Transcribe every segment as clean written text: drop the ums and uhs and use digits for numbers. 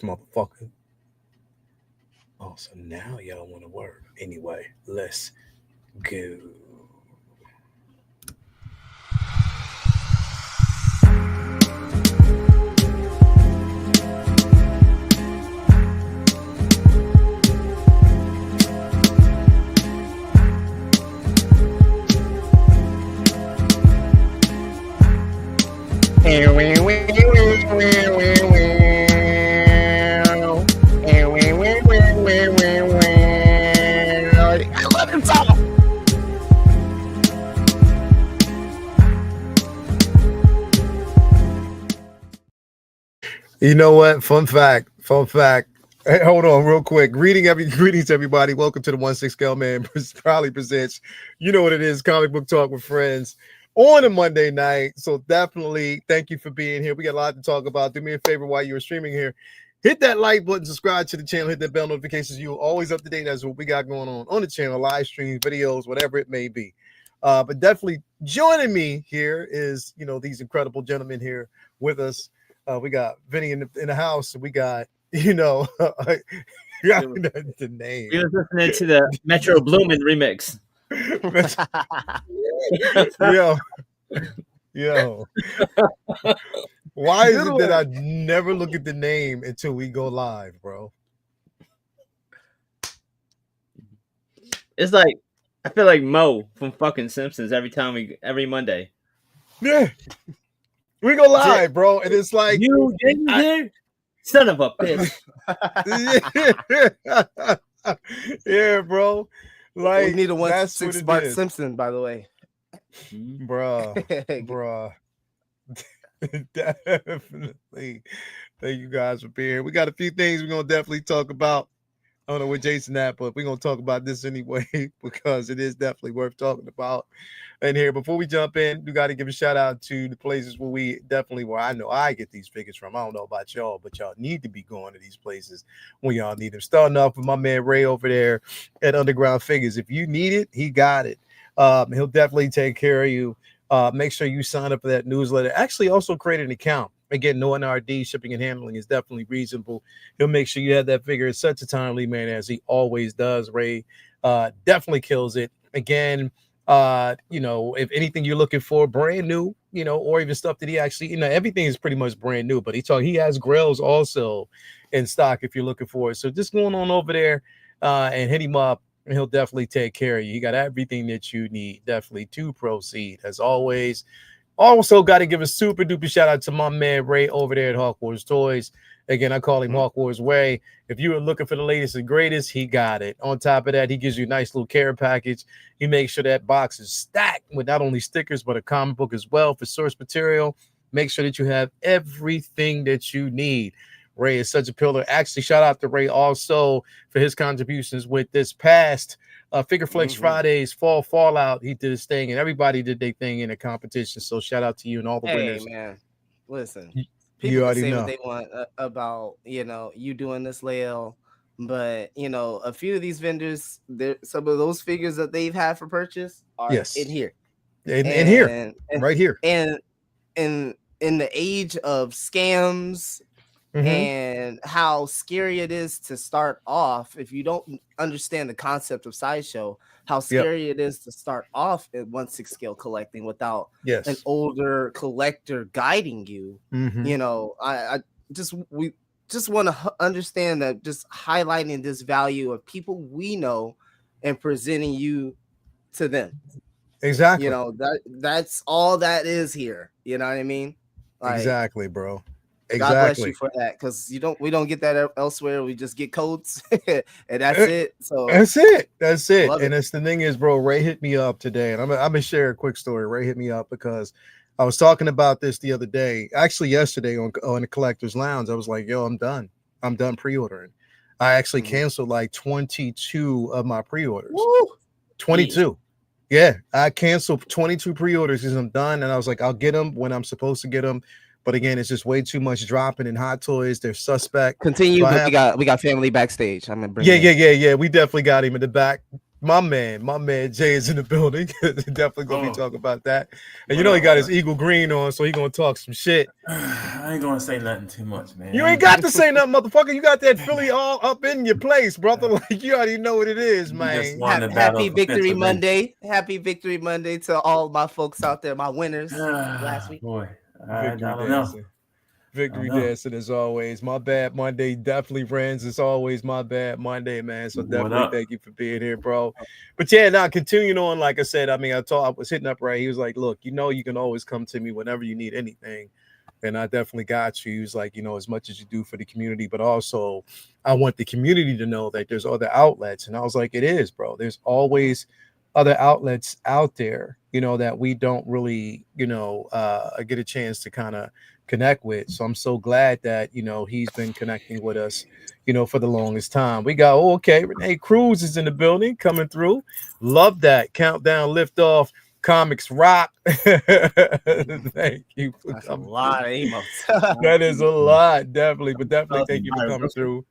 motherfucker. Oh, so now y'all want to work. Anyway, let's go. You know what? Fun fact. Fun fact. Hey, hold on, real quick. Greetings, everybody. Welcome to the 1/6 Scale Man proudly presents. You know what it is? Comic book talk with friends on a Monday night. So definitely, thank you for being here. We got a lot to talk about. Do me a favor while you're streaming here. Hit that like button, subscribe to the channel, hit that bell notifications. You're always up to date as what we got going on the channel, live streams, videos, whatever it may be. But definitely joining me here is these incredible gentlemen here with us. We got Vinny in the house. We got, the name. We was listening to the Metro Bloomin remix. Yo. Why is it that I never look at the name until we go live, bro? It's like I feel like Mo from fucking Simpsons every Monday. Yeah. We go live, bro, and it's like you did, son of a bitch. Yeah, bro. Like we need a 1/6 Bart Simpson, by the way, bruh. Definitely. Thank you guys for being here. We got a few things we're gonna definitely talk about. I don't know where Jason at, but we're gonna talk about this anyway because it is definitely worth talking about. And here, before we jump in, we got to give a shout out to the places where I know I get these figures from. I don't know about y'all, but y'all need to be going to these places when y'all need them. Starting off with my man Ray over there at Underground Figures. If you need it, he got it. He'll definitely take care of you. Make sure you sign up for that newsletter. Actually, also create an account. Again, no NRD, shipping and handling is definitely reasonable. He'll make sure you have that figure in such a timely manner as he always does. Ray definitely kills it. Again, if anything you're looking for brand new, or even stuff that he actually, everything is pretty much brand new, but he has grails also in stock if you're looking for it. So just going on over there and hit him up, and he'll definitely take care of you. You got everything that you need definitely to proceed as always. Also got to give a super duper shout out to my man Ray over there at Hawk Wars Toys. Again, I call him Hawk Wars Way. If you were looking for the latest and greatest, he got it. On top of that, he gives you a nice little care package. He makes sure that box is stacked with not only stickers, but a comic book as well for source material. Make sure that you have everything that you need. Ray is such a pillar. Actually, shout out to Ray also for his contributions with this past Figure Flex Fridays, Fall Fallout. He did his thing, and everybody did their thing in the competition. So shout out to you and all the winners. Hey, man, listen. People you already say know what they want about you doing this, Leo, but a few of these vendors, some of those figures that they've had for purchase are in here, right here, and in the age of scams. And how scary it is to start off if you don't understand the concept of Sideshow, how scary it is to start off at 1/6 scale collecting without an older collector guiding you. We just want to understand that just highlighting this value of people we know and presenting you to them. Exactly. That's all that is here. You know what I mean? Exactly, bro. Exactly. God bless you for that, because we don't get that elsewhere. We just get codes and that's it. So that's it. And that's the thing is, bro. Ray hit me up today, and I'm gonna share a quick story. Ray hit me up because I was talking about this the other day, actually yesterday on the Collector's Lounge. I was like, "Yo, I'm done pre-ordering." I actually canceled like 22 of my pre-orders. Woo! 22. Yeah, I canceled 22 pre-orders because I'm done, and I was like, I'll get them when I'm supposed to get them. But again, it's just way too much dropping in Hot Toys. They're suspect. Continue, but we got family backstage. I'm gonna bring yeah. We definitely got him in the back. My man Jay is in the building. Definitely gonna be talking about that. And he got his Eagle Green on, so he gonna talk some shit. I ain't gonna say nothing too much, man. You ain't got to say nothing, motherfucker. You got that Philly all up in your place, brother. Like you already know what it is, man. Happy Victory Monday. Happy Victory Monday to all my folks out there, my winners last week. Boy, I don't know. Victory dancing as always. My bad Monday, definitely friends. It's always my bad Monday, man. So definitely thank you for being here, bro. But yeah, now continuing on, like I said, I mean, I was hitting up right. He was like, look, you can always come to me whenever you need anything. And I definitely got you. He was like, as much as you do for the community, but also I want the community to know that there's other outlets. And I was like, it is, bro. There's always other outlets out there, that we don't really, get a chance to kind of connect with. So I'm so glad that he's been connecting with us for the longest time. We got Renee Cruz is in the building coming through. Love that countdown lift off. Comics rock. Thank you for That's coming. A lot of emotes. That is a lot, definitely, but definitely thank you for coming through.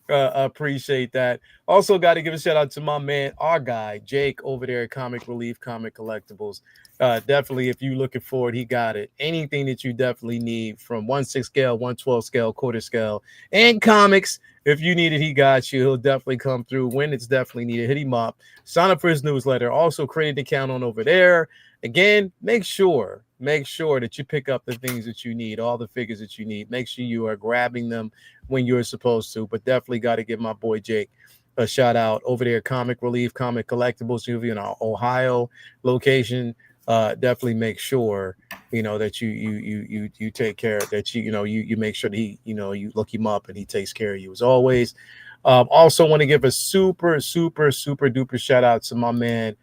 Appreciate that. Also got to give a shout out to my man, our guy Jake over there at Comic Relief, Comic Collectibles. Definitely, if you're looking for it, he got it. Anything that you definitely need from 1/6 scale, 1/12 scale, quarter scale, and comics. If you need it, he got you. He'll definitely come through when it's definitely needed. Hit him up. Sign up for his newsletter. Also, create an account on over there. Again, make sure that you pick up the things that you need, all the figures that you need. Make sure you are grabbing them when you're supposed to. But definitely got to give my boy Jake a shout out over there. Comic Relief, Comic Collectibles. You'll be in our Ohio location. Definitely make sure that you take care of that. You make sure that he you look him up and he takes care of you as always. Also want to give a super duper shout out to my man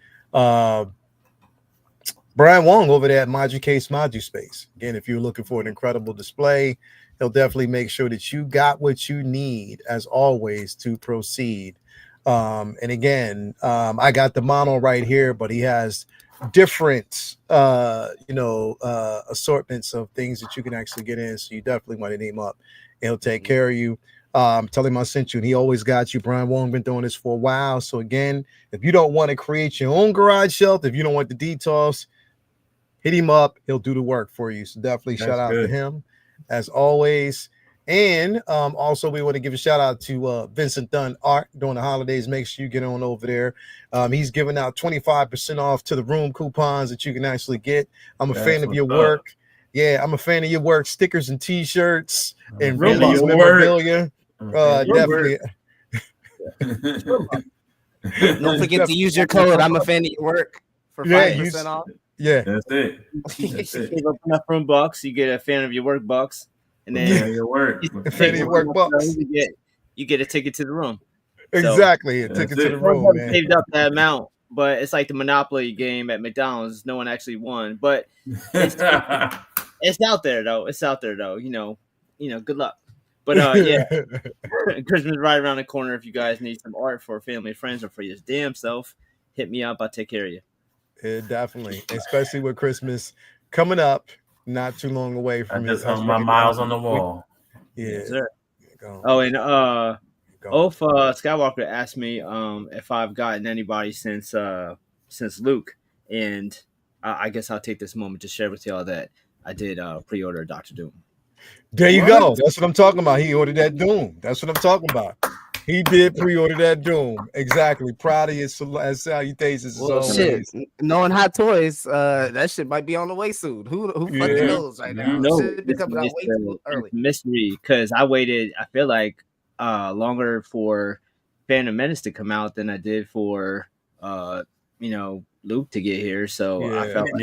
Brian Wong over there at Maju Case Maju Space. Again, if you're looking for an incredible display, he'll definitely make sure that you got what you need as always to proceed. And again, I got the mono right here, but he has different assortments of things that you can actually get in. So you definitely want to name up. He'll take care of you. Tell him I sent you, and he always got you. Brian Wong been doing this for a while. So again, if you don't want to create your own garage shelf, if you don't want the details, hit him up. He'll do the work for you. So definitely shout out to him as always. And also we want to give a shout out to Vincent Dunn Art during the holidays. Make sure you get on over there. He's giving out 25% off to the room coupons that you can actually get. I'm a fan of your work. Yeah, I'm a fan of your work. Stickers and t-shirts and release memorabilia. Definitely. Don't forget to use your code. I'm a fan of your work for 5% off. Yeah, that's it. Save up enough room bucks, you get a fan of your work bucks, and then your work. A fan of your work bucks. You get a ticket to the room. Exactly, a ticket to the room. Man. Saved up that amount, but it's like the Monopoly game at McDonald's. No one actually won, but it's out there though. It's out there though. Good luck. But yeah, Christmas right around the corner. If you guys need some art for family and friends or for your damn self, hit me up. I'll take care of you. Yeah, definitely, especially with Christmas coming up, not too long away from it. I just hung my miles on the wall. Yeah. Yes, oh, and Skywalker asked me if I've gotten anybody since Luke, and I guess I'll take this moment to share with y'all that I did pre-order Dr. Doom. There you go. That's what I'm talking about. He ordered that Doom. That's what I'm talking about. He did pre-order that Doom. Exactly. Proud of you. Salutations. Well, shit. Knowing Hot Toys, that shit might be on the way soon. Who fucking knows right now? No, should be coming out way too early. Mystery, because I waited. I feel like longer for Phantom Menace to come out than I did for Luke to get here. So I felt like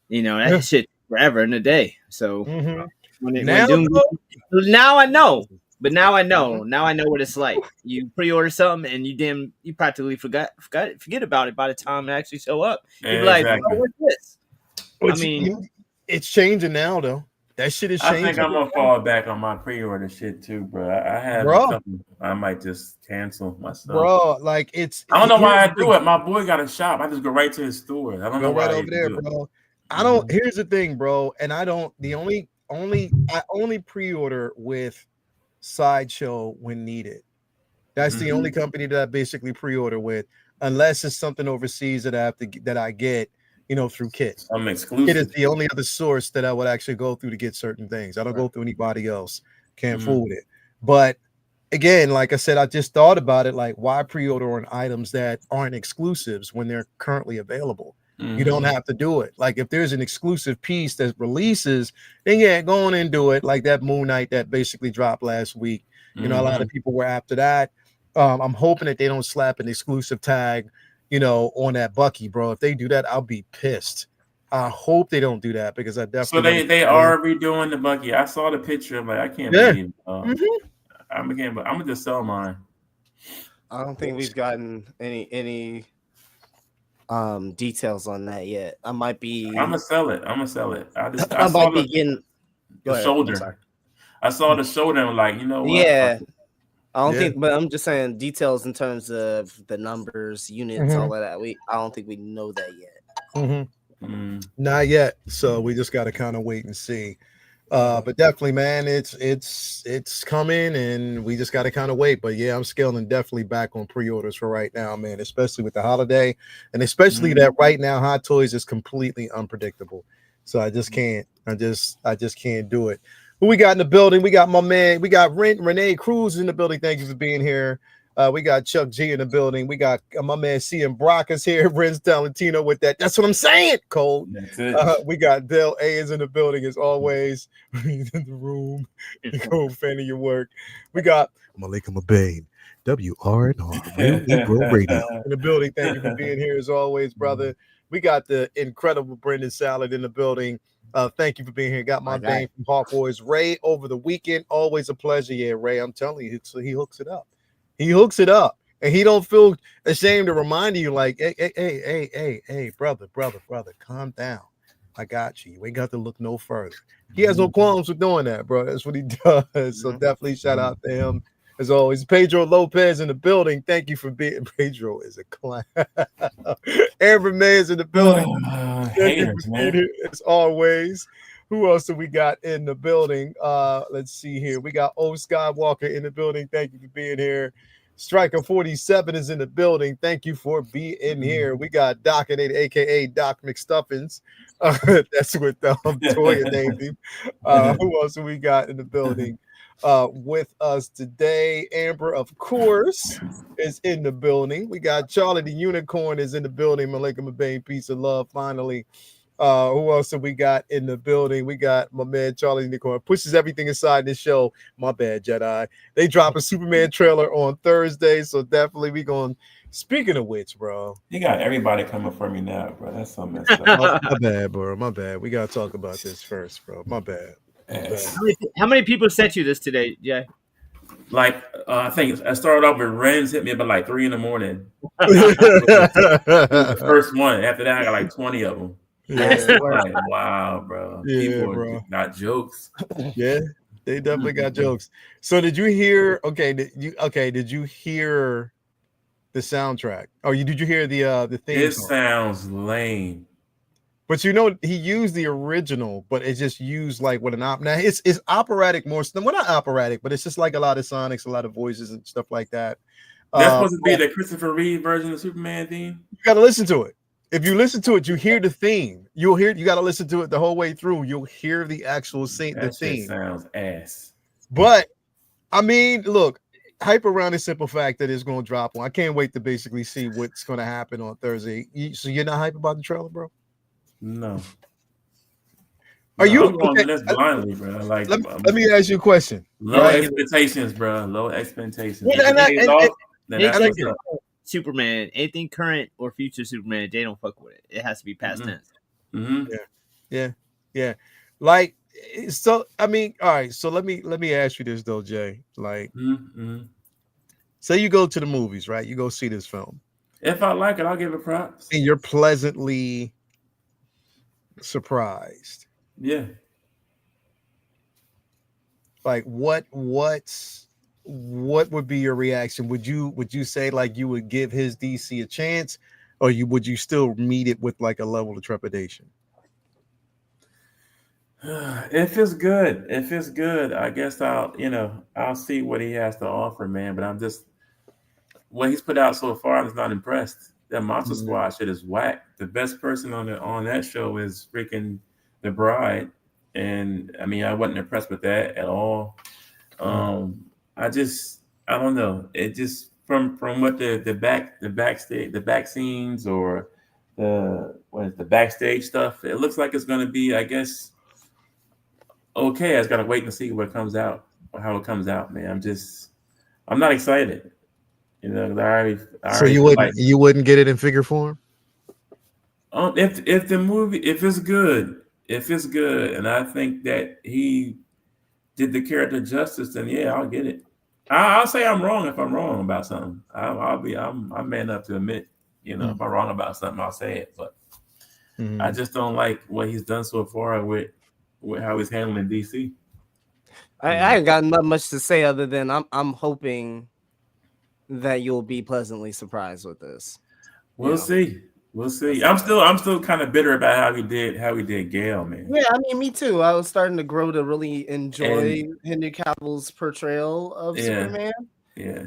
that shit forever in a day. So now I know. But now I know. Now I know what it's like. You pre-order something and you practically forget about it by the time it actually show up. You're like, oh, what's this? It's changing now though. That shit is changing. I think I'm gonna fall back on my pre-order shit too, bro. I have something I might just cancel myself. Bro, like I don't know why I do it. My boy got a shop. I just go right to his store. I don't know why right over there, bro. I don't. Here's the thing, bro. And I don't. I only pre-order with Sideshow when needed. That's the only company that I basically pre-order with. unless it's something overseas that I get, through Kit. I'm Kit exclusive. is the only other source that I would actually go through to get certain things. I don't go through anybody else. Can't fool with it. But again, like I said, I just thought about it. Like, why pre-order on items that aren't exclusives when they're currently available? You don't have to do it. Like, if there's an exclusive piece that releases, then yeah, go on and do it. Like that Moon Knight that basically dropped last week. A lot of people were after that. I'm hoping that they don't slap an exclusive tag, on that Bucky, bro. If they do that, I'll be pissed. I hope they don't do that because I definitely. So they are redoing the Bucky. I saw the picture. I'm like, I can't believe it. I'm gonna just sell mine. I don't think we've gotten any details on that yet. I might be. I'm gonna sell it. I might be getting the shoulder. I saw the shoulder and I'm like, you know what? Yeah. I don't think, but I'm just saying details in terms of the numbers, units, all of that. I don't think we know that yet. Not yet. So we just got to kind of wait and see. But definitely, man, it's coming, and we just got to kind of wait. But yeah, I'm scaling definitely back on pre-orders for right now, man. Especially with the holiday, and especially that right now, Hot Toys is completely unpredictable. So I just can't. I just can't do it. Who we got in the building? We got my man. We got Renee Cruz in the building. Thank you for being here. We got Chuck G in the building. We got my man CM Brock is here. Renz Talentino with that. That's what I'm saying, Cole. We got Dale A is in the building as always. in the room. Go fan of your work. We got Malika Mabane, WRNR, Real Negro Radio in the building. Thank you for being here as always, brother. We got the incredible Brendan Salad in the building. Thank you for being here. Got my Bane from Hawk Boys. Ray over the weekend. Always a pleasure. Yeah, Ray, I'm telling you, he hooks it up. He hooks it up. And he don't feel ashamed to remind you, like, hey, brother, calm down. I got you. You ain't got to look no further. He has no qualms with doing that, bro. That's what he does. So definitely shout out to him. As always, Pedro Lopez in the building. Thank you for being. Pedro is a clown. Aaron May is in the building. Haters, man. As always. Who else do we got in the building? Let's see here. We got O Skywalker in the building. Thank you for being here. Striker 47 is in the building. Thank you for being here. We got Doc and aka Doc McStuffins. That's what Toya named him. Who else do we got in the building? With us today, Amber, of course, is in the building. We got Charlie the Unicorn is in the building. Malika Mabane, peace and love. Finally, who else have we got in the building? We got my man Charlie the Unicorn. Pushes everything aside this show. My bad, Jedi. They drop a Superman trailer on Thursday, so definitely we going. Speaking of which, bro, you got everybody coming for me now, bro. That's so messed up. My bad, bro. My bad. We gotta talk about this first, bro. My bad. How many people sent you this today, Jay? Like, I think I started off with Renz hit me about like 3 a.m. The first one. After that, I got like 20 of them. Yeah. Like, wow, bro. Yeah, people bro. are not jokes. Yeah, they definitely got jokes. So did you hear? Did you hear the soundtrack? Oh, did you hear the theme? It sounds lame. But he used the original, but it just used like what now it's operatic more. Well, not operatic, but it's just like a lot of sonics, a lot of voices and stuff like that. That's supposed to be the Christopher Reeve version of Superman theme. You got to listen to it. If you listen to it, you hear the theme. You got to listen to it the whole way through. You'll hear the actual theme. That shit sounds ass. But I mean, look, hype around the simple fact that it's going to drop one. I can't wait to basically see what's going to happen on Thursday. So you're not hype about the trailer, bro? No. Are you going this blindly, bro? Like, let me ask you a question. Low expectations, bro. Low expectations. Superman, anything current or future Superman, they don't fuck with it. It has to be past tense. Yeah. Like, so I mean, all right. So let me ask you this though, Jay. Like, say you go to the movies, right? You go see this film. If I like it, I'll give it props. And you're pleasantly surprised. Yeah. Like, what would be your reaction? Would you say like you would give his DC a chance, or would you still meet it with like a level of trepidation? If it's good, I guess I'll see what he has to offer, man. But I'm just what he's put out so far, I'm just not impressed. That Monster Squad shit is whack. The best person on that show is freaking the Bride, and I mean I wasn't impressed with that at all. I don't know. It just from what the back scenes or the backstage stuff. It looks like it's gonna be, I guess, okay. I just gotta wait and see what comes out or how it comes out, man. I'm not excited. You know, I So already feel like you wouldn't get it in figure form? if the movie if it's good, and I think that he did the character justice, then yeah, I'll get it. I'll say I'm wrong if I'm wrong about something. I'm man enough to admit, if I'm wrong about something, I'll say it. But I just don't like what he's done so far with how he's handling DC. I ain't got not much to say other than I'm hoping that you'll be pleasantly surprised with this. We'll see. I'm still kind of bitter about how he did Gale, man. Yeah, I mean, me too. I was starting to grow to really enjoy Henry Cavill's portrayal of Superman. Yeah.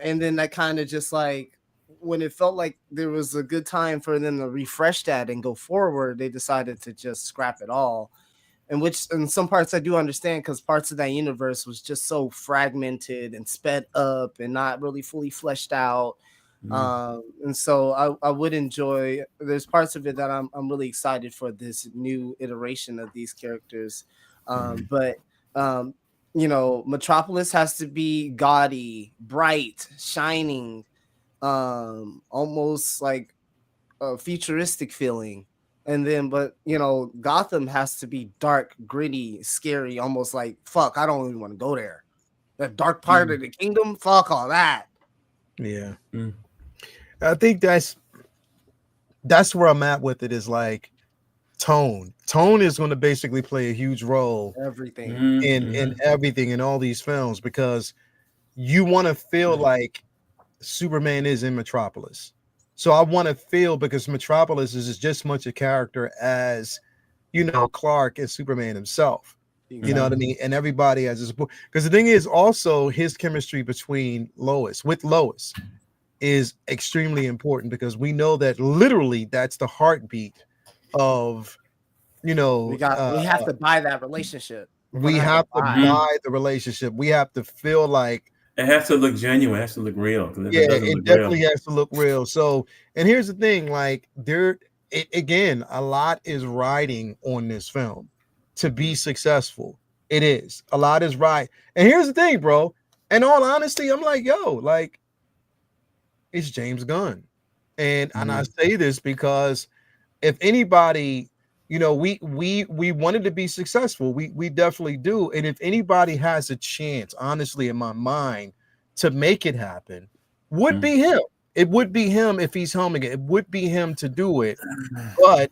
And then that kind of just like when it felt like there was a good time for them to refresh that and go forward, they decided to just scrap it all. And which in some parts I do understand, because parts of that universe was just so fragmented and sped up and not really fully fleshed out. And so I would enjoy. There's parts of it that I'm really excited for this new iteration of these characters. But Metropolis has to be gaudy, bright, shining, almost like a futuristic feeling. And then, but Gotham has to be dark, gritty, scary, almost like fuck. I don't even want to go there. That dark part of the kingdom, fuck all that. Yeah. I think that's where I'm at with it, is like tone. Tone is going to basically play a huge role in everything in all these films, because you want to feel like Superman is in Metropolis. So I want to feel, because Metropolis is just much a character as Clark and Superman himself. You know what I mean? And everybody has his, because the thing is also his chemistry between Lois is extremely important, because we know that literally that's the heartbeat of we have to buy that relationship. We have to buy the relationship. We have to feel like it has to look genuine. It has to look real. It definitely has to look real. So, and here's the thing, like again, a lot is riding on this film to be successful. It is. A lot is right. And here's the thing, bro. In all honesty, I'm like, yo, like, it's James Gunn. And I say this because if anybody, we wanted to be successful. We definitely do. And if anybody has a chance, honestly, in my mind, to make it happen, would be him. It would be him if he's helming it. It would be him to do it. But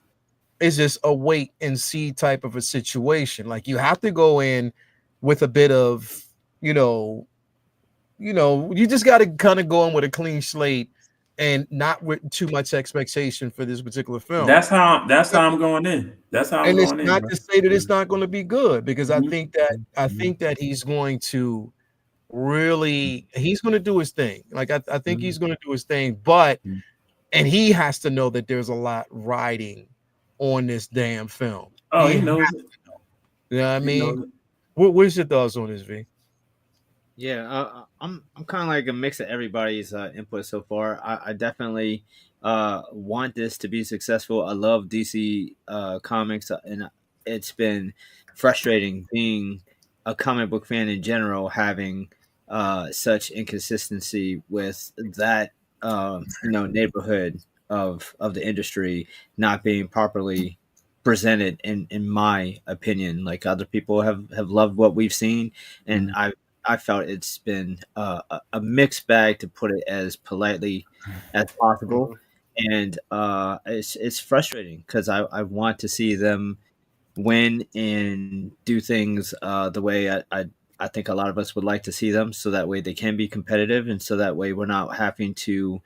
it's just a wait and see type of a situation. Like, you have to go in with a bit of, you just got to kind of go in with a clean slate and not with too much expectation for this particular film. That's how I'm going in. That's how I'm going in. And it's not to say that it's not going to be good, because I think that he's going to really, he's going to do his thing. Like, I think he's going to do his thing, and he has to know that there's a lot riding on this damn film. Oh, he knows it. You know what I mean? What's your thoughts on this, V? Yeah, I'm kind of like a mix of everybody's input so far. I definitely want this to be successful. I love DC comics, and it's been frustrating being a comic book fan in general, having such inconsistency with that neighborhood of the industry not being properly presented, in my opinion. Like, other people have loved what we've seen, and I felt it's been a mixed bag, to put it as politely as possible. And it's frustrating, because I want to see them win and do things the way I think a lot of us would like to see them, so that way they can be competitive, and so that way we're not having to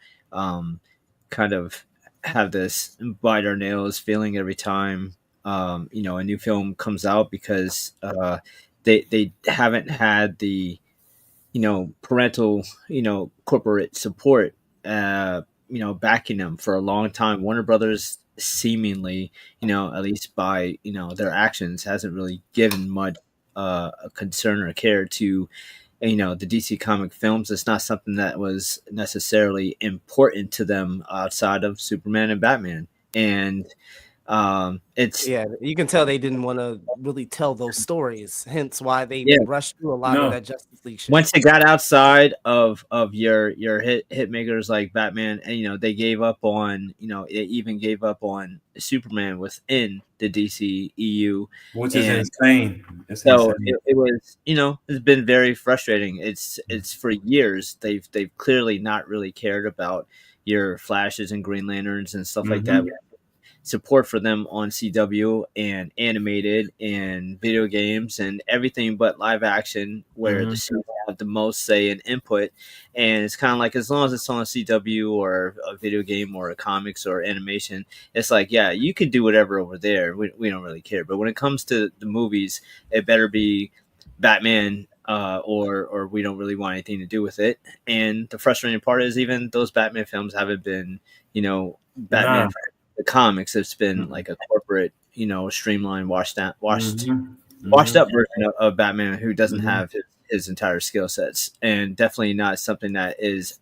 kind of have this bite our nails feeling every time a new film comes out, because they haven't had the parental corporate support backing them for a long time. Warner Brothers seemingly, at least by their actions, hasn't really given much a concern or care to the DC comic films. It's not something that was necessarily important to them outside of Superman and Batman, and it's you can tell they didn't want to really tell those stories, hence why they rushed through a lot of that Justice League shit. Once it got outside of your hit makers like Batman, and they gave up on it even gave up on Superman within the DC EU, which is insane. So it was it's been very frustrating. It's for years they've clearly not really cared about your Flashes and Green Lanterns and stuff like that. Support for them on CW and animated and video games and everything but live action, where the studios have the most say and input. And it's kind of like, as long as it's on CW or a video game or a comics or animation, it's like, yeah, you can do whatever over there. We don't really care. But when it comes to the movies, it better be Batman, or we don't really want anything to do with it. And the frustrating part is, even those Batman films haven't been, Batman. The comics, it's been like a corporate, streamlined, washed up version of Batman, who doesn't have his entire skill sets, and definitely not something that is,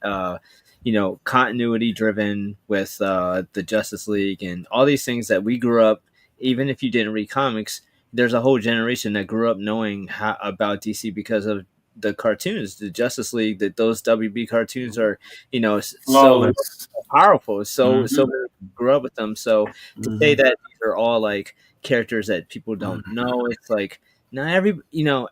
continuity driven with the Justice League and all these things that we grew up. Even if you didn't read comics, there's a whole generation that grew up knowing about DC because of the cartoons, the Justice League. That those WB cartoons are, so powerful. So grew up with them. So to say that these are all like characters that people don't know, it's like, not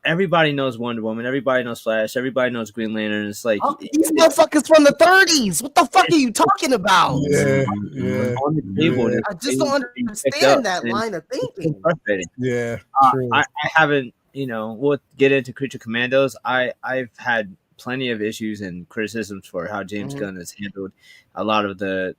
everybody knows Wonder Woman, everybody knows Flash, everybody knows Green Lantern. It's like, these motherfuckers from the 30s. What the fuck are you talking about? On the table, I just don't understand that line of thinking. Frustrating. I haven't, we'll get into Creature Commandos. I've had plenty of issues and criticisms for how James Gunn has handled a lot of the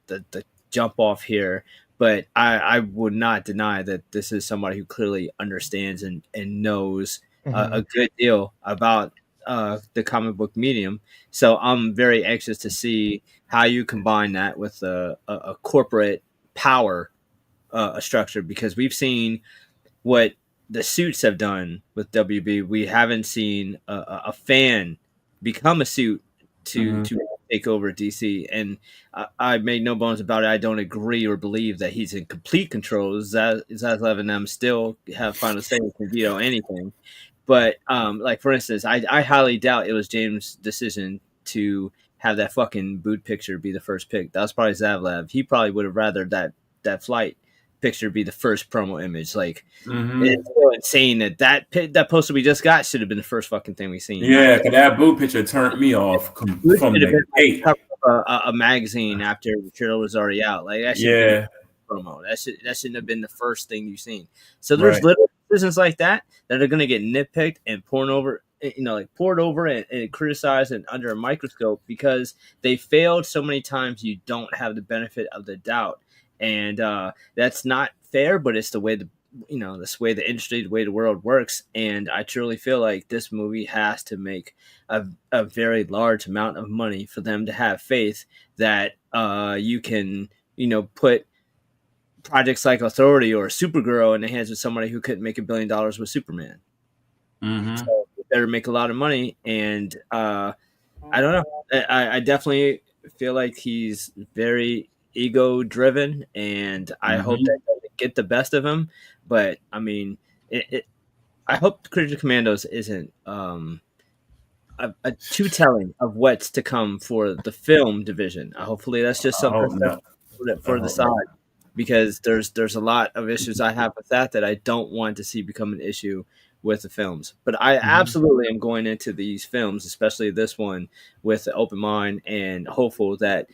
jump off here, but I would not deny that this is somebody who clearly understands and knows a good deal about the comic book medium. So I'm very anxious to see how you combine that with a corporate power structure, because we've seen what the suits have done with WB. We haven't seen a fan become a suit to take over DC, and I made no bones about it. I don't agree or believe that he's in complete control. Zaslav and them still have final say and can veto anything. But like, for instance, I highly doubt it was James' decision to have that fucking boot picture be the first pick. That was probably Zaslav. He probably would have rather that flight picture be the first promo image. Like, it's so insane that poster we just got should have been the first fucking thing we seen. Yeah, because that boot picture turned me off from the gate. A magazine after the trailer was already out. Like, that should have been promo. That shouldn't have been the first thing you've seen. So there's little decisions like that are going to get nitpicked and poured over and criticized and under a microscope, because they failed so many times. You don't have the benefit of the doubt. And that's not fair, but it's the way this way the industry, the way the world works. And I truly feel like this movie has to make a very large amount of money for them to have faith that you can, put projects like Authority or Supergirl in the hands of somebody who couldn't make $1 billion with Superman. So you better make a lot of money. And I don't know. I definitely feel like he's very ego driven, and I hope that doesn't get the best of him. But I mean, I hope Creature Commandos isn't a too telling of what's to come for the film division. Hopefully that's just something for the side, because there's a lot of issues I have with that I don't want to see become an issue with the films. But I absolutely am going into these films, especially this one, with an open mind and hopeful that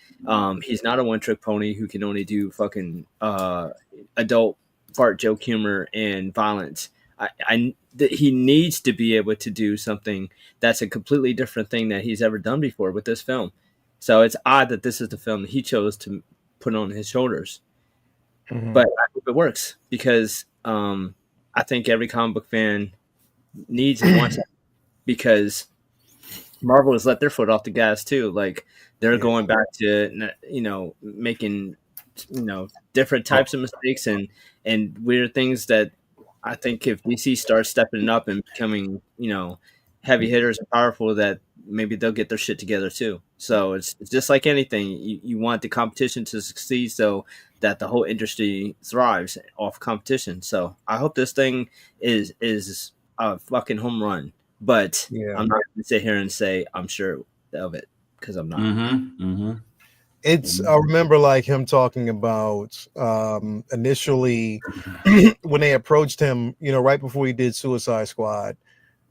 he's not a one-trick pony who can only do fucking adult fart joke humor and violence. He needs to be able to do something that's a completely different thing that he's ever done before with this film. So it's odd that this is the film that he chose to put on his shoulders. But I hope it works, because I think every comic book fan needs and wants it, because Marvel has let their foot off the gas too. Like they're going back to making different types of mistakes and weird things that I think if DC starts stepping up and becoming heavy hitters and powerful, that maybe they'll get their shit together too. So it's just like anything. You want the competition to succeed so that the whole industry thrives off competition. So I hope this thing is a fucking home run. But I'm not going to sit here and say I'm sure of it because I'm not. It's I remember like him talking about initially when they approached him, right before he did Suicide Squad,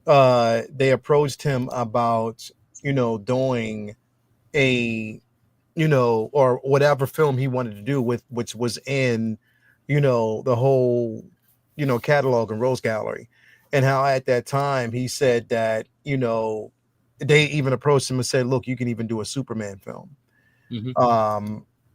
they approached him about doing a or whatever film he wanted to do with which was in the whole catalog and Rose Gallery, and how at that time he said that they even approached him and said, look, you can even do a Superman film.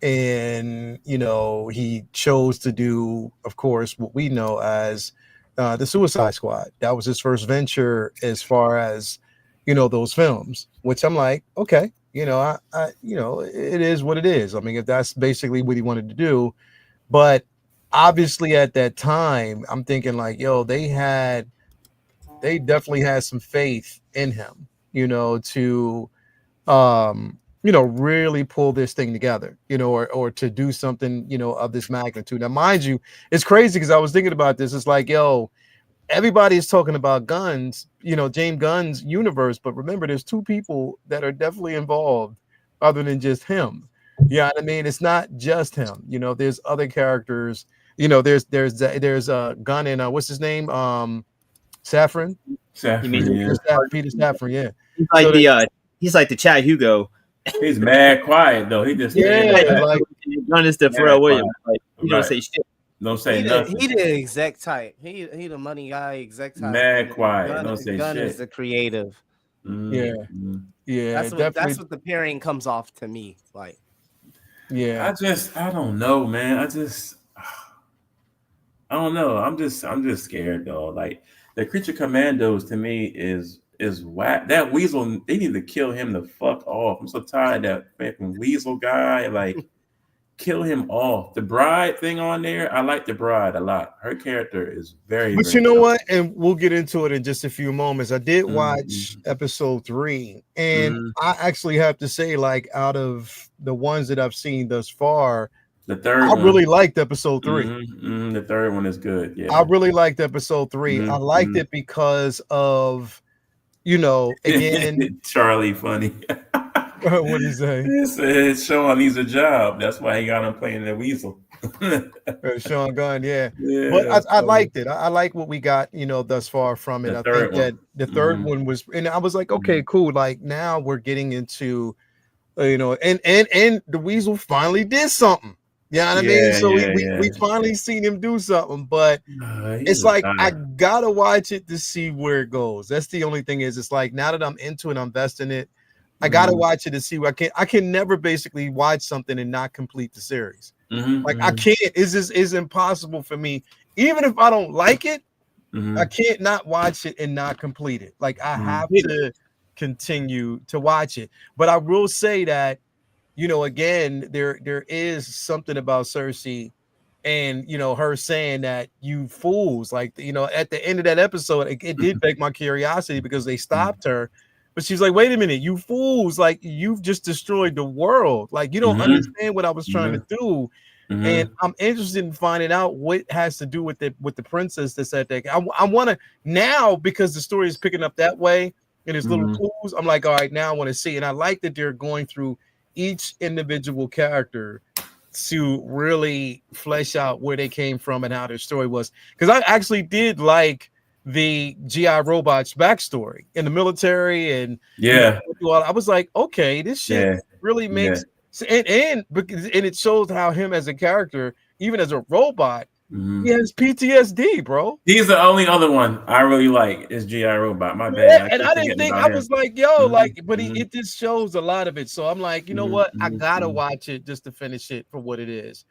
And he chose to do, of course, what we know as the Suicide Squad. That was his first venture as far as those films, which I'm like, okay, I it is what it is. I mean, if that's basically what he wanted to do, but obviously at that time I'm thinking like, they definitely had some faith in him, to really pull this thing together, or to do something, of this magnitude. Now, mind you, it's crazy because I was thinking about this. It's like, everybody is talking about Gunn's, James Gunn's universe, but remember, there's two people that are definitely involved other than just him. Yeah, I mean, it's not just him. There's other characters. There's Gunn and what's his name? Saffron. Peter Saffron. Yeah. He's like he's like the Chad Hugo. He's mad quiet though. He just like Gunn is the Pharrell Williams. Like he don't say shit. Don't say nothing. He the exec type. He the money guy, exec type. Mad quiet. Don't say Gunn shit. is the creative. Yeah. That's what the pairing comes off to me like. Yeah. I don't know, man. I don't know. I'm just scared though. Like the Creature Commandos to me is whack. That Weasel, they need to kill him the fuck off. I'm so tired of that fucking Weasel guy. Like, kill him off. The Bride thing on there, I like the Bride a lot. Her character is very. But very you know what? And we'll get into it in just a few moments. I did watch Mm-hmm. episode 3, and I actually have to say, like, out of the ones that I've seen thus far, the third I really liked episode 3. The third one is good. Yeah, I really liked episode 3. I liked it because of, again, Charlie funny. what did he say? He said Sean needs a job. That's why he got him playing the Weasel. Sean Gunn, yeah. Yeah, But I liked it. I like what we got, thus far from it. The I third think that one. the third one was, and I was like, okay, cool. Like now we're getting into, and the Weasel finally did something. You know what I mean? So we finally seen him do something, but it's like I gotta watch it to see where it goes. That's the only thing is it's like now that I'm into it, I'm investing it. I gotta watch it to see what I can never basically watch something and not complete the series. Like I can't. It's impossible for me. Even if I don't like it, I can't not watch it and not complete it. Like I have to continue to watch it. But I will say that, again, there is something about Cersei and, her saying that you fools, like, at the end of that episode, it did beg my curiosity because they stopped her. But she's like, wait a minute, you fools, like you've just destroyed the world. Like you don't understand what I was trying to do. And I'm interested in finding out what has to do with the princess that's at that. I want to now, because the story is picking up that way and there's little clues. I'm like, all right, now I want to see. And I like that they're going through each individual character to really flesh out where they came from and how their story was. Because I actually did like the GI Robots backstory in the military and I was like, okay, this shit really makes and it shows how him as a character, even as a robot, he has PTSD, bro. He's the only other one I really like is GI Robot. My bad. And I didn't think I was like, but it just shows a lot of it. So I'm like, you know what? I gotta watch it just to finish it for what it is.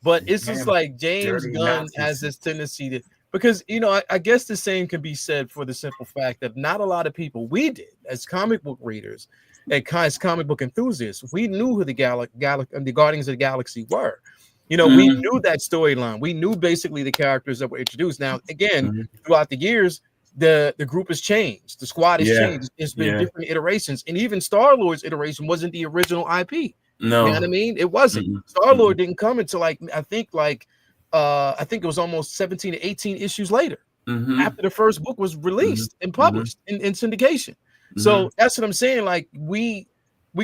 But it's just like James Gunn has this tendency to because I guess the same can be said for the simple fact that not a lot of people, we did as comic book readers and as comic book enthusiasts, we knew who the Guardians of the Galaxy were. We knew that storyline. We knew basically the characters that were introduced. Now, again, throughout the years, the group has changed. The squad has changed. It's been different iterations, and even Star-Lord's iteration wasn't the original IP. No, you know what I mean? It wasn't. Star-Lord didn't come until I think it was almost 17 to 18 issues later, after the first book was released and published in syndication. So that's what I'm saying. Like we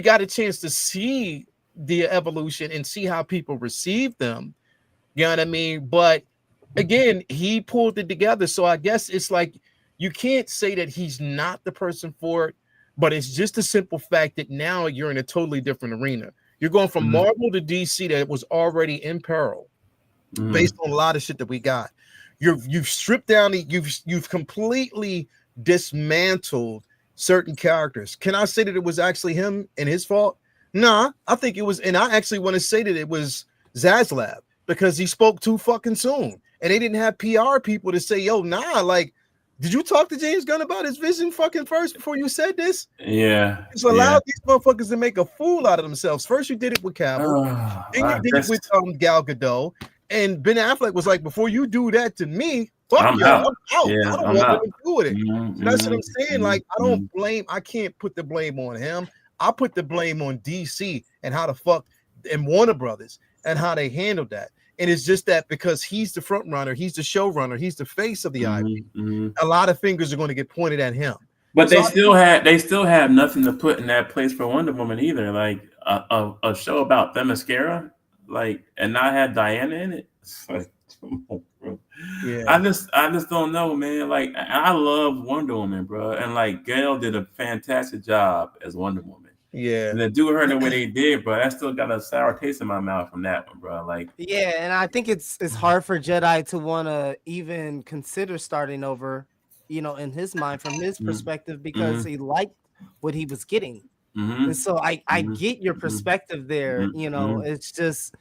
got a chance to see the evolution and see how people receive them. You know what I mean? But again, he pulled it together. So I guess it's like you can't say that he's not the person for it, but it's just a simple fact that now you're in a totally different arena. You're going from Marvel to DC that was already in peril based on a lot of shit that we got. You've stripped down you've completely dismantled certain characters. Can I say that it was actually him and his fault? Nah, I think it was, and I actually want to say that it was Zaslav because he spoke too fucking soon, and they didn't have PR people to say, "Yo, nah, like, did you talk to James Gunn about his vision fucking first before you said this?" Yeah, it's allowed these motherfuckers to make a fool out of themselves. First, you did it with Cavill, then you did it with Gal Gadot, and Ben Affleck was like, "Before you do that to me, fuck I'm out. Yeah, I don't I'm want out. nothing to do with it." So that's what I'm saying. Like, I can't put the blame on him. I put the blame on DC and how the fuck and Warner Brothers and how they handled that. And it's just that because he's the front runner, he's the showrunner, he's the face of the IP. A lot of fingers are going to get pointed at him. But they still have nothing to put in that place for Wonder Woman either. Like a show about Themyscira, like, and not have Diana in it. It's like, come on, bro. Yeah. I just don't know, man. Like, I love Wonder Woman, bro, and like Gail did a fantastic job as Wonder Woman. Yeah, and then do her the way they did, bro. I still got a sour taste in my mouth from that one, bro. Like, yeah, and I think it's hard for Jedi to want to even consider starting over, in his mind from his perspective, because he liked what he was getting. And so I get your perspective there. It's just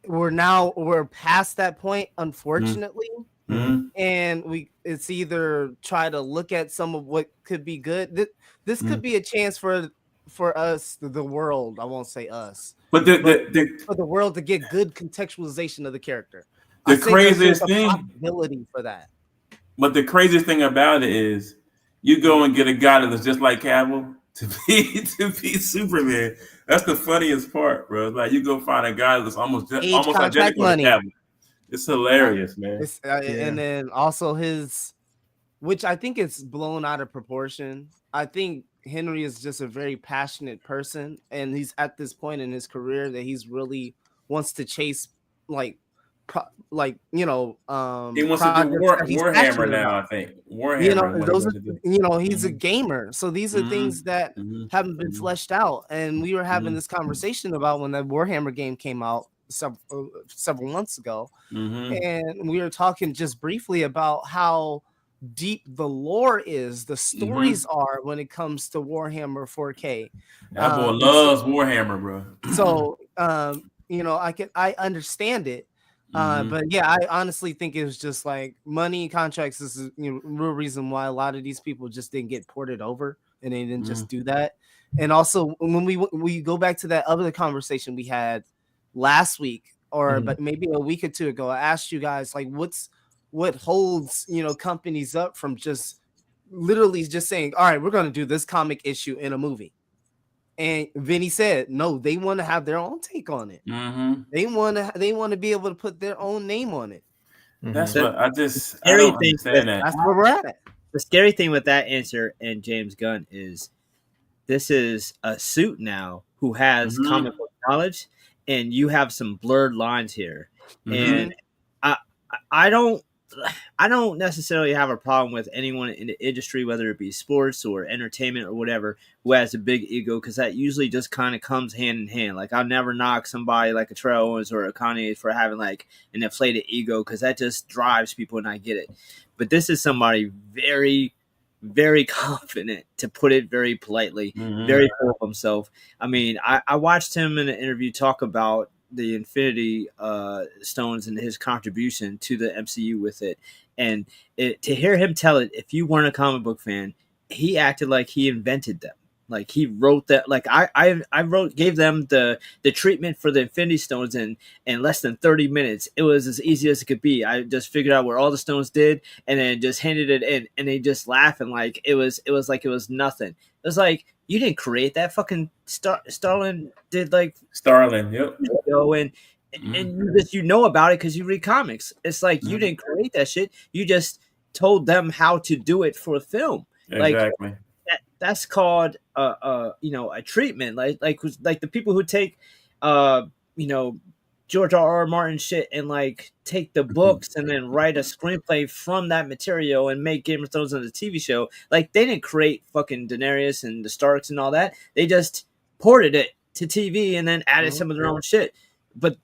we're past that point, unfortunately. And it's either try to look at some of what could be good. This could be a chance for us, the world. I won't say us, but for the world to get good contextualization of the character. The craziest thing, possibility for that. But the craziest thing about it is, you go and get a guy that's just like Cavill to be Superman. That's the funniest part, bro. Like, you go find a guy that's almost identical to Cavill. It's hilarious, man. And then also which I think is blown out of proportion. I think Henry is just a very passionate person, and he's at this point in his career that he's really wants to chase, he wants to do Warhammer now. I think Warhammer. He's a gamer, so these are things that haven't been fleshed out. And we were having this conversation about when the Warhammer game came out several months ago, and we were talking just briefly about how deep the lore is, the stories are when it comes to Warhammer 4K. That boy loves Warhammer, bro. So I understand it, but yeah, I honestly think it was just like money contracts is real reason why a lot of these people just didn't get ported over, and they didn't just do that. And also when we go back to that other conversation we had last week, or but maybe a week or two ago, I asked you guys like what holds companies up from just literally just saying, all right, we're going to do this comic issue in a movie. And Vinny said, no, they want to have their own take on it. They want to be able to put their own name on it. That's what I don't understand that. That's where we're at. The scary thing with that answer and James Gunn is this is a suit now who has comic book knowledge, and you have some blurred lines here. And I don't necessarily have a problem with anyone in the industry, whether it be sports or entertainment or whatever, who has a big ego, because that usually just kind of comes hand in hand. Like, I'll never knock somebody like a Terrell Owens or a Kanye for having like an inflated ego, because that just drives people, and I get it. But this is somebody very, very confident, to put it very politely, very full of himself. I mean, I watched him in an interview talk about the Infinity Stones and his contribution to the MCU with it. And to hear him tell it, if you weren't a comic book fan, he acted like he invented them. Like he wrote that. Like I gave them the treatment for the Infinity Stones in less than 30 minutes. It was as easy as it could be. I just figured out where all the stones did, and then just handed it in, and they just laughing like it was like it was nothing. It was like, you didn't create that. Fucking Starlin did, like Starlin, yep. And you know about it because you read comics. It's like you didn't create that shit. You just told them how to do it for film. Exactly. Like that's called a treatment. Like the people who take George R.R. Martin shit and like take the books and then write a screenplay from that material and make Game of Thrones into a TV show. Like, they didn't create fucking Daenerys and the Starks and all that. They just ported it to TV and then added some of their own shit. But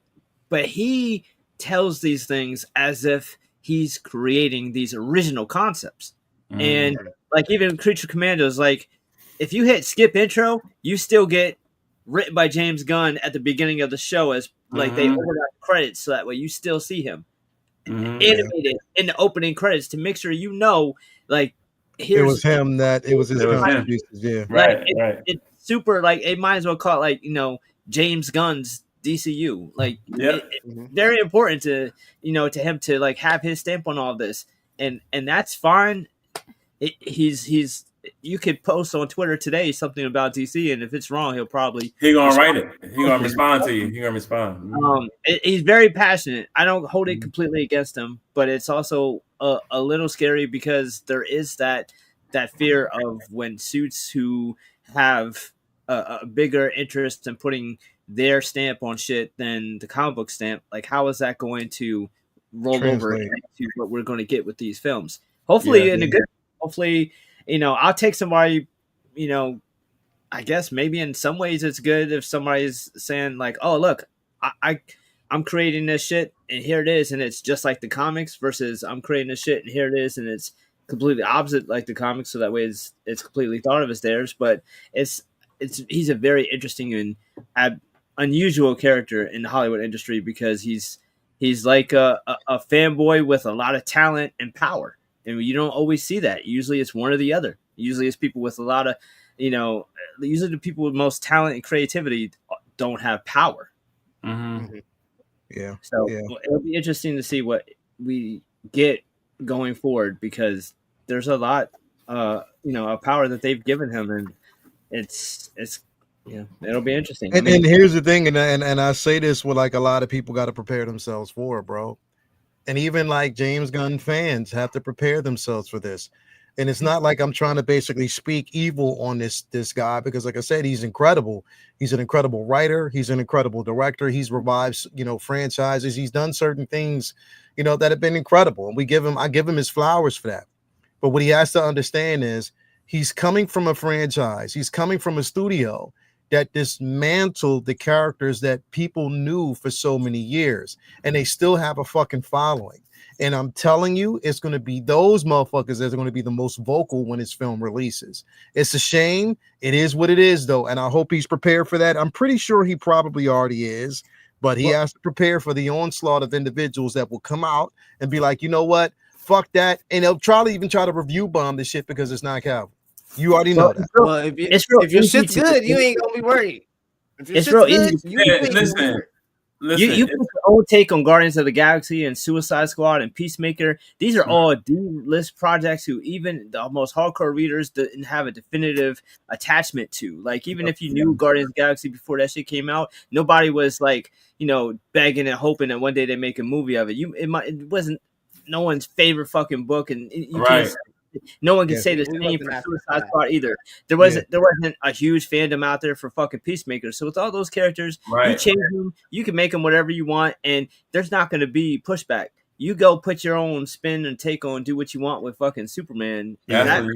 he tells these things as if he's creating these original concepts. And like even Creature Commandos, like if you hit skip intro, you still get written by James Gunn at the beginning of the show as like they overlap credits, so that way you still see him animated in the opening credits to make sure like it was him that it was his contributions. Yeah, right. It's super, like it might as well call it like James Gunn's DCU. Like very important to to him to like have his stamp on all this, and that's fine. He's you could post on Twitter today something about DC, and if it's wrong, he gonna write it. He gonna respond to you. He gonna respond. He's very passionate. I don't hold it completely against him, but it's also a little scary because there is that fear of when suits who have a bigger interest in putting their stamp on shit than the comic book stamp. Like, how is that going to roll over into what we're going to get with these films? Hopefully, hopefully, I'll take somebody, I guess maybe in some ways it's good if somebody's saying like, oh, look, I'm creating this shit and here it is. And it's just like the comics versus I'm creating this shit and here it is. And it's completely opposite like the comics. So that way it's completely thought of as theirs, but he's a very interesting and unusual character in the Hollywood industry because he's like a fanboy with a lot of talent and power. And you don't always see that. Usually it's one or the other. Usually it's people with a lot of, usually the people with most talent and creativity don't have power. Yeah. So it'll be interesting to see what we get going forward because there's a lot, of power that they've given him, and it's it'll be interesting. And here's the thing, and I say this with like a lot of people got to prepare themselves for it, bro. And even like James Gunn fans have to prepare themselves for this. And it's not like I'm trying to basically speak evil on this guy because, like I said, he's incredible. He's an incredible writer. He's an incredible director. He's revived, franchises. He's done certain things, that have been incredible. And I give him his flowers for that. But what he has to understand is he's coming from a franchise. He's coming from a studio that dismantled the characters that people knew for so many years, and they still have a fucking following. And I'm telling you, it's going to be those motherfuckers that are going to be the most vocal when his film releases. It's a shame. It is what it is, though, and I hope he's prepared for that. I'm pretty sure he probably already is, but he has to prepare for the onslaught of individuals that will come out and be like, you know what? Fuck that. And they'll even try to review bomb this shit because it's not Calvin. You already know that. Well, if your shit's good, you ain't gonna be worried. If your it's real good, easy. You put your own take on Guardians of the Galaxy and Suicide Squad and Peacemaker. These are all D-list projects who even the most hardcore readers didn't have a definitive attachment to. Like, even if you knew Guardians of the Galaxy before that shit came out, nobody was like, begging and hoping that one day they make a movie of it. It wasn't no one's favorite fucking book, and you can't. No one can say the same for Suicide Squad either. There wasn't a huge fandom out there for fucking Peacemaker. So with all those characters, you change them, you can make them whatever you want, and there's not going to be pushback. You go put your own spin and take on, do what you want with fucking Superman. That's where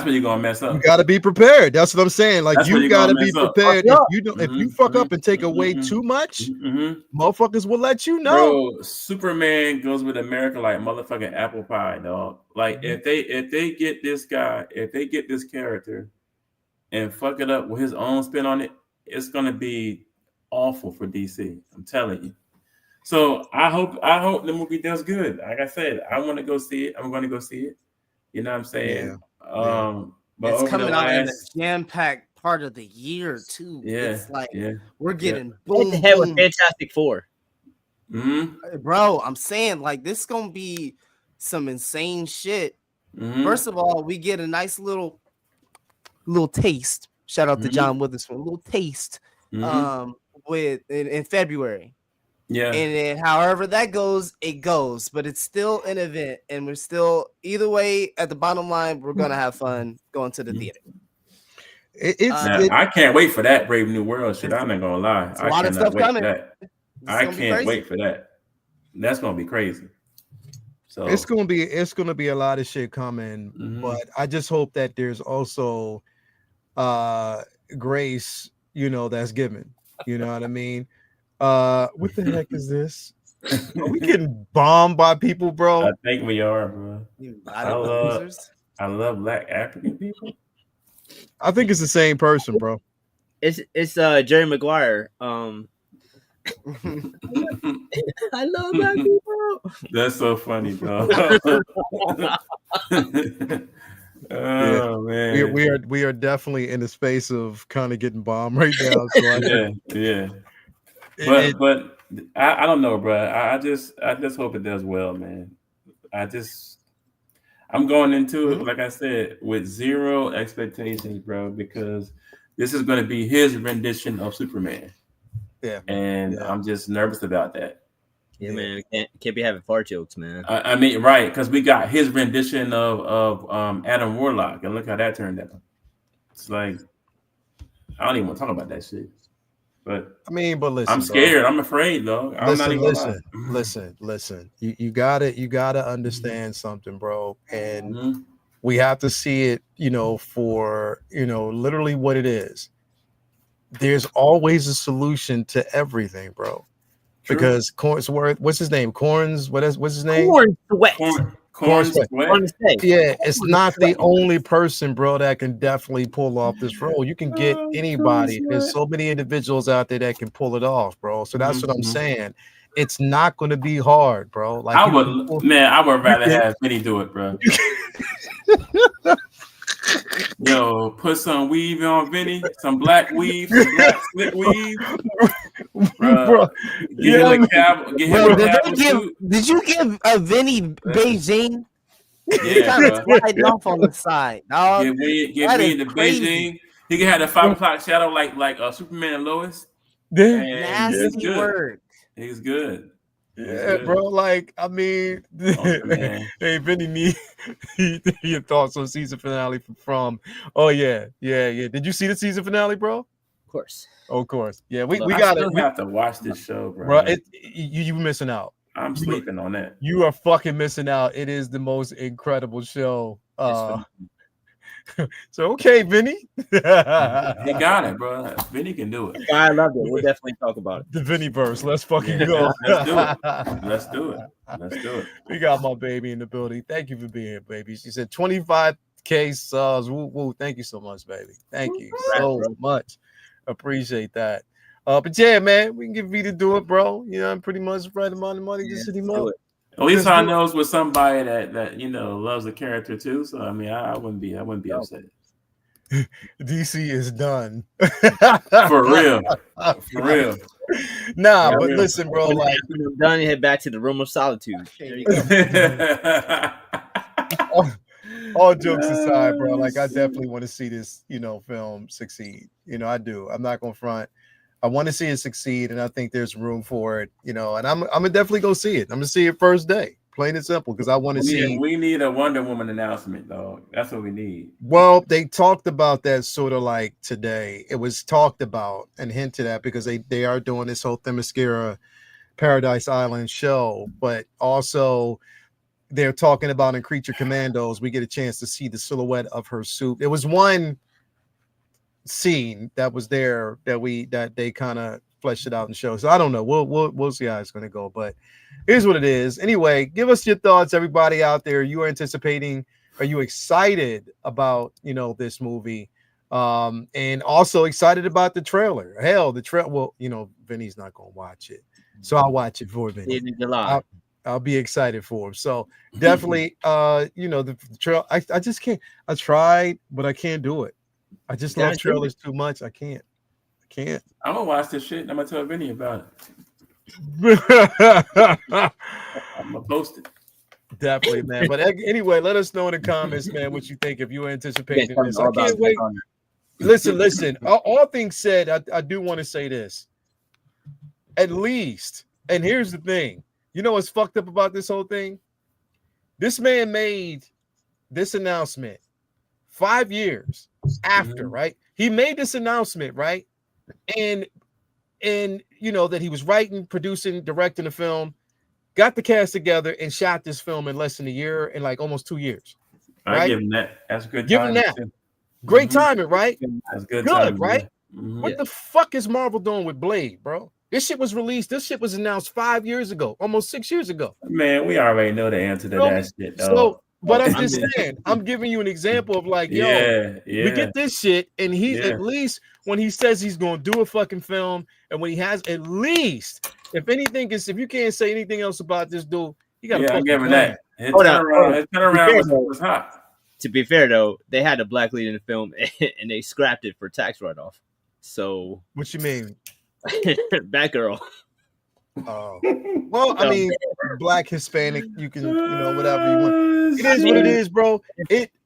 you're gonna mess up. You got to be prepared. That's what I'm saying. Like, you got to be prepared. If you fuck up and take away too much, motherfuckers will let you know. Bro, Superman goes with America like motherfucking apple pie, dog. Like, if they get this guy, if they get this character and fuck it up with his own spin on it, it's gonna be awful for DC. I'm telling you. So I hope the movie does good. Like I said, I want to go see it. I'm going to go see it. You know what I'm saying? But It's over the coming out in a last, jam-packed part of the year too. It's like we're getting Head boom, to head with boom. Fantastic Four. Bro, I'm saying like this gonna be some insane shit. First of all, we get a nice little taste. Shout out to John Witherspoon. A little taste with in February. Yeah. And then however that goes, it goes. But it's still an event, and we're still either way. At the bottom line, we're gonna have fun going to the theater. I can't wait for that Brave New World shit. I'm not gonna lie. A lot of stuff wait coming. For that. I can't wait for that. That's gonna be crazy. So it's gonna be a lot of shit coming, but I just hope that there's also grace, that's given. You know what I mean? What the heck is this? Are we getting bombed by people, bro? I think we are, bro. I love Black African people. I think it's the same person, bro. It's Jerry Maguire. I love Black people. That's so funny, bro. Man, we are definitely in the space of kind of getting bombed right now. So but I don't know, bro. I just hope it does well, man. I'm going into it, like I said, with zero expectations, bro, because this is going to be his rendition of Superman. Yeah, and I'm just nervous about that. Yeah, man, can't be having fart jokes, man. I mean, right? Because we got his rendition of Adam Warlock, and look how that turned out. It's like I don't even want to talk about that shit. But I mean, but listen, I'm scared. Bro. I'm afraid, though. Listen. You gotta understand something, bro. And we have to see it, for literally what it is. There's always a solution to everything, bro. True. Because Cornsworth, what's his name? What's his name? Cornsworth. Yeah, it's not the only person, bro, that can definitely pull off this role. You can get anybody. There's so many individuals out there that can pull it off, bro. So that's what I'm saying. It's not going to be hard, bro. Like I would rather have Vinny do it, bro. Yo, put some weave on Vinny, some black weave, some black slick weave. Bro. Get him a cab suit. Did you give a Vinny Beijing? Yeah, kind of sliding off on the side. Dog. Give me the Beijing. He can have the 5 o'clock shadow like Superman and Lois. Nasty word. He's good. Yeah, bro. Like, I mean, hey, Vinny, need your thoughts on season finale from? Oh yeah. Did you see the season finale, bro? Of course. Of course. Yeah, we I got it. We have to watch this show, bro. You missing out. I'm sleeping on that. You are fucking missing out. It is the most incredible show. So okay, Vinny. He got it, bro. Vinny can do it. I love it. We'll definitely talk about it. The Vinny verse. Let's fucking go. Let's do it. We got my baby in the building. Thank you for being here, baby. She said 25K subs. Woo woo. Thank you so much, baby. Thank you so much. Appreciate that. But yeah, man, we can get V to do it, bro. I'm pretty much right amount of money. Just hit him up. At least I know it's with somebody that loves the character too. So I mean, I wouldn't be upset. DC is done. For real. Nah, but listen, bro. Like, done, head back to the room of solitude. There you go. All jokes aside, bro. Like, I definitely want to see this, film succeed. I do. I'm not gonna front. I want to see it succeed, and I think there's room for it, and I'm gonna definitely go see it. I'm gonna see it first day, plain and simple, because I want to see. We need a Wonder Woman announcement, though. That's what we need. Well, they talked about that sort of like today. It was talked about and hinted at because they are doing this whole Themyscira Paradise Island show, but also they're talking about in Creature Commandos. We get a chance to see the silhouette of her suit. It was one scene that was there that they kind of fleshed it out and showed. So I don't know. We'll see how it's going to go, but here's what it is. Anyway, give us your thoughts, everybody out there. You are anticipating? Are you excited about this movie? And also excited about the trailer? Hell, the trailer. Well, Vinny's not going to watch it. So I'll watch it for a minute. In July. I'll be excited for him. So definitely, the trail. I just can't. I tried, but I can't do it. I just love trailers too much. I can't. I'm gonna watch this shit. And I'm gonna tell Vinny about it. I'm gonna post it. Definitely, man. But anyway, let us know in the comments, man, what you think if you're anticipating this. I can't wait. Listen. All things said, I do want to say this. At least, and here's the thing. You know what's fucked up about this whole thing? This man made this announcement 5 years after, right? He made this announcement, right? And that he was writing, producing, directing the film, got the cast together and shot this film in less than a year, in like almost 2 years. Right? I give him that. That's good. Give him that. Great timing, right? That's good. Good, right? Mm-hmm. What the fuck is Marvel doing with Blade, bro? This shit was released. This shit was announced 5 years ago, almost 6 years ago. Man, we already know the answer to that shit. So, but I'm just saying, I'm giving you an example of like, we get this shit, and he's at least when he says he's gonna do a fucking film, and when he has at least, if you can't say anything else about this dude, you gotta I'm giving that. His turnaround was hot. To be fair though, they had a black lead in the film and they scrapped it for tax write-off. So what you mean? Batgirl. Oh, well, I mean, black, Hispanic, you can, whatever you want. It is what it is, bro.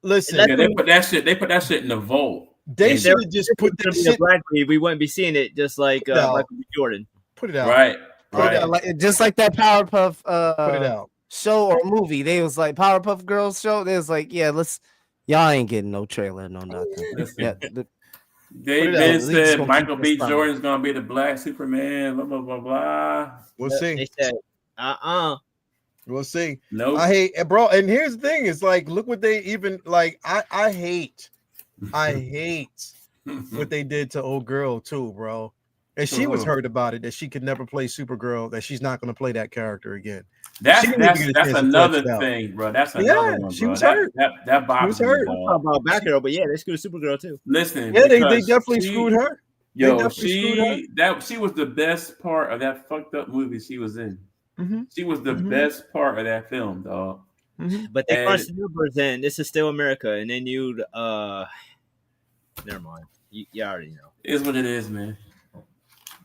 Listen, they put that shit in the vault. They should have just put that shit. Black lead, we wouldn't be seeing it just like Michael B. Jordan. Put it out, right. Just like that Powerpuff put it out show or movie. They was like Powerpuff Girls show. They was like, y'all ain't getting no trailer, no nothing. They said Michael B. Jordan's gonna be the Black Superman. Blah blah blah blah. We'll see. They said, We'll see. No, I hate, bro. And here's the thing: it's like, look what they even like. I hate what they did to old girl too, bro. And she was hurt about it that she could never play Supergirl. That she's not going to play that character again. That's another thing, bro. That's another one. She was hurt. That box was hurt. About Batgirl, but they screwed Supergirl too. Listen, they definitely screwed her. She was the best part of that fucked up movie she was in. Mm-hmm. She was the best part of that film, dog. Mm-hmm. But they crossed the numbers in. This is still America, and then you'd never mind. You already know. It is what it is, man.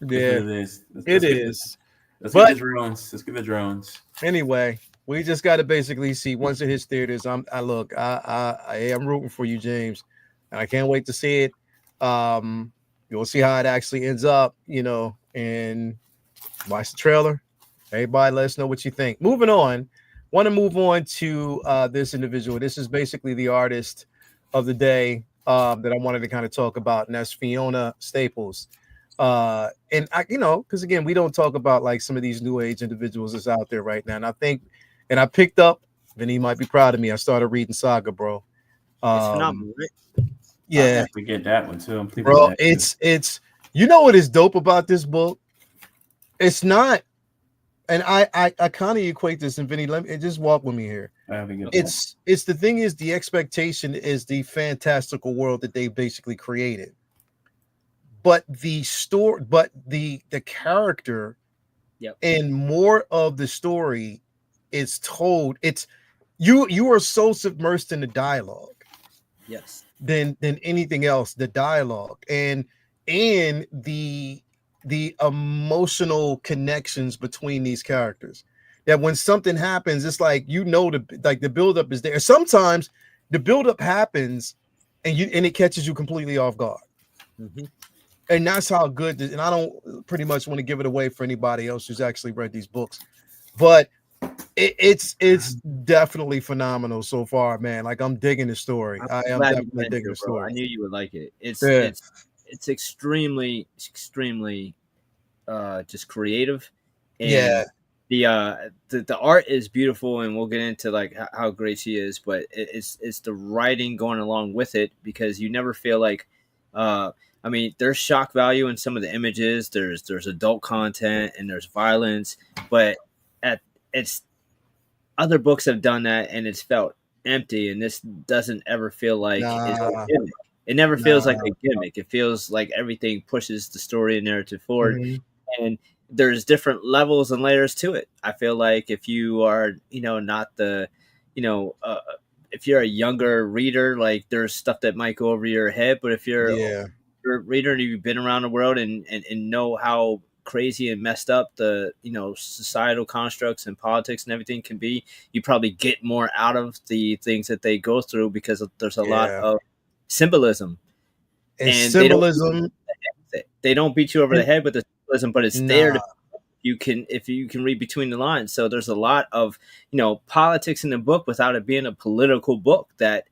Yeah, it is. It is. Let's get the drones. Let's get the drones. Anyway, we just got to basically see once it hits theaters. I'm rooting for you, James, and I can't wait to see it. You'll see how it actually ends up, and watch the trailer. Everybody, let us know what you think. Moving on, want to move on to this individual. This is basically the artist of the day that I wanted to kind of talk about, and that's Fiona Staples. And I, because again, we don't talk about like some of these new age individuals that's out there right now. And I picked up, Vinny might be proud of me. I started reading Saga, bro. It's phenomenal, right? Yeah, I have to get that one too. Bro, it's what is dope about this book? It's not, and I kind of equate this, and Vinny, let me just walk with me here. It's the thing is, the expectation is the fantastical world that they basically created. But the story, the character, and more of the story is told. It's you are so submersed in the dialogue, than anything else. The dialogue and the emotional connections between these characters. That when something happens, it's like the buildup is there. Sometimes the buildup happens, and it catches you completely off guard. Mm-hmm. And that's how good this, and I don't pretty much want to give it away for anybody else who's actually read these books, but it's definitely phenomenal so far, man. Like, I'm digging the story. I am definitely digging the story. I knew you would like it. It's extremely just creative. And the art is beautiful, and we'll get into like how great she is, but it's the writing going along with it, because you never feel like I mean, there's shock value in some of the images. There's adult content and there's violence, but it's other books have done that and it's felt empty. And this doesn't ever feel like it's a gimmick. It never feels like a gimmick. It feels like everything pushes the story and narrative forward. Mm-hmm. And there's different levels and layers to it. I feel like if you are, not the, if you're a younger reader, like there's stuff that might go over your head. But if you're a reader and you've been around the world and know how crazy and messed up the, societal constructs and politics and everything can be, you probably get more out of the things that they go through because there's a lot of symbolism. And symbolism. They don't beat you over the head with the symbolism, but it's there to, if you can read between the lines. So there's a lot of, politics in the book without it being a political book that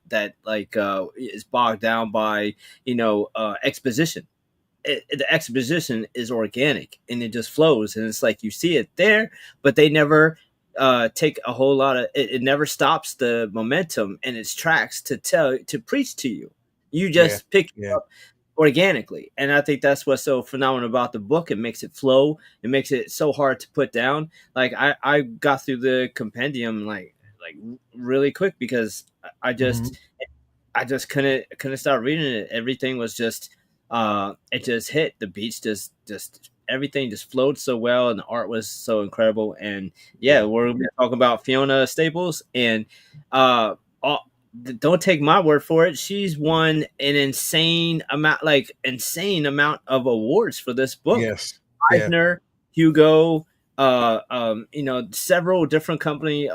is bogged down by, exposition. The exposition is organic and it just flows, and it's like you see it there, but they never take a whole lot of it never stops the momentum and its tracks to preach to you. You just pick it up organically, and I think that's what's so phenomenal about the book. It makes it flow. It makes it so hard to put down. Like I got through the compendium like really quick because I just couldn't start reading it. Everything was just it just hit the beats, just everything just flowed so well, and the art was so incredible. And we're gonna be talking about Fiona Staples, and don't take my word for it. She's won an insane amount of awards for this book. Yes. Eisner, Hugo, several different company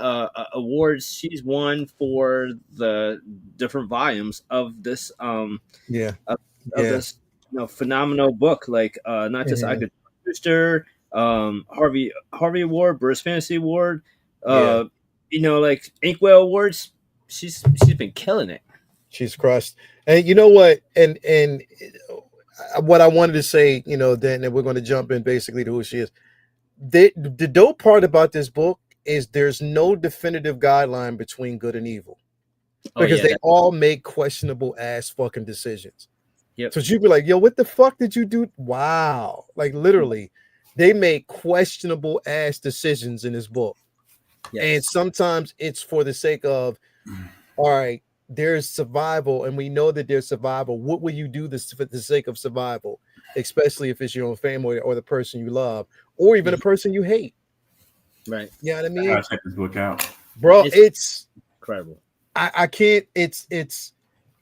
awards she's won for the different volumes of this this phenomenal book. Like not just I could Booster, Harvey Award, Burst Fantasy Award, like Inkwell Awards. She's been killing it. She's crushed. And you know what? And what I wanted to say, then and we're going to jump in basically to who she is. The dope part about this book is there's no definitive guideline between good and evil, because they all make questionable ass fucking decisions. Yep. So you'd be like, yo, what the fuck did you do? Wow. Like literally, they make questionable ass decisions in this book. Yes. And sometimes it's for the sake of, all right, there's survival, and we know that there's survival. What will you do this for the sake of survival, especially if it's your own family or the person you love, or even a person you hate? Right. You know what I mean? I gotta check this book out, bro. It's incredible. I can't. It's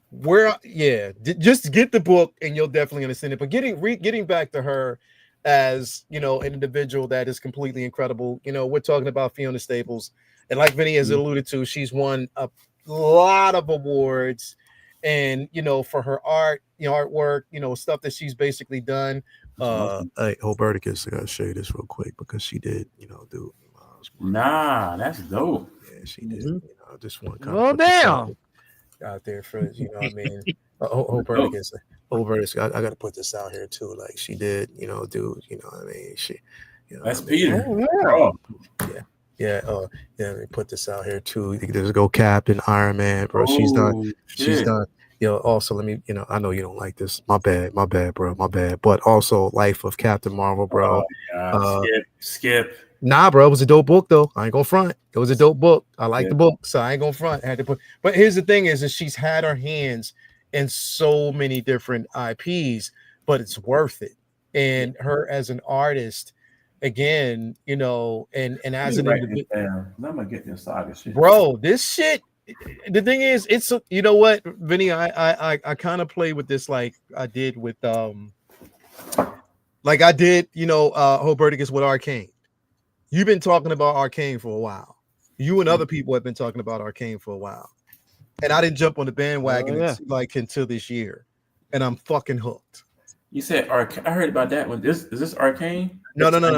where. Yeah, just get the book, and you'll definitely understand it. But getting back to her as an individual that is completely incredible. We're talking about Fiona Staples, and like Vinny has alluded to, she's won a lot of awards, and for her artwork, stuff that she's basically done. Hey, Hoberticus, I gotta show you this real quick because she did, do. Nah, that's dope. Yeah, she did. I just want to well, damn out there for what I mean. Hoberticus, I gotta put this out here too. Like she did, do what I mean? She, that's Peter. Let me put this out here too. There's go Captain, Iron Man, bro. She's done. Also, let me, I know you don't like this. My bad, bro. My bad. But also, Life of Captain Marvel, bro. Skip. Nah, bro. It was a dope book, though. I ain't gonna front. It was a dope book. I like the book, so I ain't gonna front. I had to put. But here's the thing: is that she's had her hands in so many different IPs, but it's worth it. And her as an artist, again, and as an individual, I'm gonna get this saga shit, bro. This shit. The thing is, it's what, Vinny, I kind of play with this like I did with Hoberticus with Arcane. You've been talking about Arcane for a while. You and other people have been talking about Arcane for a while, and I didn't jump on the bandwagon until this year, and I'm fucking hooked. You said Arcane. I heard about that one. Is this Arcane? No. This ain't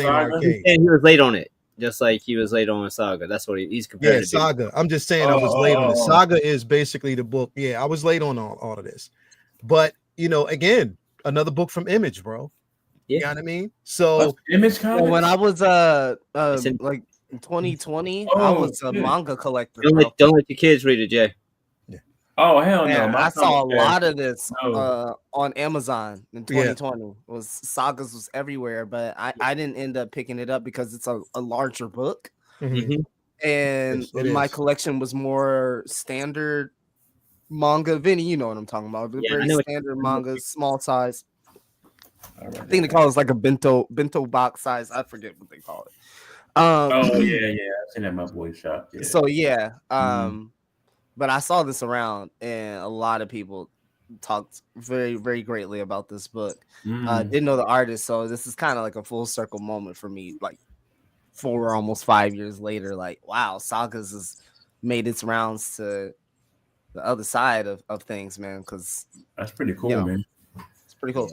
Arcane. And he was late on it. Just like he was late on Saga. That's what he's compared to. Saga. I'm just saying I was late on it. Saga is basically the book. Yeah, I was late on all of this. But, again, another book from Image, bro. Yeah. You know what I mean? So Image Comics? When I was like in 2020, I was a manga collector. Don't let your kids read it, Jay. Oh, hell no. I saw a lot of this on Amazon in 2020. Sagas was everywhere, but I didn't end up picking it up because it's a larger book. Mm-hmm. And my collection was more standard manga. Vinny, you know what I'm talking about. Very standard manga, small size. I think they call it like a bento box size. I forget what they call it. Oh yeah, I've seen that at my boy's shop. Yeah. So yeah, but I saw this around, and a lot of people talked very, very greatly about this book. Didn't know the artist, so this is kind of like a full circle moment for me. Like almost 5 years later, like wow, Sagas has made its rounds to the other side of things, man. Because that's pretty cool, man. It's pretty cool.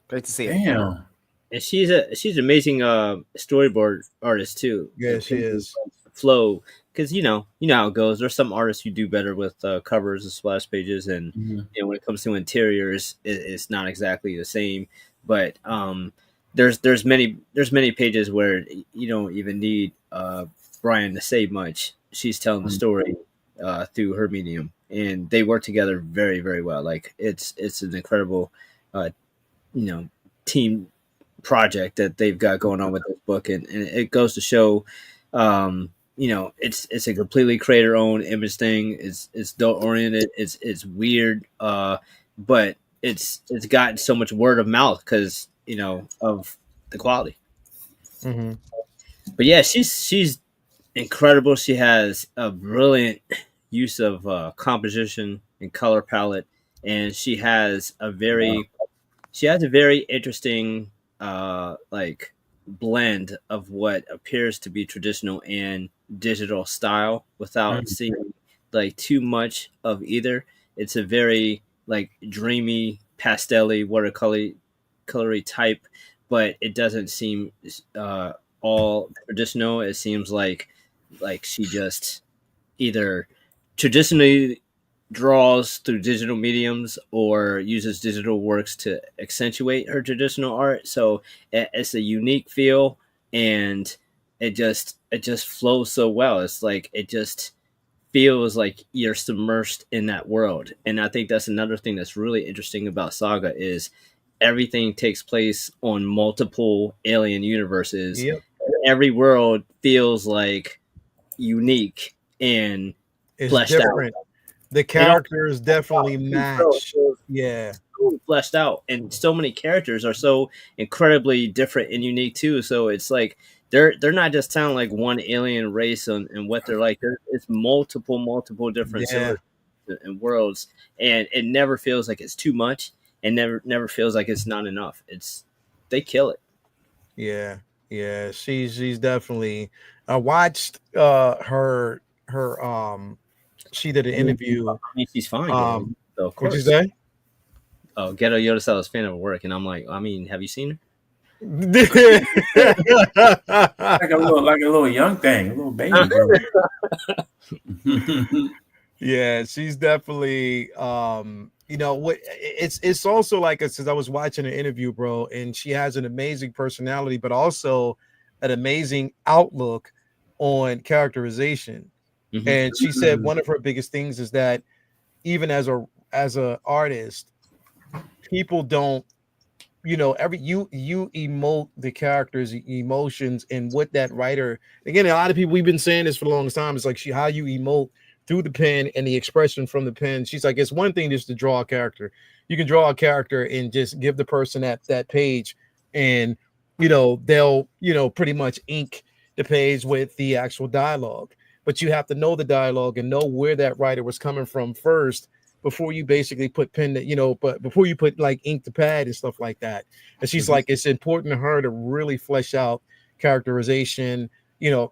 Great to see it. Damn. And she's an amazing storyboard artist too. Yeah, she is. Flow, because you know how it goes. There's some artists who do better with covers and splash pages, and when it comes to interiors, it's not exactly the same. But there's many pages where you don't even need Brian to say much. She's telling the story through her medium, and they work together very, very well. Like it's an incredible team project that they've got going on with this book, and it goes to show it's a completely creator owned image thing. It's adult oriented, it's weird, but it's gotten so much word of mouth because of the quality. But yeah, she's incredible. She has a brilliant use of composition and color palette, and she has a very interesting like blend of what appears to be traditional and digital style without seeing like too much of either. It's a very like dreamy, pastel-y, watercolor type, but it doesn't seem all traditional. It seems like she just either traditionally draws through digital mediums or uses digital works to accentuate her traditional art. So it's a unique feel, and it just flows so well. It's like it just feels like you're submersed in that world. And I think that's another thing that's really interesting about Saga is everything takes place on multiple alien universes. Yep. Every world feels like unique and it's fleshed different. out. The characters definitely match. Yeah. Fleshed out, and so many characters are so incredibly different and unique too. So it's like they're not just sounding like one alien race and what they're like. It's multiple different and worlds, and it never feels like it's too much, and never feels like it's not enough. They kill it. Yeah. She's definitely. I watched her. She did an interview. I mean, she's fine. So of course. What'd you say? Oh, Ghetto Yoda saw his fan of work, and I'm like, I mean, have you seen her? like a little young thing, a little baby girl. Yeah, she's definitely what it's also like since I was watching an interview, bro, and she has an amazing personality, but also an amazing outlook on characterization. And she said one of her biggest things is that even as a artist, people don't, you emote the characters' emotions, and what that writer, again, a lot of people, we've been saying this for the longest time, it's like how you emote through the pen and the expression from the pen. She's like, it's one thing just to draw a character. You can draw a character and just give the person that page, and they'll pretty much ink the page with the actual dialogue. But you have to know the dialogue and know where that writer was coming from first before you basically put pen to, but before you put like ink to pad and stuff like that. And she's like, it's important to her to really flesh out characterization,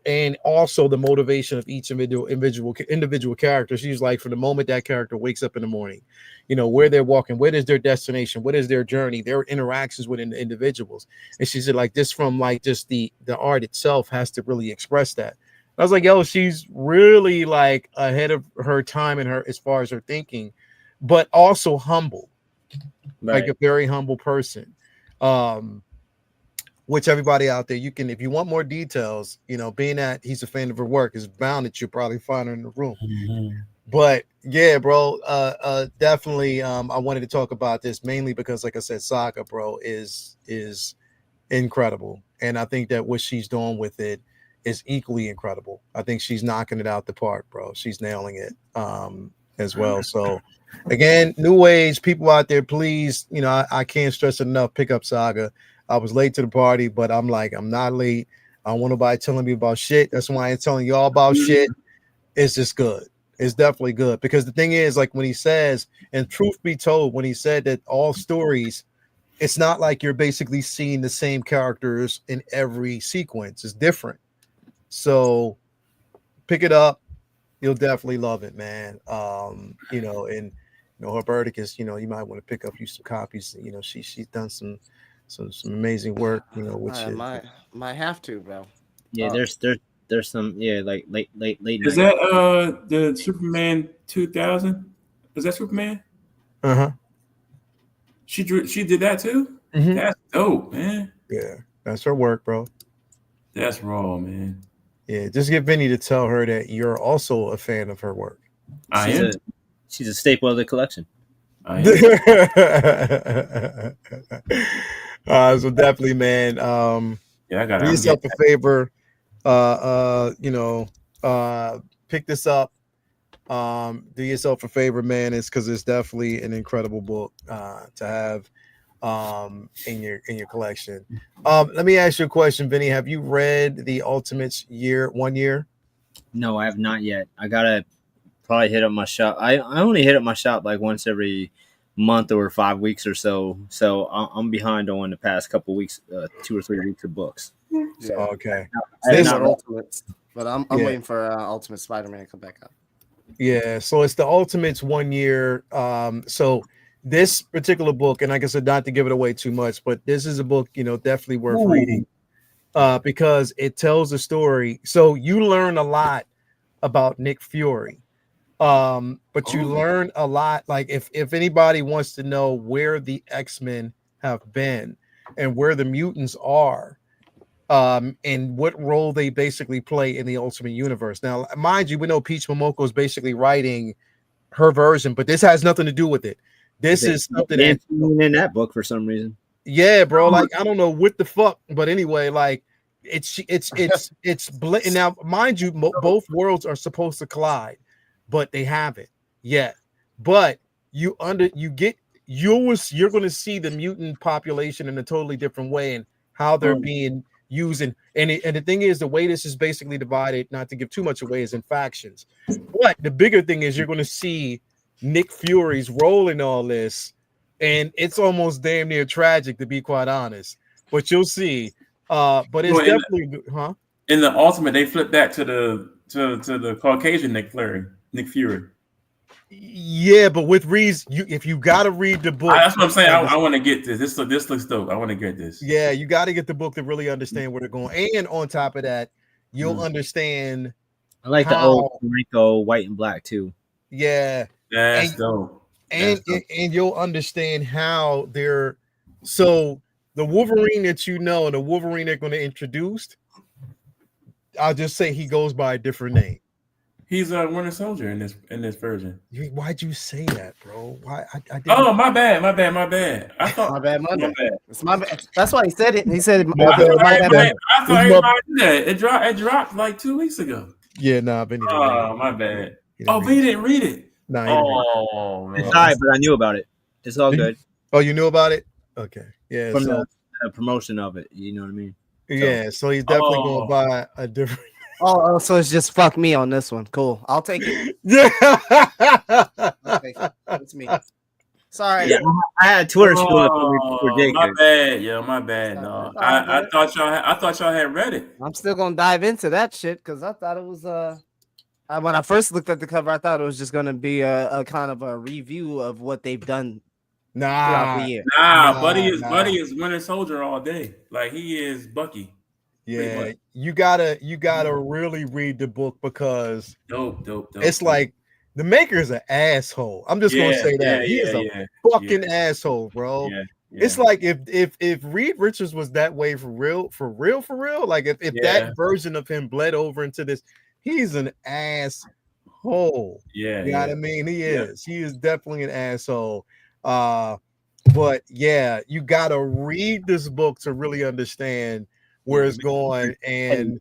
and also the motivation of each individual character. She's like, from the moment that character wakes up in the morning, where they're walking, what is their destination, what is their journey, their interactions with individuals. And she said, like, this from like just the art itself has to really express that. I was like, yo, she's really like ahead of her time in her as far as her thinking, but also humble, like a very humble person. Which everybody out there, you can, if you want more details, being that he's a fan of her work, is bound that you'll probably find her in the room. But yeah, bro, definitely. I wanted to talk about this mainly because, like I said, Saga, bro, is incredible, and I think that what she's doing with it is equally incredible. I think she's knocking it out the park, bro. She's nailing it. as well. So again, New Age people out there, please, I can't stress enough, pick up Saga. I was late to the party, but I'm like, I'm not late. I don't want nobody telling me about shit. That's why I ain't telling y'all about shit. It's just good. It's definitely good. Because the thing is, like when he says, and truth be told, when he said that all stories, it's not like you're basically seeing the same characters in every sequence. It's different. So pick it up. You'll definitely love it, man. And her verdict is, you might want to pick up you some copies. She's done some amazing work, which I might have to, bro. Yeah, there's some like late Is night. that the Superman 2000? Is that Superman? Uh-huh. She did that too? Mm-hmm. That's dope, man. Yeah, that's her work, bro. That's raw, man. Yeah, just get Vinny to tell her that you're also a fan of her work. She's a staple of the collection. So definitely, man. I got do yourself a favor. Pick this up. Do yourself a favor, man. It's because it's definitely an incredible book to have in your collection. Let me ask you a question, Vinny. Have you read the Ultimates 1 year? No, I have not yet. I gotta probably hit up my shop. I only hit up my shop like once every month or 5 weeks or so. So I'm behind on the past couple weeks, 2 or 3 weeks of books. Yeah. Okay. There's not Ultimates, but I'm waiting for Ultimate Spider-Man to come back up. Yeah, so it's the Ultimates 1 year. So this particular book, and like I said, not to give it away too much, but this is a book, definitely worth reading because it tells a story. So you learn a lot about Nick Fury. But you learn a lot. Like if anybody wants to know where the X-Men have been and where the mutants are, and what role they basically play in the Ultimate Universe. Now, mind you, we know Peach Momoko is basically writing her version, but this has nothing to do with it. This is something that's in that book for some reason. Yeah, bro. Like I don't know what the fuck, but anyway, like it's and now, mind you, both worlds are supposed to collide, but they haven't yet. But you're going to see the mutant population in a totally different way and how they're being used. And the thing is, the way this is basically divided, not to give too much away, is in factions. But the bigger thing is you're going to see Nick Fury's role in all this, and it's almost damn near tragic, to be quite honest. But you'll see. But it's definitely in the Ultimate, they flip that to the Caucasian Nick Fury. Yeah, but with reason, if you got to read the book, that's what I'm saying. I want to get this. This looks dope. I want to get this. Yeah, you got to get the book to really understand where they're going, and on top of that, you'll understand. I like the old Rico white and black too. Yeah, that's dope. And you'll understand how they're so the Wolverine that and the Wolverine they're going to introduce. I'll just say he goes by a different name. He's a Winter Soldier in this version. Why'd you say that, bro? Why? I didn't... Oh, my bad. I thought my bad. It's my bad. That's why he said it. He said it. I thought everybody did that. It dropped like 2 weeks ago. Yeah, nah, Vinny didn't read it. My bad. Vinny didn't read it. Nah, man. It's all right, but I knew about it. It's all good. Oh, you knew about it? Okay. Yeah. From the promotion of it. You know what I mean? Yeah. So he's definitely going to buy a different. Oh, so it's just fuck me on this one. Cool. I'll take it. Yeah. Okay, that's me. Sorry. Yeah, I had Twitter school. My bad. Yeah, my bad. No, I thought y'all had read it. I'm still gonna dive into that shit because I thought it was when I first looked at the cover, I thought it was just gonna be a kind of a review of what they've done throughout the year. Buddy is Winter Soldier all day. Like he is Bucky. Yeah, you gotta really read the book because dope. It's like the maker's an asshole. I'm just gonna say that he is a fucking asshole, bro. Yeah. It's like if Reed Richards was that way for real, like if that version of him bled over into this, he's an asshole. Yeah, you know what I mean? He is. He is definitely an asshole. But yeah, you gotta read this book to really understand where it's going. And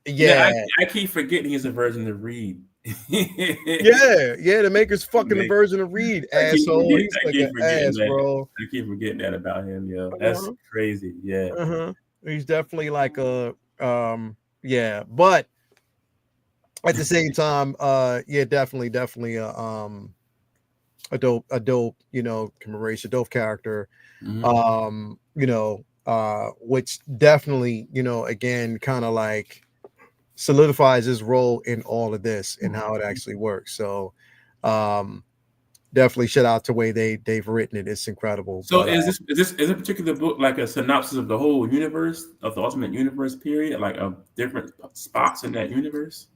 I keep forgetting he's a version of Reed. Yeah, the maker's fucking the version of Reed, asshole. He's like an ass, bro. I keep forgetting that about him, yo. That's crazy. Yeah. He's definitely like a yeah, but at the same time, yeah, definitely a dope, you know, commemoration, dope character. You know, which definitely, you know, again, kind of like solidifies his role in all of this and how it actually works. So definitely shout out to the way they've written it. It's incredible. So is a particular book like a synopsis of the whole universe, of the Ultimate Universe period, like of different spots in that universe?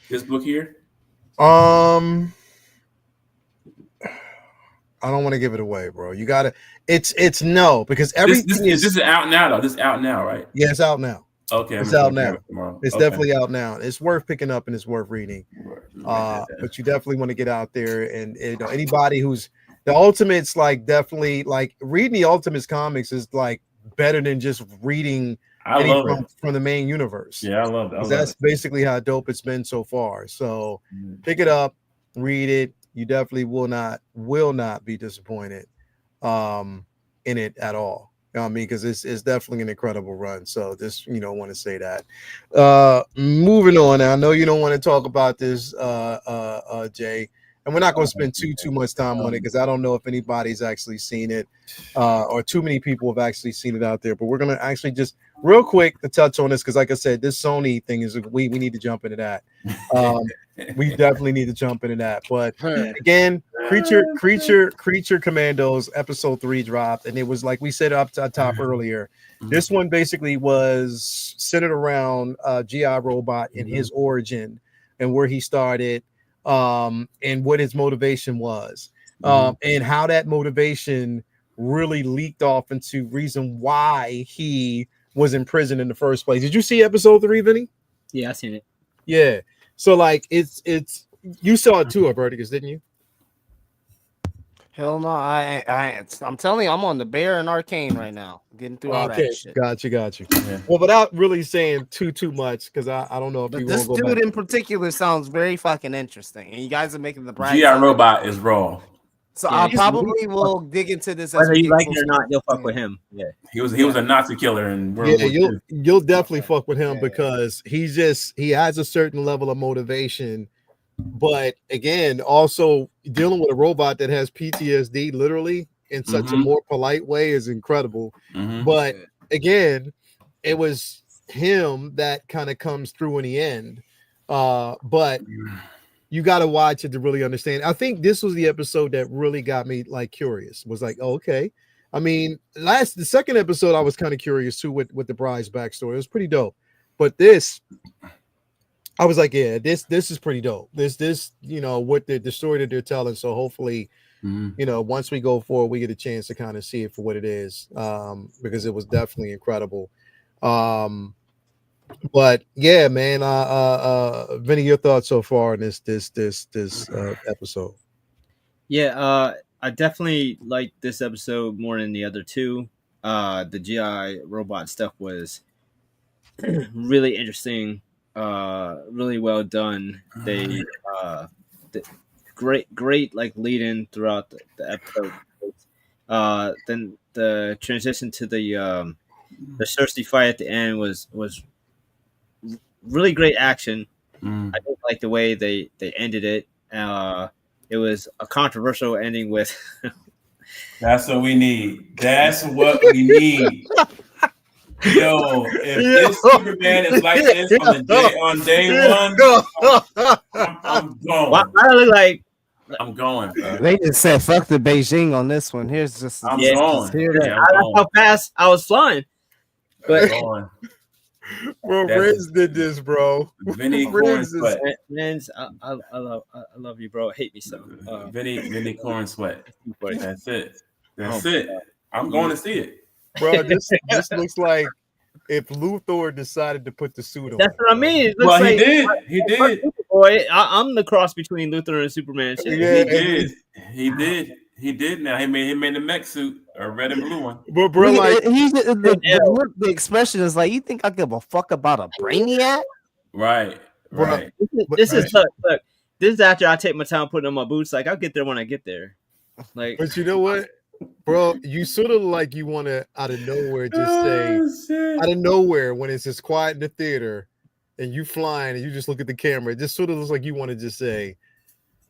This book here? I don't want to give it away, bro. You gotta it's no, because everything this is out now though. This is out now, right? Yeah, it's out now. Okay, it's out now. It's definitely out now. It's worth picking up and it's worth reading. But you definitely want to get out there and you know, anybody who's the Ultimates, like definitely like reading the Ultimates comics is like better than just reading from the main universe. Yeah, I love it. That's basically how dope it's been so far. So pick it up, read it. You definitely will not be disappointed in it at all. You know what I mean? Because it's definitely an incredible run. So just, you know, want to say that. Moving on. Now, I know you don't want to talk about this, Jay, and we're not going to spend too much time on it because I don't know if anybody's actually seen it or too many people have actually seen it out there. But we're going to actually just real quick to touch on this because, like I said, this Sony thing is we need to jump into that. We definitely need to jump into that. But again, Creature Commandos episode 3 dropped, and it was like we said up to top earlier. This one basically was centered around GI Robot and his origin and where he started, and what his motivation was, and how that motivation really leaked off into reason why he was in prison in the first place. Did you see episode 3, Vinny? Yeah, I seen it. Yeah. So like it's you saw it too, Alberticus, didn't you? Hell no, I'm telling you, I'm on the Bear and Arcane right now, getting through all that shit. Got you. Yeah. Well, without really saying too much, because I don't know if you this want to dude go back. in particular sounds very fucking interesting, and you guys are making the bright. GI Robot is raw. So I probably will dig into this. Whether you like it or not, you'll fuck with him. Yeah, he was a Nazi killer, and you'll definitely fuck with him because he has a certain level of motivation, but again, also dealing with a robot that has PTSD, literally in such a more polite way, is incredible. But again, it was him that kind of comes through in the end. But you got to watch it to really understand. I think this was the episode that really got me like curious. Was like, oh, okay. I mean, the second episode I was kind of curious too with the bride's backstory. It was pretty dope. But this, I was like, yeah, this is pretty dope. This you know what the story that they're telling. So hopefully, you know, once we go forward, we get a chance to kind of see it for what it is, because it was definitely incredible. But yeah, man, Vinny, your thoughts so far in this episode? Yeah, I definitely like this episode more than the other two. The GI Robot stuff was really interesting, really well done. They great like lead in throughout the episode. Then the transition to the thirsty fight at the end was really great action. I didn't like the way they ended it. It was a controversial ending with. That's what we need. That's what we need. Yo, if this Superman is like this on day one, I'm going. Why I look like I'm going. Bro. They just said fuck the Beijing on this one. Here's just I'm going. I like how fast I was flying. But bro, Riz did this, bro. Vinny Corn Sweat. Vince, I love you, bro. Hate me so. Vinny Corn Sweat. That's it. That's it. I'm going to see it. Bro, this looks like if Luthor decided to put the suit on. That's what I mean. It looks Well, like, he did. Boy, I'm the cross between Luthor and Superman. Shit. Yeah, he did. Now he made the mech suit, a red and blue one. But bro, like the expression is like, you think I give a fuck about a brainiac? Right. This is look. this is after I take my time putting on my boots. Like I'll get there when I get there. Like, But you know what, bro? You sort of like you want to out of nowhere just say out of nowhere when it's just quiet in the theater and you flying and you just look at the camera. It just sort of looks like you want to just say,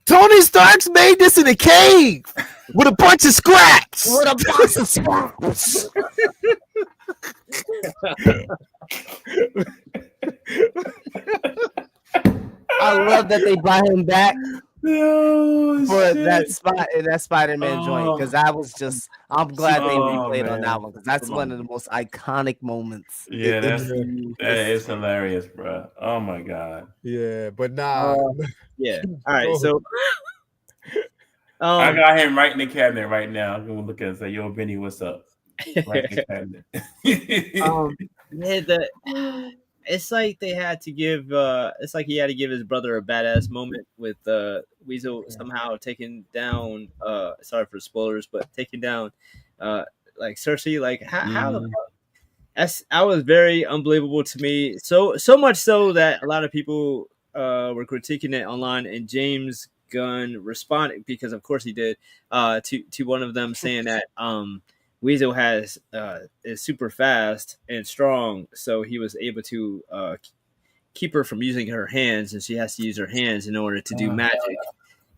Tony Stark's made this in a cave with a bunch of scraps. With a box of scraps. I love that they brought him back for that Spider-Man joint, because I'm glad they replayed on that one, because that's one of the most iconic moments. Yeah, that is hilarious, bro. Oh my god. Yeah, but nah. Yeah. All right. So I got him right in the cabinet right now. I'm gonna look at it and say, "Yo, Benny, what's up?" Right in the cabinet. It's like they had to give. It's like he had to give his brother a badass moment with Weasel somehow taking down. Sorry for spoilers, but taking down, like Cersei. Like how the fuck? I was very unbelievable to me. So much so that a lot of people were critiquing it online, and James Gunn responded, because of course he did, to one of them saying that Weasel is super fast and strong, so he was able to keep her from using her hands, and she has to use her hands in order to do magic,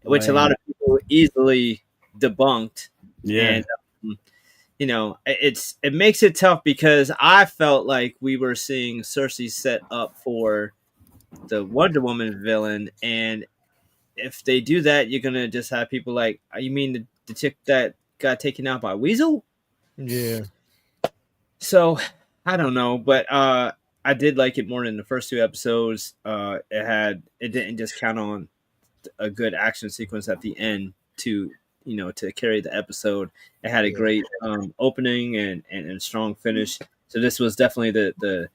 which a lot of people easily debunked. Yeah. And it makes it tough, because I felt like we were seeing Cersei set up for the Wonder Woman villain, and if they do that, you're gonna just have people like, you mean the chick that got taken out by Weasel? Yeah. So I don't know, but I did like it more than the first two episodes. It didn't just count on a good action sequence at the end to carry the episode. It had a great opening and strong finish. So this was definitely the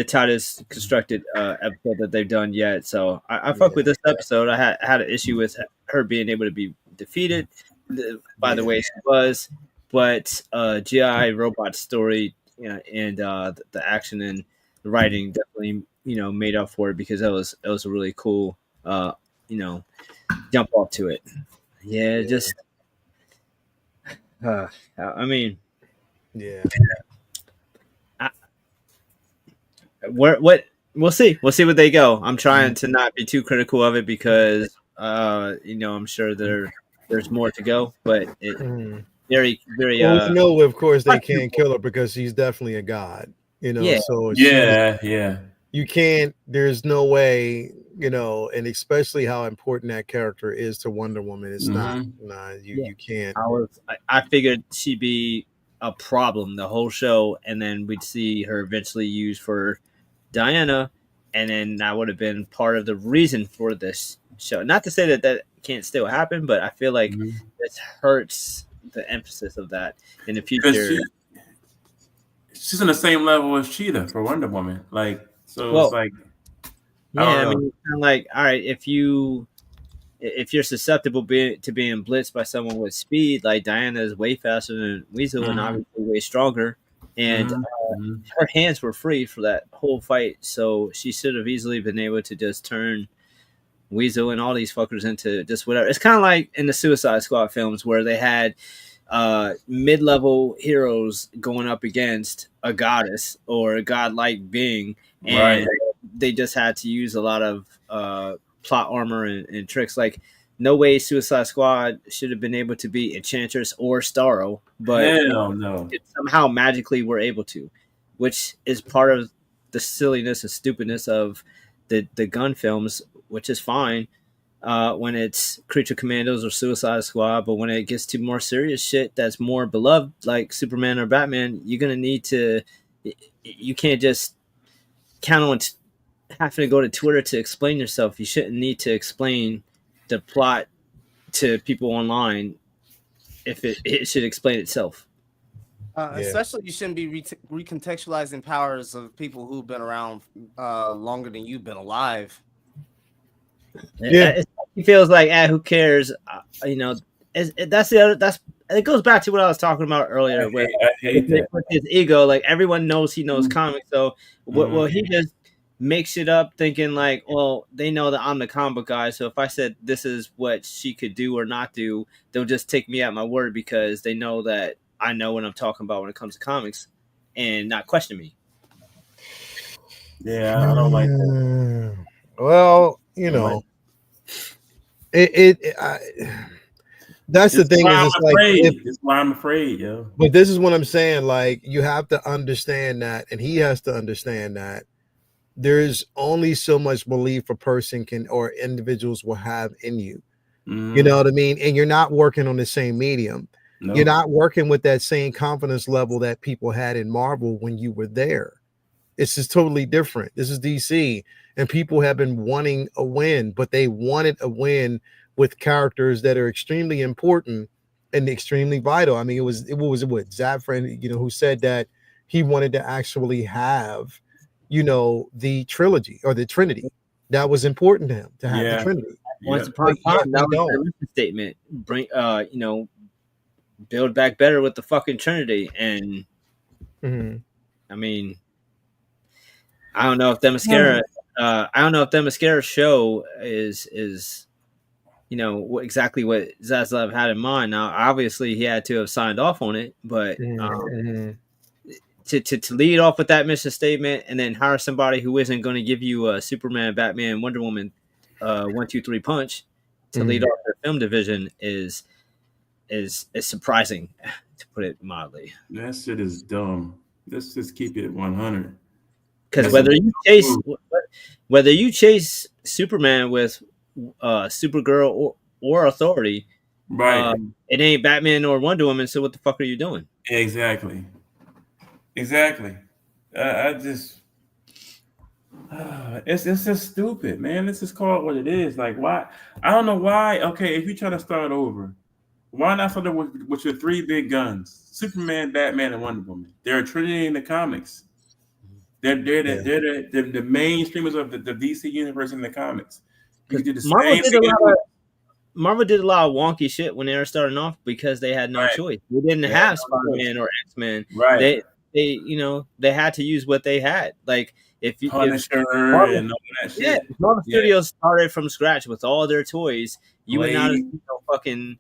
tightest constructed episode that they've done yet. So I fuck with this episode. I had an issue with her being able to be defeated by the way she was, but GI robot story, and the action and the writing definitely made up for it, because it was a really cool jump off to it. Yeah, just I mean, yeah. We'll see where they go. I'm trying to not be too critical of it, because I'm sure there's more to go, but it very well, of course they can't kill her because she's definitely a god, so you can't, there's no way, and especially how important that character is to Wonder Woman. It's you can't. I figured she'd be a problem the whole show, and then we'd see her eventually used for Diana, and then that would have been part of the reason for this show. Not to say that can't still happen, but I feel like this hurts the emphasis of that in the future. She's on the same level as Cheetah for Wonder Woman, it's like, I mean, kind of like, all right, if you're susceptible to being blitzed by someone with speed, like Diana is way faster than Weasel, and obviously way stronger, and her hands were free for that whole fight, so she should have easily been able to just turn Weasel and all these fuckers into just whatever. It's kind of like in the Suicide Squad films, where they had mid-level heroes going up against a goddess or a godlike being, and they just had to use a lot of plot armor and tricks. Like, no way Suicide Squad should have been able to beat Enchantress or Starro, but somehow magically were able to, which is part of the silliness and stupidness of the Gunn films, which is fine when it's Creature Commandos or Suicide Squad, but when it gets to more serious shit that's more beloved, like Superman or Batman, you're gonna need to. You can't just count on having to go to Twitter to explain yourself. You shouldn't need to explain the plot to people online if it should explain itself. Especially, you shouldn't be recontextualizing powers of people who've been around longer than you've been alive. It feels like, who cares? It goes back to what I was talking about earlier with his ego. Like, everyone knows he knows comics, so well, he just makes it up thinking like, well, they know that I'm the comic book guy, so if I said this is what she could do or not do, they'll just take me at my word because they know that I know what I'm talking about when it comes to comics and not question me. Yeah, I don't like that. Well, that's the thing is, it's like, it's why I'm afraid, yo. But this is what I'm saying. Like, you have to understand that, and he has to understand that there's only so much belief a person can or individuals will have in you. You know what I mean? And you're not working on the same medium. No. You're not working with that same confidence level that people had in Marvel when you were there. It's just totally different. This is DC, and people have been wanting a win, but they wanted a win with characters that are extremely important and extremely vital. I mean, it was what Zafran, who said that he wanted to actually have, the trilogy or the Trinity. That was important to him to have the Trinity. Once upon a time, that was the mission statement. Bring, build back better with the fucking Trinity, and I mean, I don't know if Themyscira. I don't know if Themyscira show is exactly what Zaslav had in mind. Now, obviously, he had to have signed off on it, but to lead off with that mission statement and then hire somebody who isn't going to give you a Superman, Batman, Wonder Woman 1, 2, 3 punch to lead off their film division is surprising, to put it mildly. That shit is dumb. Let's just keep it 100. Because whether you chase Superman with Supergirl or Authority, right? It ain't Batman or Wonder Woman. So what the fuck are you doing? Exactly. I just, it's just stupid, man. Let's just call it what it is. Like, why? I don't know why. Okay, if you try to start over, why not start with your 3 big guns: Superman, Batman, and Wonder Woman? They're a trinity in the comics. They're the mainstreamers of the DC universe in the comics. You do the Marvel did a lot of wonky shit when they were starting off because they had no choice. They didn't have Spider-Man or X-Men. Right. They had to use what they had. Like if Punisher and all that shit. Yeah, Marvel Studios started from scratch with all their toys. You would not have seen no fucking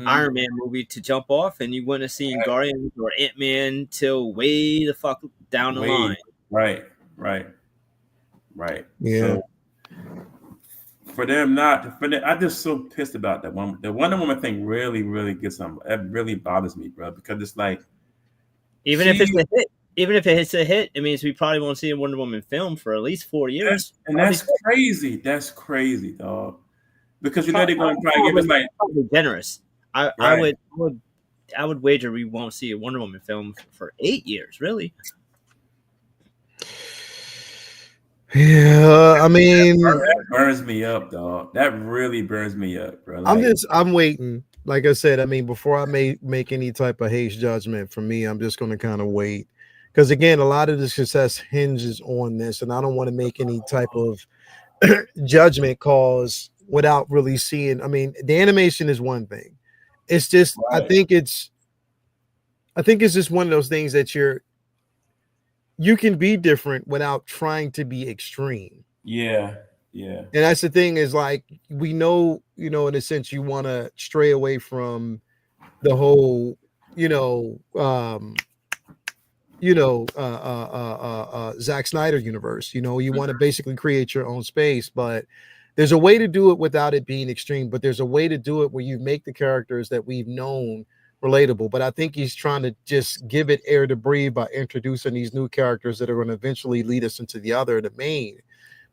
Iron Man movie to jump off, and you wouldn't have seen Guardians or Ant-Man till way the fuck down the line. Right. Yeah. So, I'm just so pissed about that one. The Wonder Woman thing really, really gets on. It really bothers me, bro, because it's like, if it's a hit, even if it's a hit, it means we probably won't see a Wonder Woman film for at least 4 years. That's crazy. That's crazy, dog. Because they're going to probably give us like generous. I would wager we won't see a Wonder Woman film for 8 years, really. Yeah, I mean, that burns me up, dog. That really burns me up, bro. Like, I'm waiting. Like I said, I mean, before I make any type of haste judgment, for me, I'm just going to kind of wait, because again, a lot of the success hinges on this, and I don't want to make any type of judgment calls without really seeing. I mean, the animation is one thing. It's just, I think it's just one of those things that you can be different without trying to be extreme. Yeah. And that's the thing, is like, we know, in a sense, you want to stray away from the whole, Zack Snyder universe. You want to basically create your own space, but there's a way to do it without it being extreme. But there's a way to do it where you make the characters that we've known relatable. But I think he's trying to just give it air to breathe by introducing these new characters that are going to eventually lead us into the main,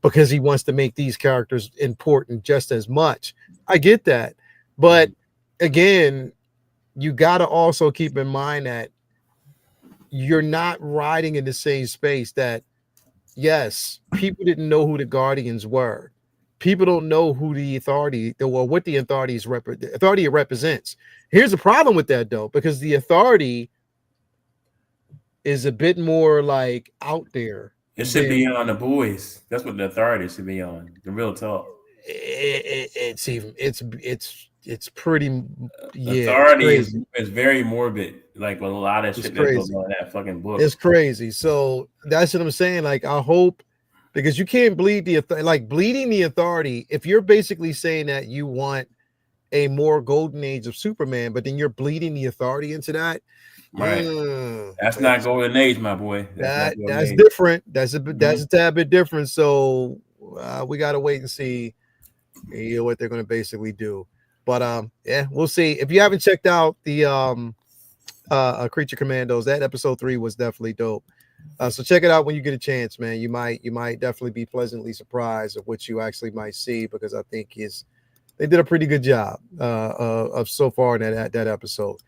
because he wants to make these characters important just as much. I get that. But again, you got to also keep in mind that you're not riding in the same space that, yes, people didn't know who the Guardians were. People don't know who the Authority, or what the Authority represents. Here's the problem with that, though, because the Authority is a bit more like out there. It should be on the boys. That's what the Authority should be on. The real talk. It's pretty. Yeah, Authority is very morbid. Like with a lot of shit that goes on in that fucking book. It's crazy. So that's what I'm saying. Like, I hope because you can't bleed the like bleeding the authority. If you're basically saying that you want a more golden age of Superman, but then you're bleeding the authority into that. Right. That's not golden age, my boy. That's different. That's a tad bit different. So we got to wait and see what they're going to basically do. But yeah, we'll see. If you haven't checked out the Creature Commandos, that episode 3 was definitely dope. So check it out when you get a chance, man. You might definitely be pleasantly surprised of what you actually might see, because I think they did a pretty good job of so far in that episode.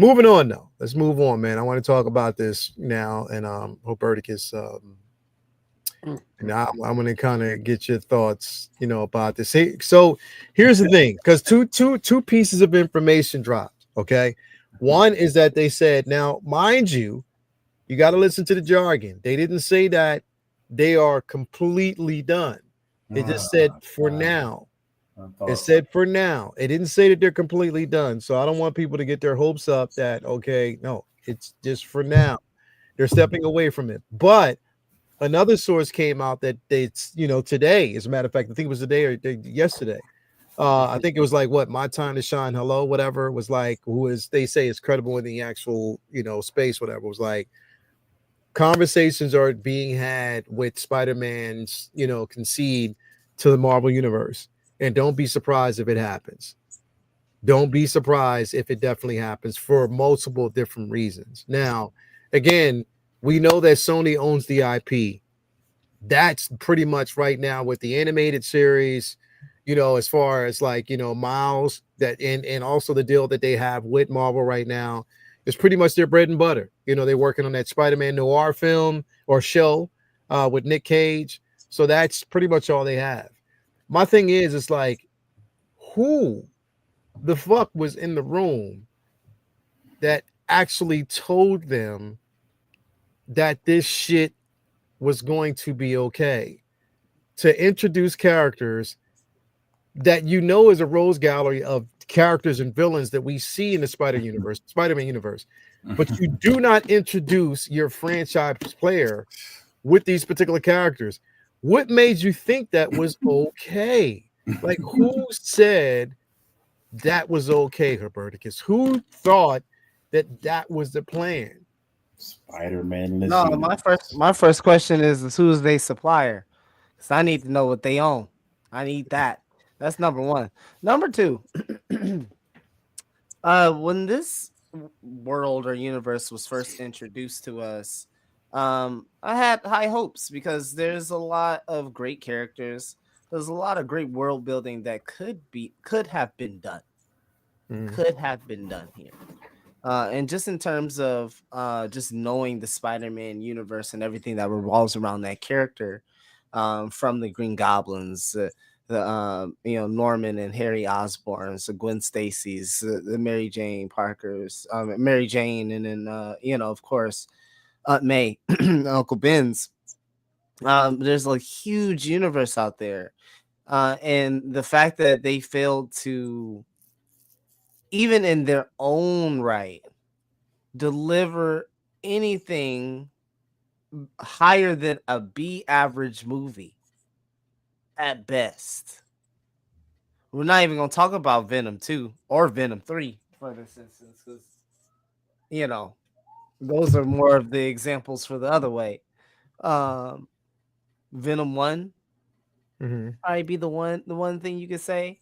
Moving on, though. Let's move on, man. I want to talk about this now, and Roberticus, and I'm going to kind of get your thoughts, about this. Hey, so here's the thing, because two pieces of information dropped. Okay, one is that they said, now, mind you, you got to listen to the jargon. They didn't say that they are completely done. They just said for now. It said for now. It didn't say that they're completely done. So I don't want people to get their hopes up that, okay, no, it's just for now. They're stepping away from it. But another source came out that it's, today, as a matter of fact, I think it was today or yesterday. I think it was like, what, My Time to Shine, hello, whatever. It was like, they say is credible in the actual, space, whatever. It was like, conversations are being had with Spider-Man's, concede to the Marvel Universe. And don't be surprised if it happens. Don't be surprised if it definitely happens for multiple different reasons. Now, again, we know that Sony owns the IP. That's pretty much right now with the animated series, as far as like, Miles, that and also the deal that they have with Marvel right now is pretty much their bread and butter. They're working on that Spider-Man noir film or show with Nick Cage. So that's pretty much all they have. My thing is, it's like, who the fuck was in the room that actually told them that this shit was going to be okay? To introduce characters that is a rose gallery of characters and villains that we see in the Spider-Man universe, but you do not introduce your franchise player with these particular characters. What made you think that was okay? Like, who said that was okay, Herberticus? Who thought that was the plan? Spider-Man. No, my first question is who's their supplier? Because I need to know what they own. I need that. That's number one. Number two, when this world or universe was first introduced to us, I had high hopes because there's a lot of great characters. There's a lot of great world building that could have been done. Could have been done here. And just in terms of just knowing the Spider-Man universe and everything that revolves around that character, from the Green Goblins, the Norman and Harry Osborns, the Gwen Stacy's, the Mary Jane Parkers, Mary Jane, and then of course Aunt May, Uncle Ben's. There's a huge universe out there, and the fact that they failed to, even in their own right, deliver anything higher than a B average movie at best. We're not even going to talk about Venom 2 or Venom 3 for this instance, because those are more of the examples for the other way. Venom 1 probably be the one thing you could say.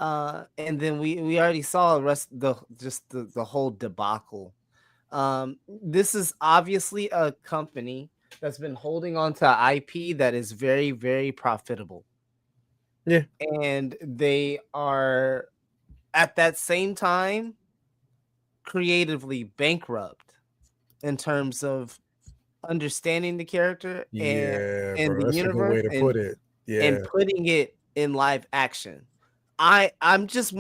And then we already saw the whole debacle. This is obviously a company that's been holding on to IP that is very, very profitable. Yeah. And they are at that same time creatively bankrupt in terms of understanding the character and the universe, a good way to put it. Yeah. And putting it in live action. I'm just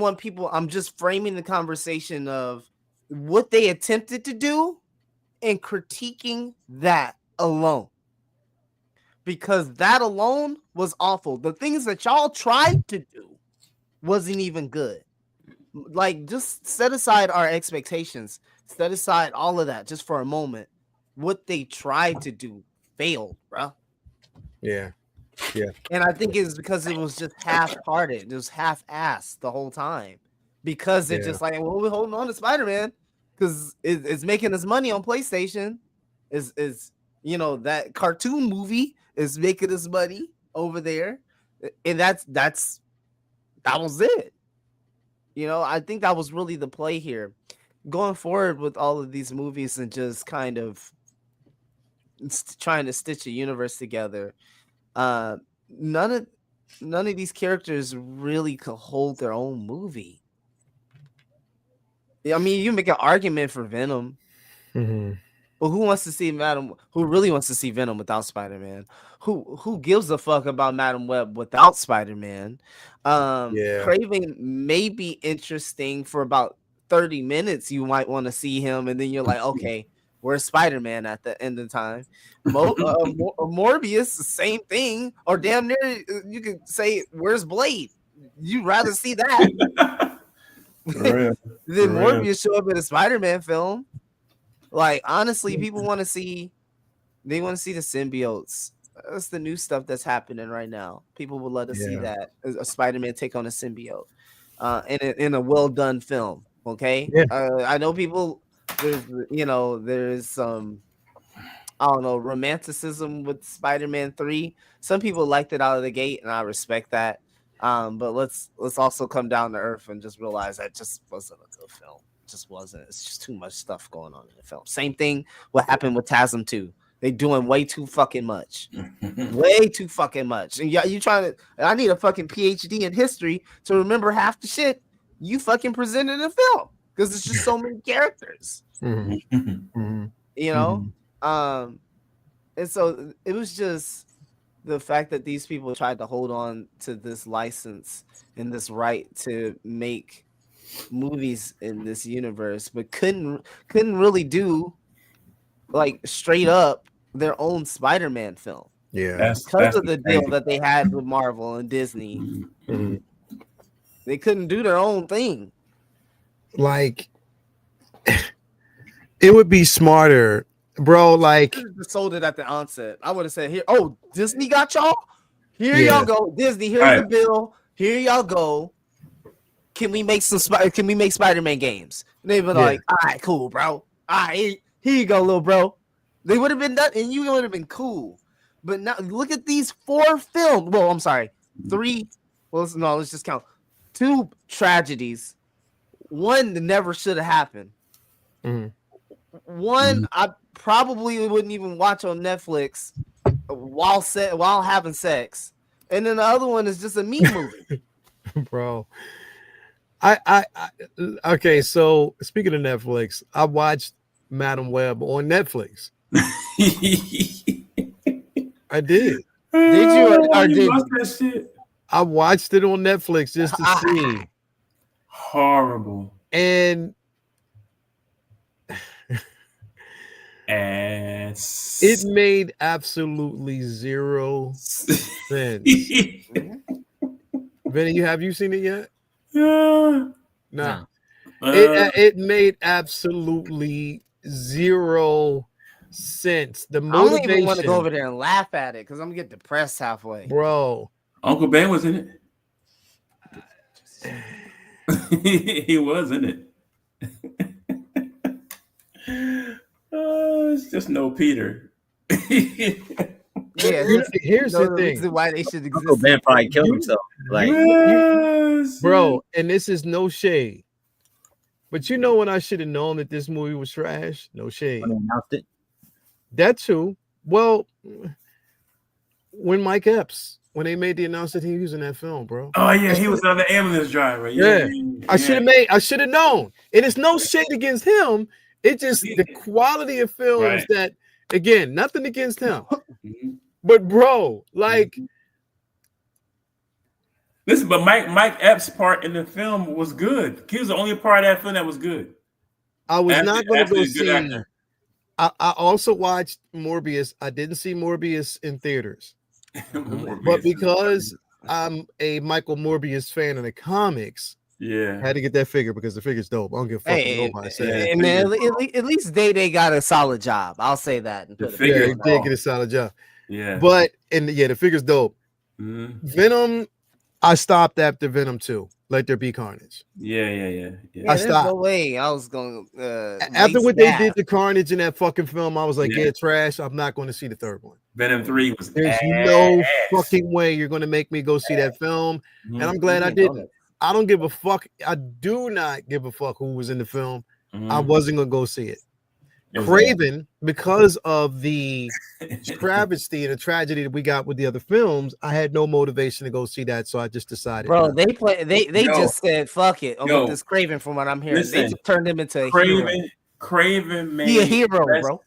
framing the conversation of what they attempted to do and critiquing that alone, because that alone was awful. The things that y'all tried to do wasn't even good. Like, just set aside our expectations, set aside all of that just for a moment. What they tried to do failed, bro. Yeah. And I think it's because it was just half-hearted. It was half-assed the whole time. Because it's just like, well, we're holding on to Spider-Man because it's making us money on PlayStation. Is that cartoon movie is making us money over there, and that was it. I think that was really the play here, going forward with all of these movies and just kind of trying to stitch a universe together. None of these characters really could hold their own movie. I mean, you make an argument for Venom, but who wants to see Who really wants to see Venom without Spider-Man? Who gives a fuck about Madam Web without Spider-Man? Craven may be interesting for about 30 minutes. You might want to see him, and then you're like, okay, where's Spider-Man at the end of the time? Morbius, the same thing, or damn near you could say, where's Blade? You'd rather see that than Morbius show up in a Spider-Man film. Like, honestly, people want to see the symbiotes. That's the new stuff that's happening right now. People would love to see that, a Spider-Man take on a symbiote in a well-done film. Okay, I know people. There's some I don't know, romanticism with Spider-Man 3. Some people liked it out of the gate, and I respect that. But let's also come down to earth and just realize that just wasn't a good film. It just wasn't. It's just too much stuff going on in the film. Same thing what happened with TASM 2. They doing way too fucking much. Way too fucking much. And you trying to, I need a fucking PhD in history to remember half the shit you fucking presented in the film. Because it's just so many characters. And so it was just the fact that these people tried to hold on to this license and this right to make movies in this universe, but couldn't really do like straight up their own Spider-Man film. Because of the deal that they had with Marvel and Disney. They couldn't do their own thing. Like, it would be smarter, bro. Like, sold it at the onset. I would have said, "Here, oh, Disney got y'all. Here y'all go, Disney. Here's the bill. Here y'all go. Can we make Spider-Man games?" And they were like, "All right, cool, bro. All right, here you go, little bro." They would have been done, and you would have been cool. But now look at these 4 films. Well, I'm sorry, 3. Well, let's just count 2 tragedies. 1 that never should have happened. 1 I probably wouldn't even watch on Netflix while having sex, and then the other one is just a me movie. Bro, I okay. So speaking of Netflix, I watched Madam Web on Netflix. I did. Did you? Or did watch that shit? I watched it on Netflix just to see. Horrible. And it made absolutely 0 sense. Benny, have you seen it yet? No. It made absolutely 0 sense. The motivation. I don't even want to go over there and laugh at it because I'm gonna get depressed halfway. Bro, Uncle Ben was in it. He was in it. It's just no Peter. Yeah, here's the thing. Why they should exist. Uncle Ben probably killed himself. Like, bro, and this is no shade. But you know when I should have known that this movie was trash? No shade. When they announced it. That too. Well, when Mike Epps, when they made the announcement he was in that film, bro. Oh yeah, he was another ambulance driver. Yeah. I should have known. And it's no shade against him. It's just the quality of films that, again, nothing against him. But bro, like, listen, but Mike Epps' part in the film was good. He was the only part of that film that was good. I was not going to go see. I also watched Morbius. I didn't see Morbius in theaters, but because I'm a Michael Morbius fan of the comics, I had to get that figure because the figure's dope. I don't give a fuck what nobody says. Hey, man, at least they got a solid job. I'll say that. They did get a solid job. Yeah. But the figure's dope. Mhm. Venom, I stopped after Venom 2. Let There Be Carnage. Yeah. Yeah, I there's stopped. no way I was going After what they did to Carnage in that fucking film, I was like, Yeah. yeah, trash. I'm not going to see the third one. Venom 3 was There's ass. no fucking way you're going to make me go see that film. Mhm. And I'm glad I didn't. I don't give a fuck. I do not give a fuck who was in the film. I wasn't going to go see it. Craven, because of the travesty and the tragedy that we got with the other films, I had no motivation to go see that, so I just decided. Bro, not. they just said fuck it with this Craven. From what I'm hearing, listen, they just turned him into a Craven. hero. Craven made He a hero, bro.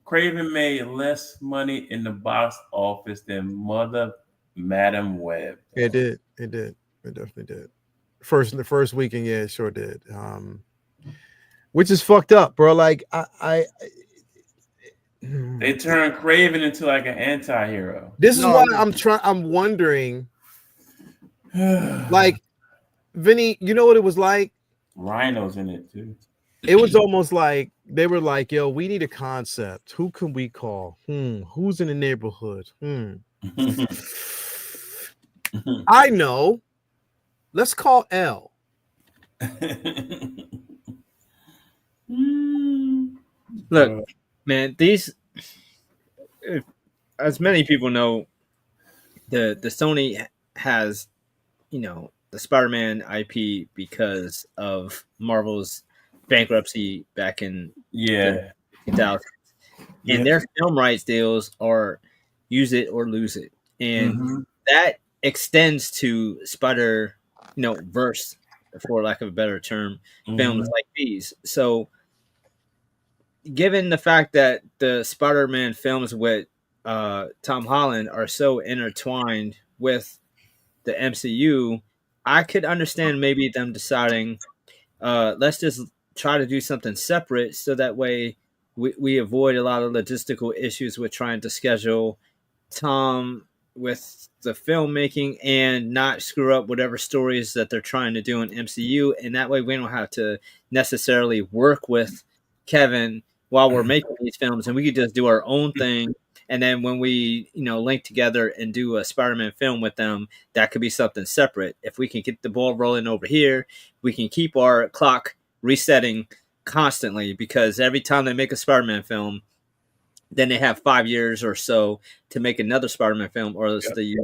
Craven made less money in the box office than Mother Madam Web. It did. It definitely did. The first weekend, yeah, it sure did. Which is fucked up, bro. Like they turned Craven into like an anti-hero. This is why I'm wondering. Like, Vinny, you know what it was like? Rhino's in it too. It was almost like they were like, yo, we need a concept. Who can we call? Who's in the neighborhood? I know. Let's call L. Look, man, as many people know, the Sony has, the Spider-Man IP because of Marvel's bankruptcy back in the 2000s. And their film rights deals are use it or lose it. And that extends to Spider, verse, for lack of a better term, films like these. So given the fact that the Spider-Man films with Tom Holland are so intertwined with the MCU, I could understand maybe them deciding, let's just try to do something separate so that way we avoid a lot of logistical issues with trying to schedule Tom with the filmmaking and not screw up whatever stories that they're trying to do in MCU. And that way we don't have to necessarily work with Kevin while we're making these films, and we could just do our own thing. And then when we, link together and do a Spider-Man film with them, that could be something separate. If we can get the ball rolling over here, we can keep our clock resetting constantly, because every time they make a Spider-Man film, then they have 5 years or so to make another Spider-Man film, or else they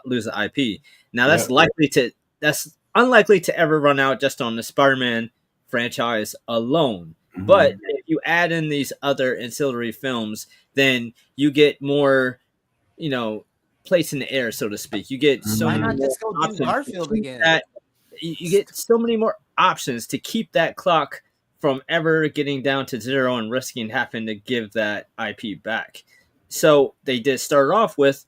lose the IP. Now that's unlikely to ever run out just on the Spider-Man franchise alone. But if you add in these other ancillary films, then you get more, place in the air, so to speak. You get so many more just go do Garfield again? You get so many more options to keep that clock from ever getting down to zero and risking having to give that IP back. So they did start off with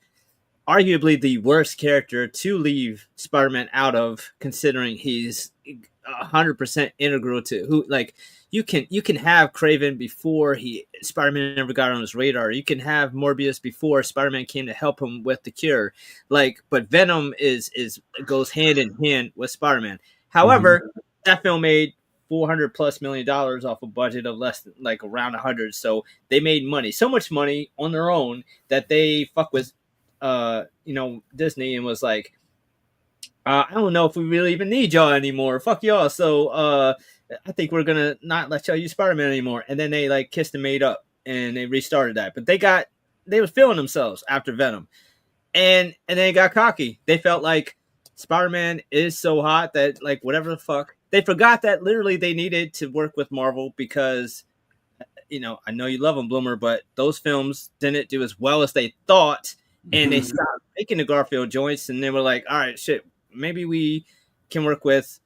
arguably the worst character to leave Spider-Man out of, considering he's 100% integral to who, like, you can have Craven before Spider-Man never got on his radar. You can have Morbius before Spider-Man came to help him with the cure. But Venom goes hand in hand with Spider-Man. However, that film made $400+ million off a budget of less than, like, around 100. So they made money, so much money on their own that they fuck with Disney and was like, I don't know if we really even need y'all anymore. Fuck y'all. So I think we're gonna not let y'all use Spider-Man anymore. And then they like kissed and made up and they restarted that. But they were feeling themselves after Venom. And they got cocky. They felt like Spider-Man is so hot that, like, whatever the fuck. They forgot that literally they needed to work with Marvel because, I know you love them, Bloomer, but those films didn't do as well as they thought. And they stopped making the Garfield joints, and they were like, all right, shit, maybe we can work with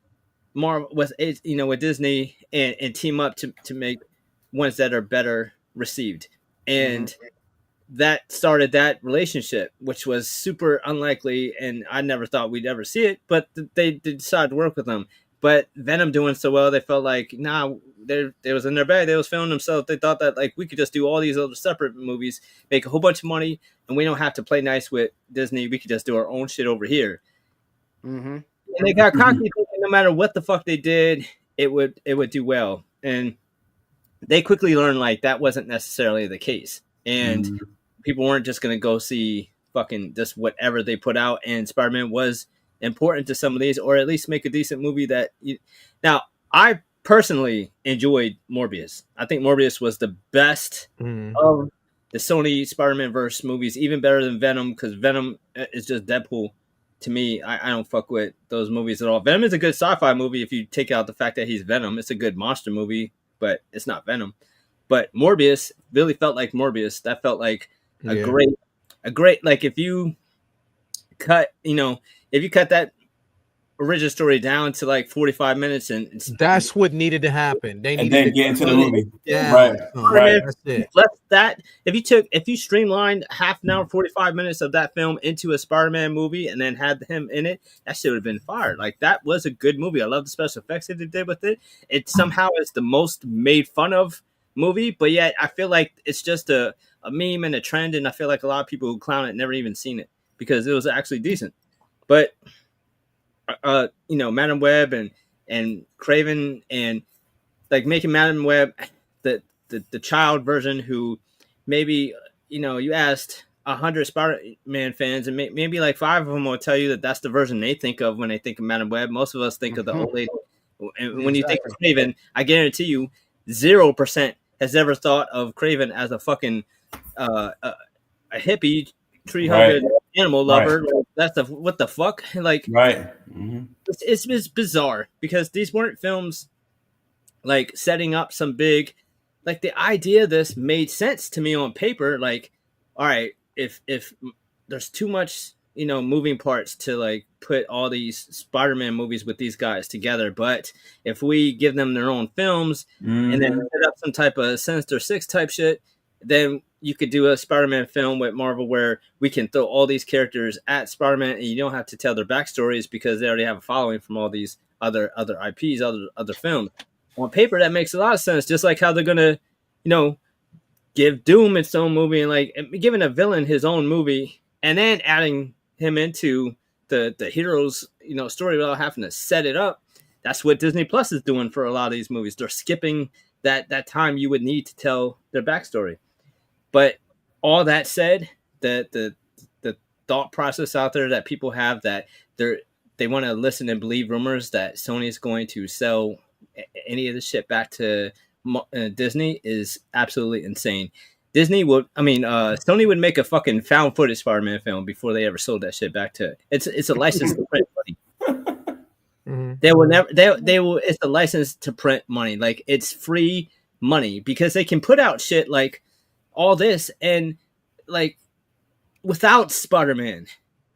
with Disney and team up to make ones that are better received. And that started that relationship, which was super unlikely, and I never thought we'd ever see it, but they decided to work with them. But Venom doing so well, they felt like, they was in their bag. They was filming themselves. They thought that, like, we could just do all these other separate movies, make a whole bunch of money, and we don't have to play nice with Disney. We could just do our own shit over here. And they got cocky, thinking no matter what the fuck they did, it would do well. And they quickly learned, like, that wasn't necessarily the case. And people weren't just gonna go see fucking just whatever they put out, and Spider-Man was important to some of these, or at least make a decent movie that now I personally enjoyed Morbius. I think Morbius was the best of the Sony Spider-Man verse movies, even better than Venom, because Venom is just Deadpool to me. I don't fuck with those movies at all. Venom is a good sci-fi movie if you take out the fact that he's Venom. It's a good monster movie, but it's not Venom. But Morbius really felt like Morbius. That felt like a great like if you cut that original story down to like 45 minutes and that's what needed to happen. They needed and then to get into the movie. Yeah, Right. That's it. Left that if you streamlined half an hour, 45 minutes of that film into a Spider-Man movie and then had him in it, that shit would have been fired. Like that was a good movie. I love the special effects that they did with it. It somehow is the most made fun of movie, but yet I feel like it's just a meme and a trend, and I feel like a lot of people who clown it never even seen it because it was actually decent. But Madam Web and Craven, and like making Madam Web the child version, who maybe you asked 100 Spider-Man fans and maybe like 5 of them will tell you that that's the version they think of when they think of Madam Web. Most of us think of the old lady. And when you think of Craven, I guarantee you 0% has ever thought of Craven as a fucking a hippie tree hugger animal lover. Like, that's what the fuck? Like, it's bizarre because these weren't films like setting up some big, like the idea of this made sense to me on paper. Like, all right, if there's too much, moving parts to like put all these Spider-Man movies with these guys together, but if we give them their own films and then set up some type of Sinister Six type shit, then you could do a Spider-Man film with Marvel where we can throw all these characters at Spider-Man and you don't have to tell their backstories because they already have a following from all these other IPs, other films. On paper, that makes a lot of sense. Just like how they're gonna, give Doom its own movie and like giving a villain his own movie and then adding him into the hero's story without having to set it up. That's what Disney Plus is doing for a lot of these movies. They're skipping that time you would need to tell their backstory. But all that said, the thought process out there that people have that they want to listen and believe rumors that Sony is going to sell any of this shit back to Disney is absolutely insane. Sony would make a fucking found footage Spider-Man film before they ever sold that shit back to it's a license to print money. They will never they will it's a license to print money. Like it's free money because they can put out shit like all this and like without Spider-Man,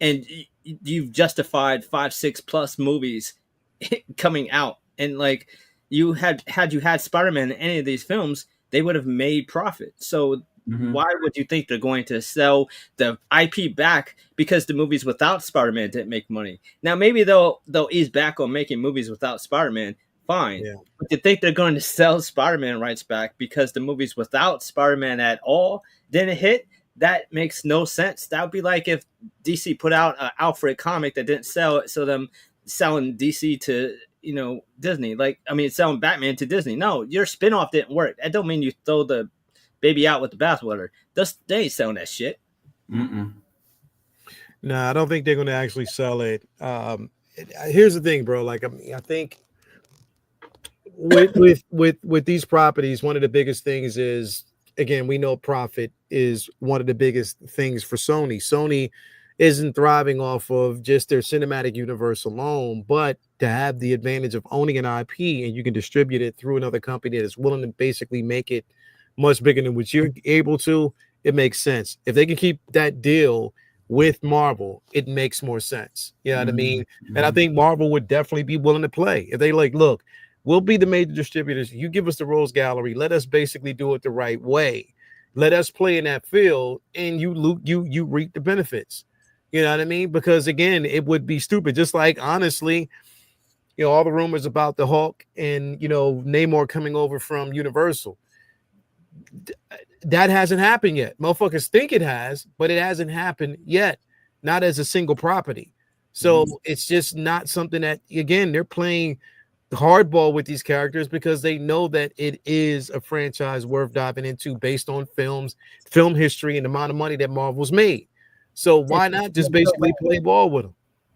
and you've justified 5-6 plus movies coming out, and like you had Spider-Man in any of these films, they would have made profit. So why would you think they're going to sell the IP back because the movies without Spider-Man didn't make money? Now maybe they'll ease back on making movies without Spider-Man. Fine. Yeah. But you think they're going to sell Spider-Man rights back because the movies without Spider-Man at all didn't hit? That makes no sense. That would be like if DC put out an Alfred comic that didn't sell it, so them selling DC to Disney. Like, I mean, selling Batman to Disney. No, your spinoff didn't work. That don't mean you throw the baby out with the bathwater. They ain't selling that shit. No, I don't think they're going to actually sell it. Here's the thing, bro. Like, I think with these properties, one of the biggest things is, again, we know profit is one of the biggest things for Sony. Sony isn't thriving off of just their cinematic universe alone, but to have the advantage of owning an IP and you can distribute it through another company that is willing to basically make it much bigger than what you're able to, it makes sense. If they can keep that deal with Marvel, it makes more sense. You know what I mean? And I think Marvel would definitely be willing to play. If they like, look, we'll be the major distributors. You give us the Rose Gallery. Let us basically do it the right way. Let us play in that field, and you reap the benefits. You know what I mean? Because again, it would be stupid. Just like, honestly, all the rumors about the Hulk and Namor coming over from Universal. That hasn't happened yet. Motherfuckers think it has, but it hasn't happened yet. Not as a single property. So it's just not something that, again, they're playing hardball with these characters because they know that it is a franchise worth diving into based on film history, and the amount of money that Marvel's made. So why not just basically play ball with them?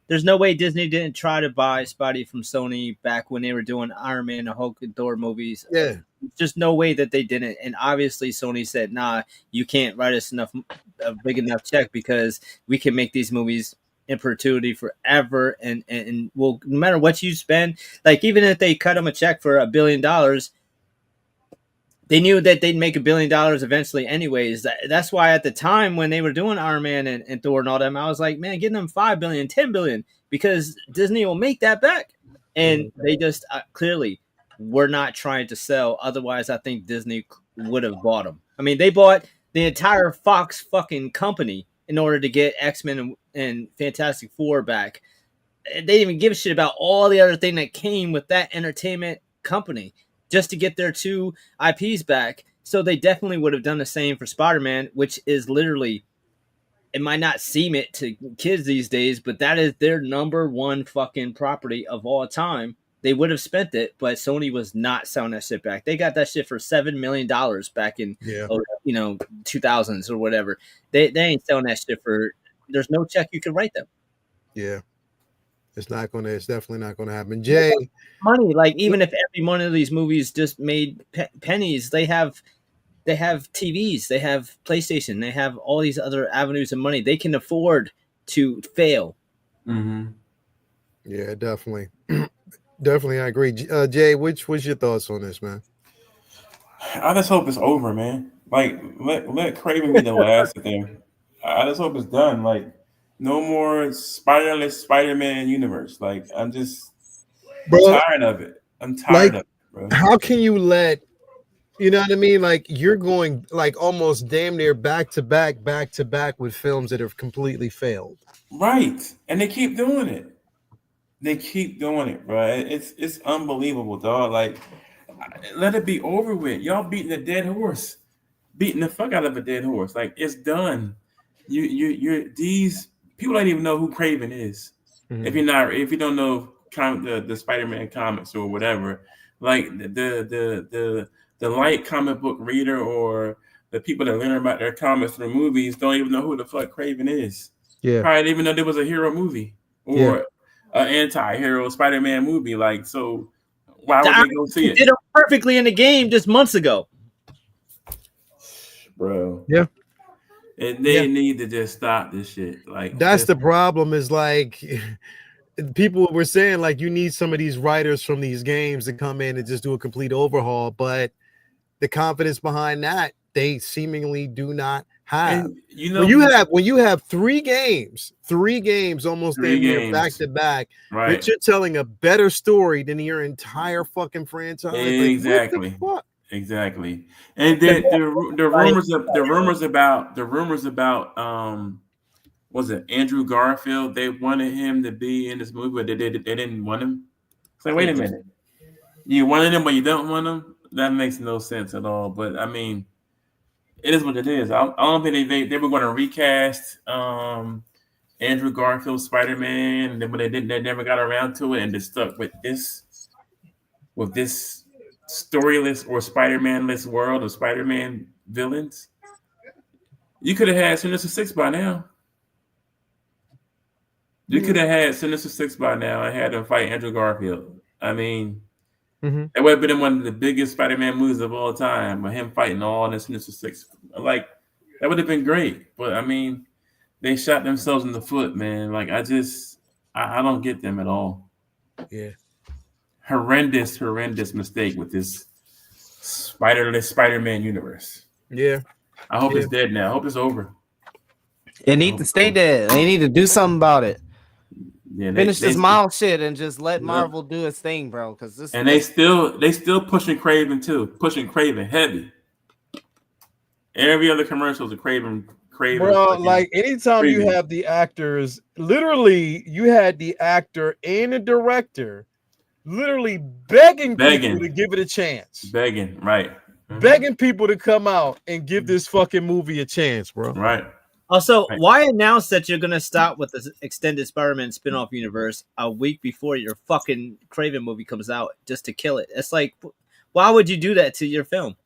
There's no way Disney didn't try to buy Spidey from Sony back when they were doing Iron Man and Hulk and Thor movies. Yeah. Just no way that they didn't. And obviously Sony said, nah, you can't write us a big enough check because we can make these movies in perpetuity forever. And well, no matter what you spend, like even if they cut them a check for $1 billion, they knew that they'd make $1 billion eventually anyways. That's why at the time when they were doing Iron Man and Thor and all them, I was like, man, give them $5 billion, $10 billion, because Disney will make that back. And they just clearly were not trying to sell. Otherwise, I think Disney would have bought them. I mean, they bought the entire Fox fucking company in order to get X-Men and Fantastic Four back. They didn't even give a shit about all the other thing that came with that entertainment company, just to get their 2 IPs back. So they definitely would have done the same for Spider-Man, which is literally, it might not seem it to kids these days, but that is their number 1 fucking property of all time. They would have spent it, but Sony was not selling that shit back. They got that shit for $7 million back in, 2000s or whatever. They ain't selling that shit for, there's no check you can write them. Yeah. It's definitely not going to happen. Jay, money, like even if every one of these movies just made pennies, they have TVs, they have PlayStation, they have all these other avenues of money. They can afford to fail. Mm-hmm. Yeah, definitely. Definitely, I agree. Jay, what's your thoughts on this, man? I just hope it's over, man. Like, let Craven be the last thing. I just hope it's done. Like, no more spiderless Spider-Man universe. Like, I'm tired of it. I'm tired of it, bro. How can you let, you know what I mean? Like, you're going like almost damn near back to back with films that have completely failed. Right. And they keep doing it. They keep doing it, bro. It's unbelievable, dog. Like, let it be over with. Y'all beating a dead horse. Beating the fuck out of a dead horse. Like, it's done. You're these people don't even know who Craven is. Mm-hmm. If you don't know the Spider-Man comics or whatever, like the light comic book reader or the people that learn about their comics through movies don't even know who the fuck Craven is. Yeah. Probably didn't even know there was a hero movie or an anti-hero Spider-Man movie. Like, so why would they go see it? Did it perfectly in the game just months ago. Bro. Yeah. And they need to just stop this shit. Like, that's the problem, is like people were saying like you need some of these writers from these games to come in and just do a complete overhaul, but the confidence behind that they seemingly do not have. And, when you have three games almost back to back, right, but you're telling a better story than your entire fucking franchise. Exactly. Like, what the fuck? Exactly. And the rumors about was it Andrew Garfield? They wanted him to be in this movie, but they didn't want him. It's like, wait a minute. You wanted him, but you don't want him? That makes no sense at all. But I mean, it is what it is. I don't think they were going to recast Andrew Garfield Spider-Man, and then when they never got around to it and just stuck with this storyless or Spider-Man-less world of Spider-Man villains. You could have had Sinister Six by now. You could have had Sinister Six by now and had them fight Andrew Garfield. I mean, that would have been one of the biggest Spider-Man movies of all time, with him fighting all in the Sinister Six. Like, that would have been great. But I mean, they shot themselves in the foot, man. Like, I don't get them at all. Yeah. Horrendous mistake with this spiderless Spider-Man universe. Yeah. I hope it's dead now. I hope it's over. It needs to stay dead. They need to do something about it. Yeah, finish this Miles shit and just let Marvel do its thing, bro. Because this and they still pushing Craven too, pushing Craven heavy. Every other commercial is a Craven. Bro, like anytime you have the actors, literally you had the actor and the director literally begging people to give it a chance. Begging, right. Begging people to come out and give this fucking movie a chance, bro. Right. Also, Right. why announce that you're gonna stop with the extended Spider-Man spin-off universe a week before your fucking Kraven movie comes out just to kill it? It's like, why would you do that to your film?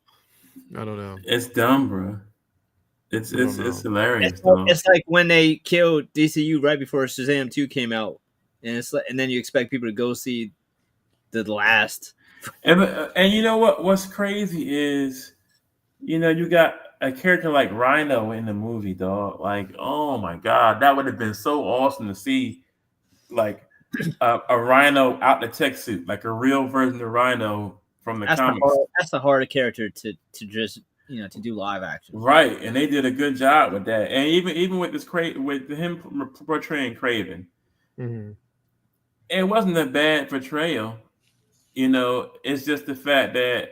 I don't know. It's dumb, bro. It's hilarious, though. It's like when they killed DCU right before Shazam 2 came out, and it's like, and then you expect people to go see the last. And you know what? What's crazy is, you got a character like Rhino in the movie, dog. Like, oh my god, that would have been so awesome to see, like a Rhino out the tech suit, like a real version of Rhino from the comics. That's the harder character to just to do live action. Right, and they did a good job with that. And even with this with him portraying Kraven, it wasn't a bad portrayal. It's just the fact that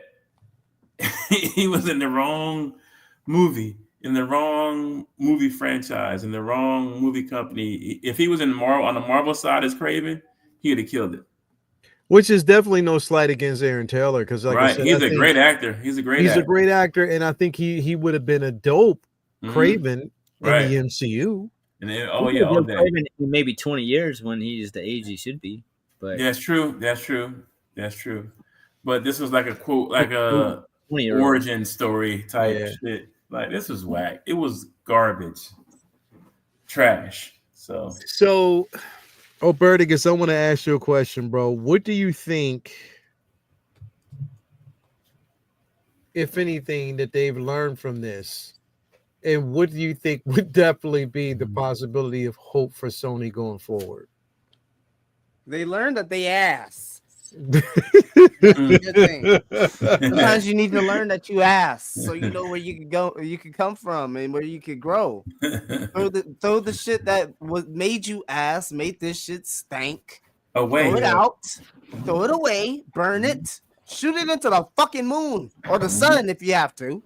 he was in the wrong movie, in the wrong movie franchise, in the wrong movie company. If he was on the Marvel side as Kraven, he'd have killed it. Which is definitely no slight against Aaron Taylor, because I said, he's a great actor. He's a great actor, and I think he would have been a dope Kraven in the MCU. And then, all day. Kraven in maybe 20 years when he's the age he should be. But that's true. But this was like a quote, like a origin story type shit. Like, this was whack. It was garbage, trash. So, Bertigus, I want to ask you a question, bro. What do you think, if anything, that they've learned from this? And what do you think would definitely be the possibility of hope for Sony going forward? They learned that they ass. Good thing. Sometimes you need to learn that you ass, so you know where you can go, you can come from, and where you can grow. Throw the shit that made you ass, made this shit stank. Away. Throw it out. Throw it away. Burn it. Shoot it into the fucking moon or the sun if you have to.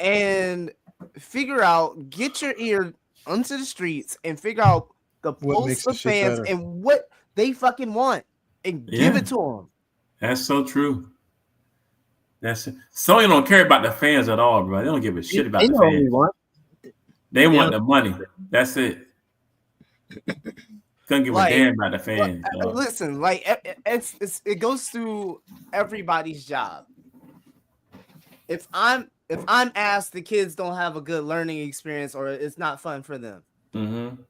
And figure out, get your ear onto the streets and figure out the pulse of fans and what they fucking want, and give it to them. That's so true. Sony don't care about the fans at all, bro. They don't give a shit about the fans. They want the money. That's it. Couldn't give a damn about the fans. Listen, it goes through everybody's job. If I'm asked, the kids don't have a good learning experience, or it's not fun for them. Mm-hmm.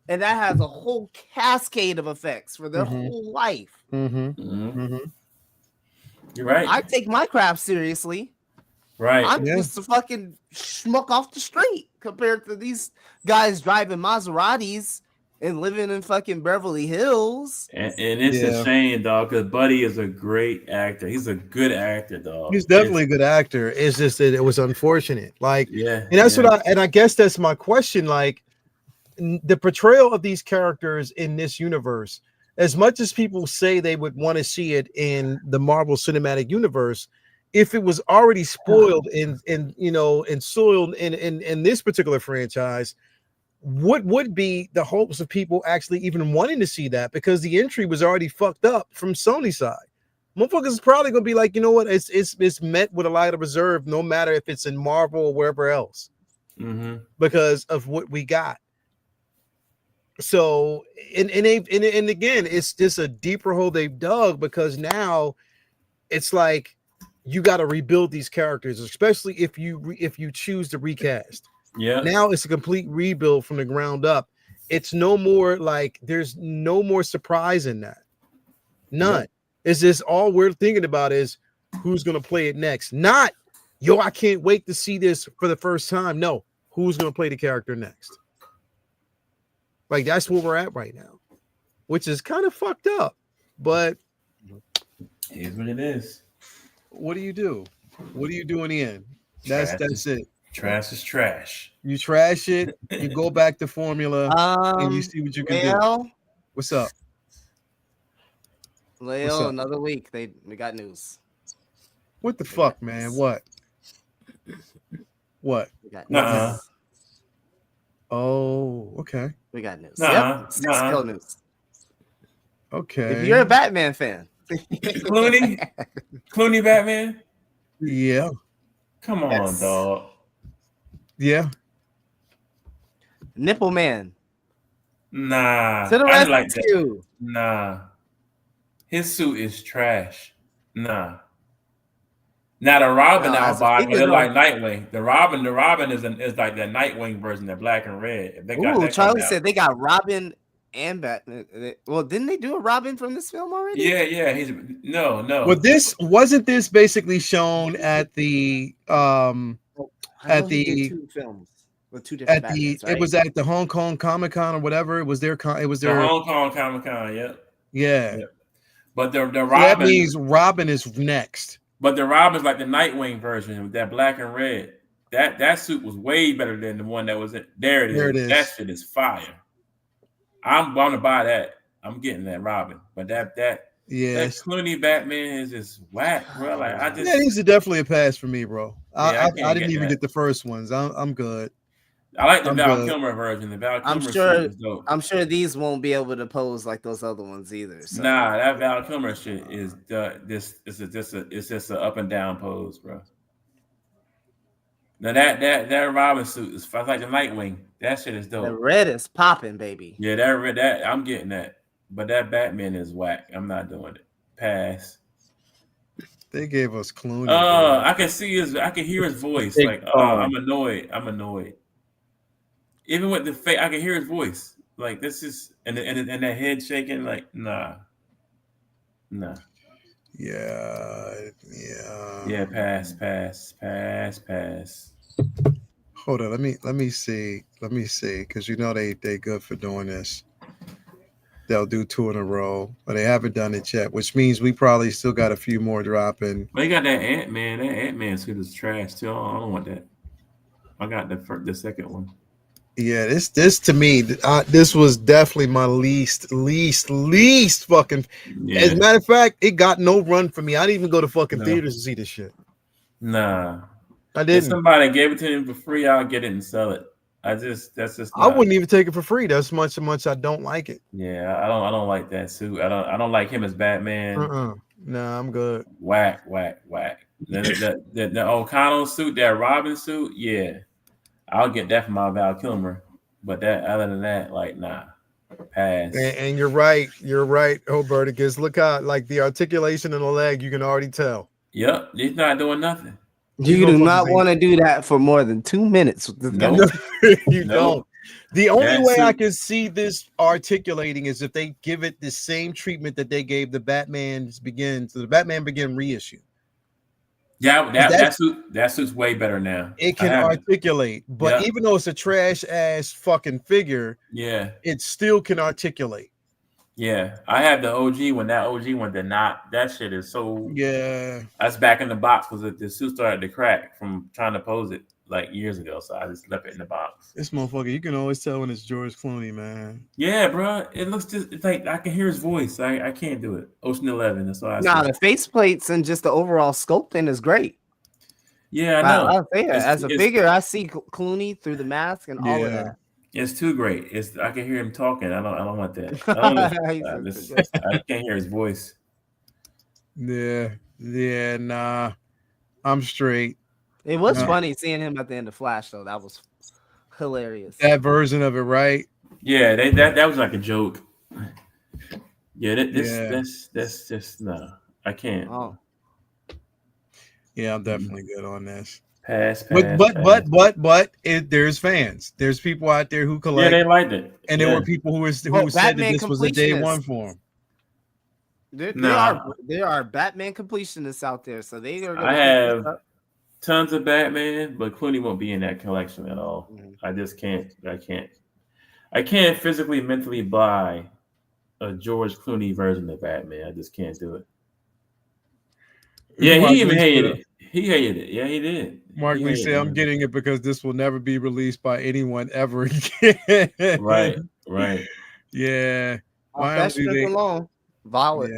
And that has a whole cascade of effects for their whole life. You're right. I take my craft seriously. Right. I'm just a fucking schmuck off the street compared to these guys driving Maseratis and living in fucking Beverly Hills. And it's a shame, dog, because Buddy is a great actor. He's a good actor, dog. He's definitely a good actor. It's just that it was unfortunate. And that's what I guess that's my question. Like, the portrayal of these characters in this universe, as much as people say they would want to see it in the Marvel Cinematic Universe, if it was already spoiled and soiled in this particular franchise, what would be the hopes of people actually even wanting to see that? Because the entry was already fucked up from Sony's side. Motherfuckers is probably gonna be like, you know what, it's met with a lot of reserve, no matter if it's in Marvel or wherever else, because of what we got. So, and again, it's just a deeper hole they've dug, because now it's like you got to rebuild these characters, especially if you choose to recast. Yeah. Now it's a complete rebuild from the ground up. It's no more like, there's no more surprise in that. None. Yeah. It's just all we're thinking about is who's gonna play it next. Not, yo, I can't wait to see this for the first time. No, who's gonna play the character next? Like, that's where we're at right now, which is kind of fucked up, but here's what it is. What do you do? What do you do in the end? That's it. Trash is trash. You trash it, you go back to formula, and you see what you can do. What's up? Leo, another week. We got news. What the fuck, man? What? We got news. Oh, okay. We got news. Yep. News. Okay. If you're a Batman fan. Clooney Batman? Yeah. Come on, dog. Yeah. Nipple Man. Nah, To the I didn't like that. rescue. Nah, his suit is trash. Nah. Now the Robin No, I'll as a buy figure, look though. like Nightwing. The Robin is like that Nightwing version, the black and red. If they got Ooh, that Charlie coming out. said they got Robin and Batman. Well, didn't they do a Robin from this film already? Yeah, he's no. Well, this wasn't this basically shown at the I know at he did the 2 films with 2 different at the Batmans, right? it was at the Hong Kong Comic Con or whatever. It was their the Hong Kong Comic Con, yep. yeah. Yep. But the So Robin, that means Robin is next. but the Robin's like the Nightwing version with that black and red. That suit was way better than the one that was in there. There it is. That shit is fire. I'm gonna buy that. I'm getting that Robin. But that Yes. Clooney Batman is just whack, bro. Like I just Yeah, these are definitely a pass for me, bro. Yeah, I didn't even get the first ones. I'm good. I like the I'm Val good. Kilmer version. The Val Kilmer I'm sure. shit is dope. I'm sure these won't be able to pose like those other ones either. So. Nah, that Val Kilmer shit is it's just an up and down pose, bro. Now that Robin suit is like the Nightwing. That shit is dope. The red is popping, baby. Yeah, that I'm getting that. But that Batman is whack. I'm not doing it. Pass. They gave us Clooney. I can hear his voice. Big Like, phone. I'm annoyed. Even with the face, I can hear his voice. Like this is and that head shaking. Like, nah. Yeah. Pass. Hold on, let me see, because you know they good for doing this. They'll do 2 in a row, but they haven't done it yet, which means we probably still got a few more dropping. They got that Ant-Man. That Ant-Man suit is trash too. I don't want that. I got the second one. Yeah, this to me, this was definitely my least fucking. Yeah. As a matter of fact, it got no run for me. I didn't even go to fucking theaters to see this shit. Nah, I didn't. If somebody gave it to me for free, I'll get it and sell it. That's just. I wouldn't even take it for free. That's much I don't like it. Yeah, I don't like that suit. I don't like him as Batman. Nah, I'm good. Whack. The O'Connell suit, that Robin suit, yeah, I'll get that from my Val Kilmer. But that, other than that, like, nah, pass. And you're right, Berticus. Look how like the articulation in the leg, you can already tell. Yep, he's not doing nothing. You do not want to do that for more than 2 minutes. Nope. You don't. The only way I can see this articulating is if they give it the same treatment that they gave the Batman Begin reissue. Yeah, that suit's way better now. It can articulate, but even though it's a trash ass fucking figure, yeah, it still can articulate. Yeah, I have the OG one. That OG one did not. That shit is so. Yeah, that's back in the box because the suit started to crack from trying to pose it like years ago. So I just left it in the box. This motherfucker, you can always tell when it's George Clooney, man. Yeah, bro. It looks just it's like I can hear his voice. I can't do it. Ocean 11. That's why. The face plates and just the overall sculpting is great. Yeah, I know. I'll say that. As a figure, I see Clooney through the mask and all of that. It's too great. I can hear him talking. I don't want that. I can't hear his voice. Yeah, nah. I'm straight. It was funny seeing him at the end of Flash, though. That was hilarious. That version of it, right? Yeah, that was like a joke. Yeah, that's just no. I can't. Oh. Yeah, I'm definitely good on this. Pass. But there's fans. There's people out there who collect. Yeah, they liked it. And there were people who said that this was a day one for them. There are Batman completionists out there, so they are. I have tons of Batman, but Clooney won't be in that collection at all. I just can't. I can't physically, mentally buy a George Clooney version of Batman. I just can't do it. Yeah, he even hated it. He hated it. Yeah, he did. Mark Lee said, "I'm getting it because this will never be released by anyone ever again." Right. Yeah. Why don't they alone? Valid.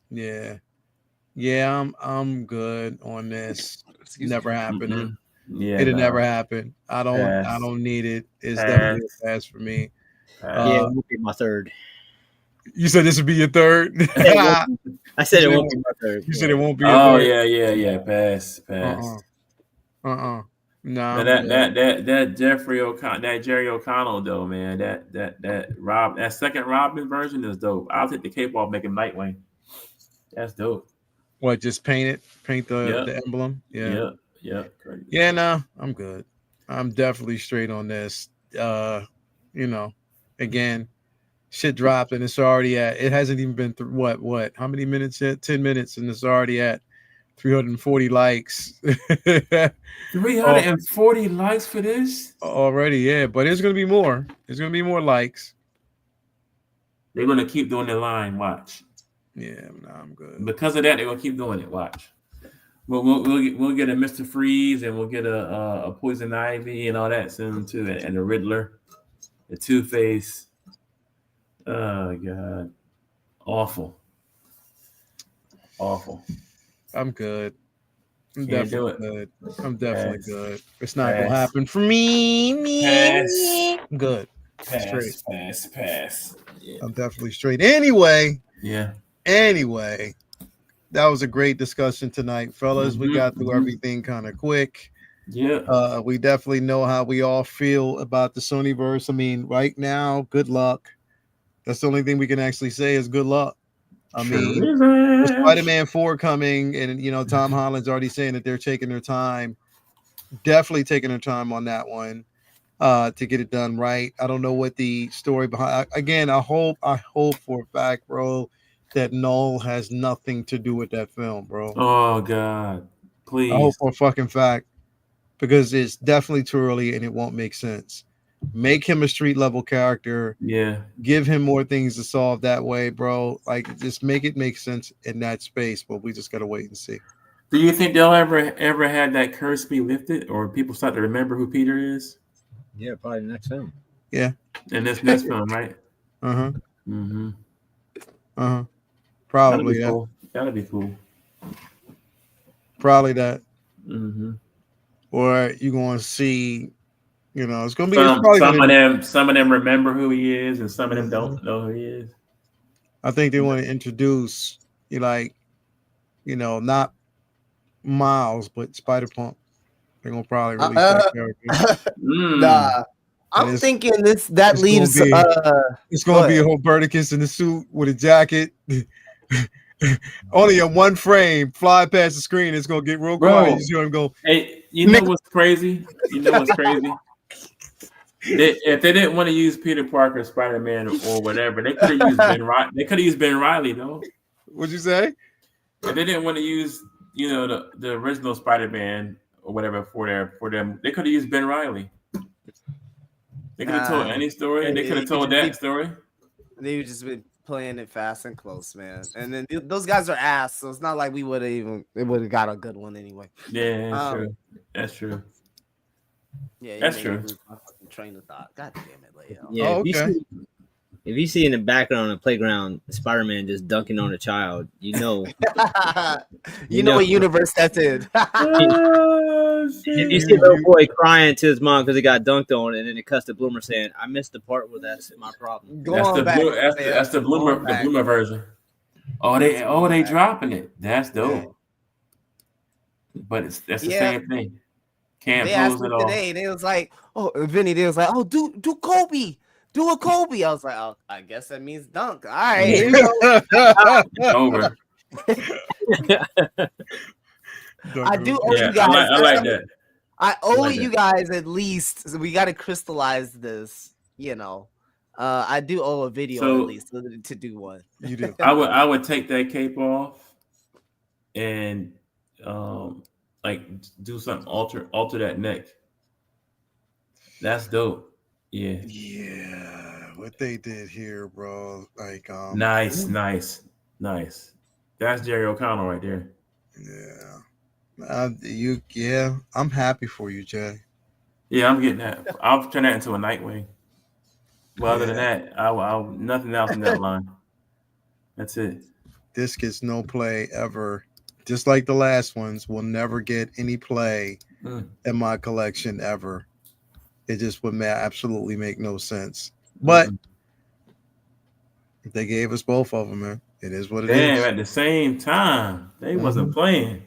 Yeah. I'm good on this. Never happening. Yeah, it'll never happen. I don't need it. It's definitely a pass for me. Yeah, it will be my third. You said this would be your third? I said it won't be my third. You said it won't be your third. Yeah. Pass. No, Now I'm good. that Jerry O'Connell though, man, that second Robin version is dope. I'll take the cape off, make him Nightwing. That's dope. What? Just paint Yep, the emblem. Yeah. yep. Yeah. No, I'm good. I'm definitely straight on this. You know, again, shit dropped and it's already at. It hasn't even been through what? How many minutes yet? 10 minutes, and it's already at 340 likes. 340 likes for this? Already, yeah. But there's gonna be more. There's gonna be more likes. They're gonna keep doing the line. Watch. Yeah, no, I'm good. Because of that, they're gonna keep doing it. Watch. We'll get a Mr. Freeze and we'll get a Poison Ivy and all that soon too, and the Riddler, the Two-Face. Oh God, awful. I'm good. I'm Can't do definitely it. good. I'm definitely Pass. good. It's not gonna Pass. happen for me. Pass. I'm good. Straight. Pass. Yeah. I'm definitely straight. Anyway, Yeah. that was a great discussion tonight, fellas. We got through everything kind of quick. Yeah. We definitely know how we all feel about the Sonyverse. I mean, right now, good luck. That's the only thing we can actually say is good luck. I mean, with Spider-Man 4 coming, and you know, Tom Holland's already saying that they're taking their time, definitely taking their time on that one to get it done right. I don't know what the story behind. Again, I hope for a fact, bro, that Null has nothing to do with that film, bro. Oh God, please. I hope for a fucking fact, because it's definitely too early and it won't make sense. Make him a street level character. Yeah. Give him more things to solve that way, bro. Like, just make it make sense in that space. But we just gotta wait and see. Do you think they'll ever have that curse be lifted, or people start to remember who Peter is? Yeah, probably the next film. Yeah. In this next film, right? Uh-huh. Mm-hmm. Uh-huh. Probably that. Cool. That'll be cool. Probably that. Mm-hmm. Or you're gonna see, you know, it's gonna be some of them remember who he is, and some of them don't know who he is. I think they want to introduce not Miles, but Spider-Punk. They're gonna probably release that character. Nah, I'm thinking that leaves. It's gonna be a whole Verticus in the suit with a jacket. Only in one frame, fly past the screen. It's gonna get real quiet. You see him go. Hey, you know what's crazy? If they didn't want to use Peter Parker, Spider-Man, or whatever, they could have used Ben Riley. They could have used Ben Riley, though. What'd you say? If they didn't want to use, the original Spider-Man or whatever for them, they could have used Ben Riley. They could have told any story. They could have told that story. They've just been playing it fast and close, man. And then those guys are ass, so it's not like they would have got a good one anyway. Yeah, that's true. That's true. Yeah, that's true. Train of thought. God damn it, Leo. Yeah, okay. If you see in the background on the playground Spider-Man just dunking on a child, you know what universe that's in. If you see a little boy crying to his mom because he got dunked on, and then it cuts to Bloomer saying, "I missed the part where that's my problem." That's the Bloomer version. They dropping it. That's dope. Yeah. But that's the same thing. Can't lose it all. Today, they was like, Vinny, they was like, do Kobe. Do a Kobe. I was like, oh, I guess that means dunk. All right, here you go. It's over. I do owe you guys. I like that. I owe you guys at least. So we got to crystallize this. I do owe a video at least to do one. You do. I would take that cape off and do something alter that neck. That's dope. Yeah, what they did here, bro. Like, nice. That's Jerry O'Connell right there. Yeah. I'm happy for you, Jay. Yeah, I'm getting that. I'll turn that into a Nightwing. Well, other than that, I'll nothing else in that line. That's it. This gets no play ever. Just like the last ones, will never get any play in my collection ever. It just would absolutely make no sense. But they gave us both of them, man. It is what it is. At the same time, they wasn't playing.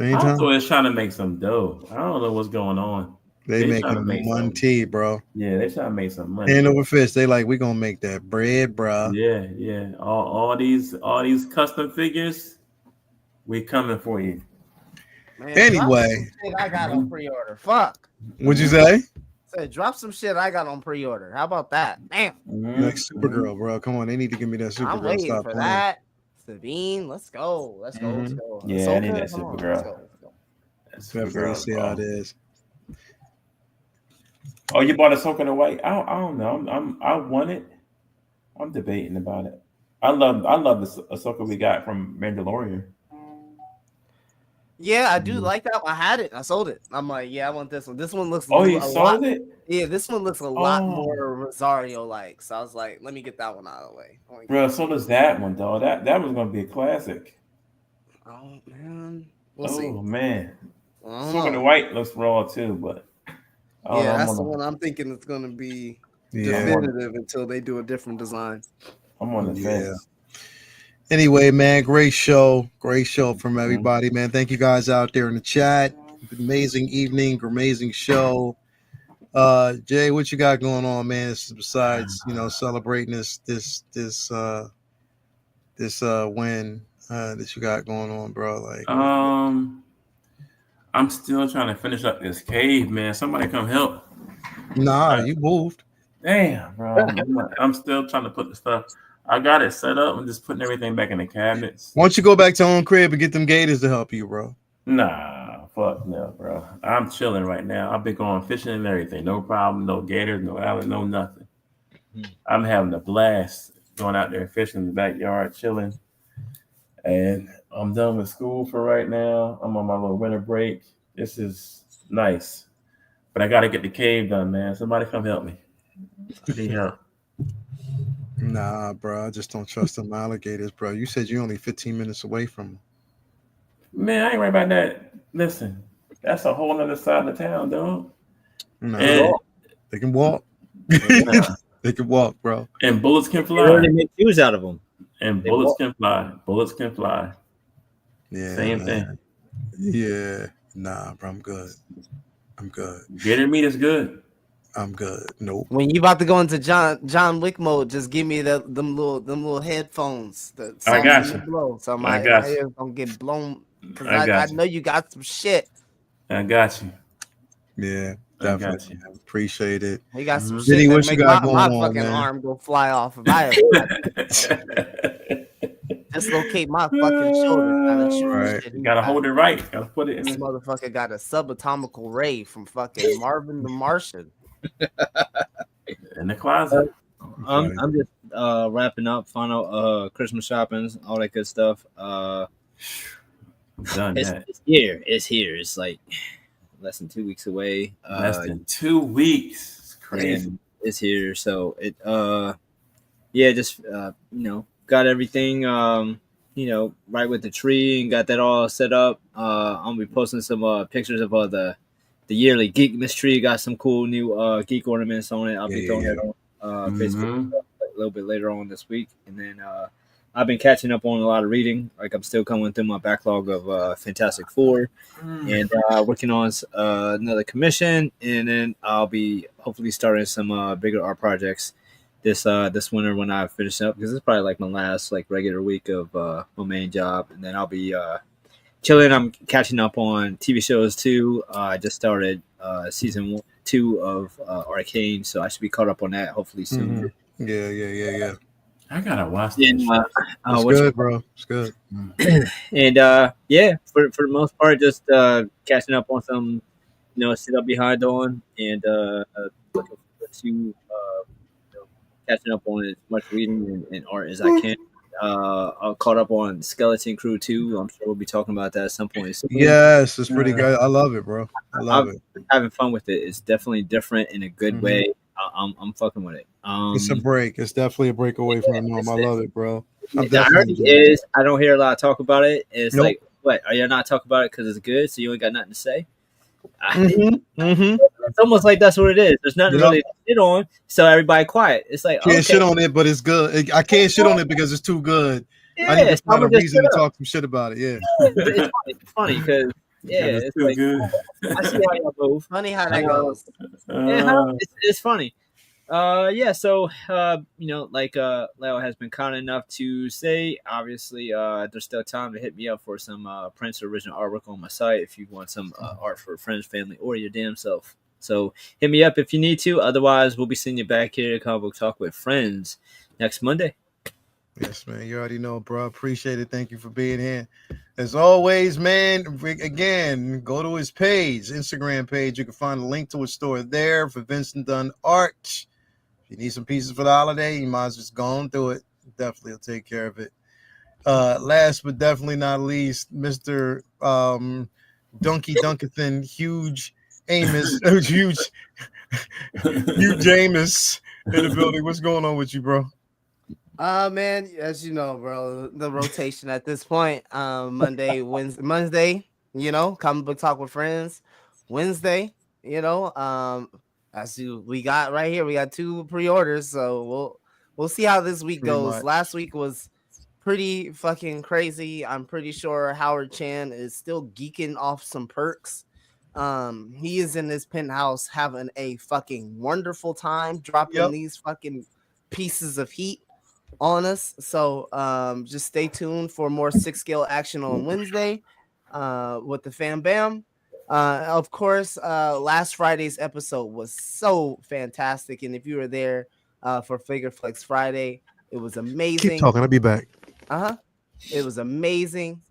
Same I time. thought it's trying to make some dough. I don't know what's going on. They They trying to making make money, some. bro. Yeah, they trying to make some money. Hand over fist. They like, we gonna make that bread, bro. Yeah, yeah. All these custom figures, we coming for you. Man, Anyway. drop some shit I got on pre-order. Fuck. What'd you say? Said drop some shit I got on pre-order. How about that? Damn. Next Supergirl, bro. Come on, they need to give me that Supergirl. I'm waiting Stop for playing. that. Sabine, let's go. Let's go. Let's go. Yeah, I need that Come on, Supergirl. let's go. Let's go. That's Definitely see how it is. Oh, you bought Ahsoka the White? I don't know. I want it. I'm debating about it. I love the Ahsoka we got from Mandalorian. Yeah, I do like that. I had it. I sold it. I'm like, yeah, I want this one. This one looks Oh, you a sold lot. it? Yeah, this one looks a lot Oh. more Rosario like. So I was like, let me get that one out of the way. Bro, so does that one, though. That was gonna be a classic. Oh man, we'll see. Oh man, I don't Ahsoka the know. White looks raw too, but Yeah, that's the one I'm thinking it's gonna be Yeah. definitive until they do a different design. I'm on the fence. Anyway, man, great show from everybody, man. Thank you guys out there in the chat. Amazing evening, amazing show. Jay, what you got going on, man? Besides, celebrating this win that you got going on, bro. Like, I'm still trying to finish up this cave, man. Somebody come help. nah, you moved. Damn, bro. I'm still trying to put the stuff. I got it set up. I'm just putting everything back in the cabinets. Why don't you go back to own crib and get them gators to help you, bro? Nah, fuck no, bro. I'm chilling right now. I've been going fishing and everything. No problem. No gators, no alligators, no nothing. I'm having a blast going out there fishing in the backyard, chilling. And I'm done with school for right now. I'm on my little winter break. This is nice. But I got to get the cave done, man. Somebody come help me. I need help. Nah, bro. I just don't trust them alligators, bro. You said you're only 15 minutes away from them. Man, I ain't right about that. Listen, that's a whole other side of the town, dog. Nah, And, they can walk. They can walk, bro. and bullets can They fly. already make use out of them. And They bullets walk. can fly. Bullets can fly. Yeah. Same man. thing. Yeah. Nah, bro. I'm good. Gator meat is good. I'm good. Nope. When you about to go into John Wick mode, just give me them little headphones. I got you. Blow, so I my got you. ears don't get blown. Because I I got you. know you got some shit. I got you. Yeah, I got definitely. you. Appreciate it. You got some Mhm. shit Vinny, that what you make got my going on, fucking man? arm go fly off if I dislocate my fucking shoulder. Gotta shoot Right. shit. You gotta hold it right. Gotta put it in This the motherfucker got a subatomical ray from fucking Marvin the Martian. closet. I'm just wrapping up final Christmas shoppings, all that good stuff. I'm done that. It's here. It's here. It's like less than 2 weeks away. Less than 2 weeks. It's crazy. And it's here. So it just got everything right with the tree and got that all set up. I'll be posting some pictures of the yearly Geek Mystery. Got some cool new geek ornaments on it. I'll be throwing that on Facebook a little bit later on this week. And then I've been catching up on a lot of reading. Like I'm still coming through my backlog of Fantastic Four and working on another commission. And then I'll be hopefully starting some bigger art projects this winter when I finish up, because it's probably like my last like regular week of my main job. And then I'll be chilling. I'm catching up on TV shows too. I just started season 2 of Arcane, so I should be caught up on that hopefully soon. Yeah. I gotta watch And, that. It's good, bro. It's good. And for the most part, just catching up on some, sit up behind on, and looking forward to catching up on as much reading and art as I can. I'm caught up on Skeleton Crew 2. I'm sure we'll be talking about that at some point soon. Yes, it's pretty good. I love it, bro. I love it. Having fun with it. It's definitely different in a good way. I'm fucking with it. It's a break. It's definitely a break away from the norm. I love it, bro. I don't hear a lot of talk about it. It's Nope. like, what? Are you not talking about it because it's good, so you ain't got nothing to say? Mm-hmm. It's almost like that's what it is. There's nothing Yep. really to shit on, so everybody quiet. It's like, Can't okay, shit on it, but it's good. I can't shit on it because it's too good. yeah, I need to find a someone just reason to shut up. talk some shit about it. Yeah. It's funny because Yeah, That was it's too like good. I see how y'all move. Funny how that Uh, goes. Yeah, huh? It's funny. Yeah, so like Leo has been kind enough to say, obviously, there's still time to hit me up for some Prince original artwork on my site if you want some art for friends, family, or your damn self. So hit me up if you need to. Otherwise, we'll be seeing you back here at Comic Book Talk with Friends next Monday. Yes, man. You already know, bro. Appreciate it. Thank you for being here. As always, man, again, go to his page, Instagram page. You can find a link to his store there for Vincent Dunn Art. If you need some pieces for the holiday, you might as well just go on through it. Definitely will take care of it. Last but definitely not least, Mr. Dunky Dunkerton, huge Amos, huge Amos in the building. What's going on with you, bro? Man, as you know, bro, the rotation at this point, Monday, Wednesday, comic book talk with friends. Wednesday, we got right here, we got 2 pre-orders, so we'll see how this week Pretty goes. much. Last week was pretty fucking crazy. I'm pretty sure Howard Chan is still geeking off some perks. He is in his penthouse having a fucking wonderful time dropping these fucking pieces of heat on us. So just stay tuned for more 6-scale action on Wednesday with the Fam Bam. Of course, last Friday's episode was so fantastic, and if you were there for Figure Flex Friday, it was amazing. Keep talking, I'll be back. It was amazing.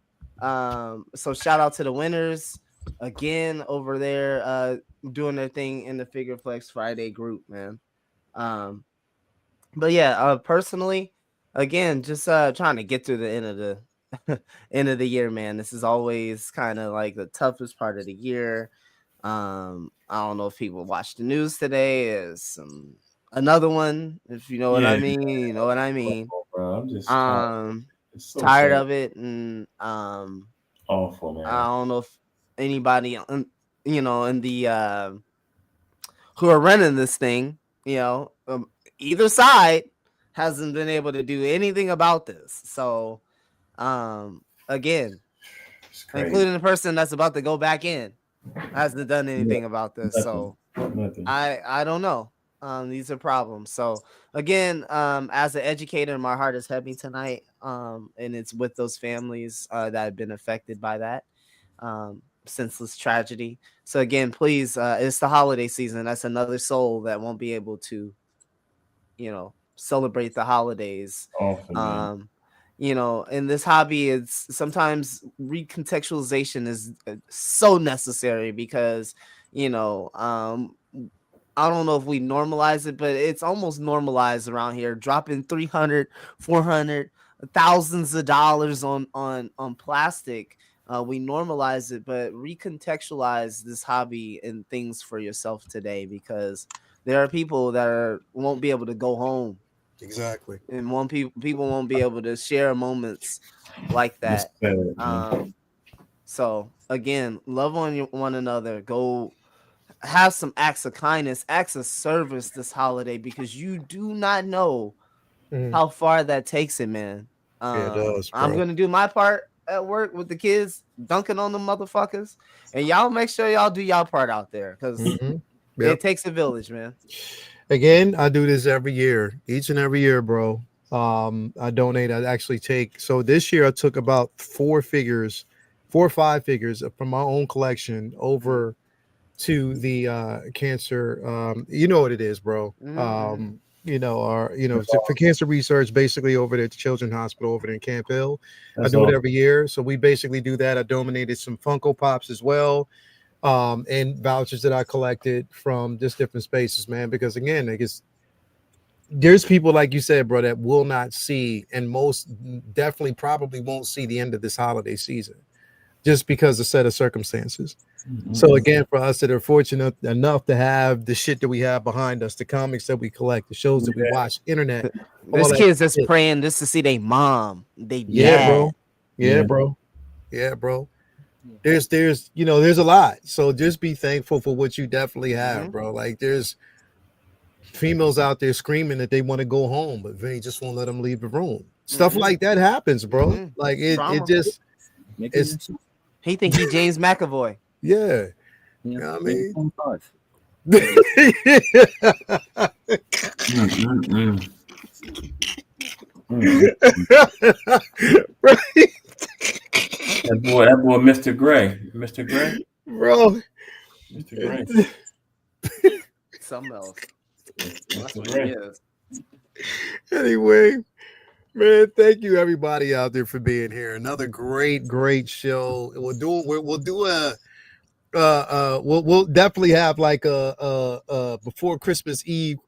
So shout out to the winners again over there doing their thing in the Figure Flex Friday group, man. But yeah, personally, again, just trying to get through the end of the year, man. This is always kind of like the toughest part of the year. I don't know if people watch the news today. Is another one, if you know what I mean. You know what I mean. Bro, I'm just tired of it, and awful, man. I don't know if anybody, in the who are running this thing, either side hasn't been able to do anything about this. So, again, including the person that's about to go back in, hasn't done anything about this. So, I don't know. These are problems. So, again, as an educator, my heart is heavy tonight. And it's with those families that have been affected by that senseless tragedy. So again, please, it's the holiday season. That's another soul that won't be able to, celebrate the holidays. Awesome, In this hobby, it's sometimes recontextualization is so necessary because, I don't know if we normalize it, but it's almost normalized around here, dropping 300, 400, thousands of dollars on plastic. We normalize it, but recontextualize this hobby and things for yourself today, because there are people that won't be able to go home. Exactly. And people won't be able to share moments like that. So again, love on one another. Go have some acts of kindness, acts of service this holiday, because you do not know how far that takes it, man. It does, bro. I'm gonna do my part at work with the kids, dunking on the motherfuckers, and y'all make sure y'all do y'all part out there, because it takes a village, man. Again, I do this every year, each and every year, bro. I donate. I actually take. So this year I took about 4 or 5 figures from my own collection over to the cancer. You know what it is, bro. For cancer research, basically over there at the Children's Hospital over there in Camp Hill. I do it every year. So we basically do that. I donated some Funko Pops as well, and vouchers that I collected from just different spaces, man. Because again, there's people, like you said, bro, that will not see, and most definitely probably won't see the end of this holiday season, just because of set of circumstances. So again, for us that are fortunate enough to have the shit that we have behind us, the comics that we collect, the shows that we watch, internet, there's kids that's praying just to see their mom, they bro. There's a lot. So just be thankful for what you definitely have, bro. Like there's females out there screaming that they want to go home, but they just won't let them leave the room. Stuff like that happens, bro. Like it's He think he James McAvoy. Yeah. Yeah, You know what I maybe mean? 25. That boy, Mr. Gray, Bro. Mr. Gray. Something else. That's Mr. what Gray. he is. Anyway, man, thank you everybody out there for being here. Another great show. We'll definitely have like a before Christmas Eve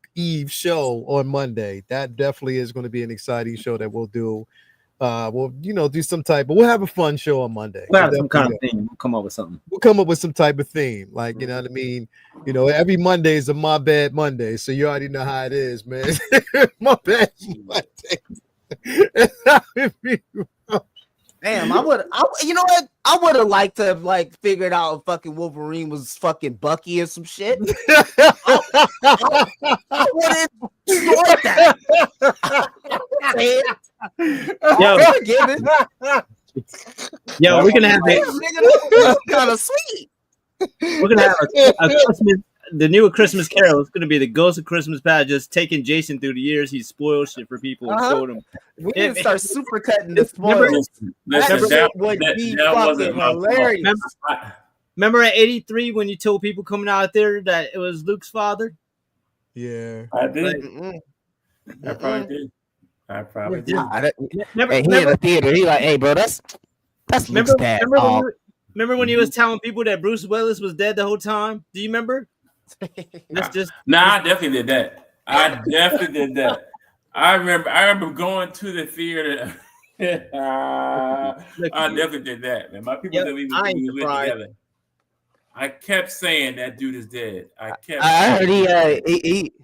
show on Monday. That definitely is going to be an exciting show that we'll do. We'll do some type, but we'll have a fun show on Monday. We'll have some kind of thing. We'll come up with something. We'll come up with some type of theme, like you know what I mean. Every Monday is a My Bad Monday, so you already know how it is, man. My bad Monday. Damn, I you know what? I would have liked to have like figured out if fucking Wolverine was fucking Bucky or some shit. I would have destroyed that. Yo, we're gonna have kind of sweet. We're gonna have a Christmas. The new Christmas Carol is gonna be the Ghost of Christmas Past, just taking Jason through the years. He spoiled shit for people and showed them. We need to start super cutting the spoilers. That would be wasn't fucking hilarious. Remember at 83 when you told people coming out there that it was Luke's father? Yeah, I did. Like, I probably did. I probably did. Hey, he in the theater. He like, hey, bro, that's Luke's dad. Remember when he was telling people that Bruce Willis was dead the whole time? Do you remember? I definitely did that. I remember going to the theater. I definitely did that, man. My people that we lived together. I kept saying that dude is dead. I heard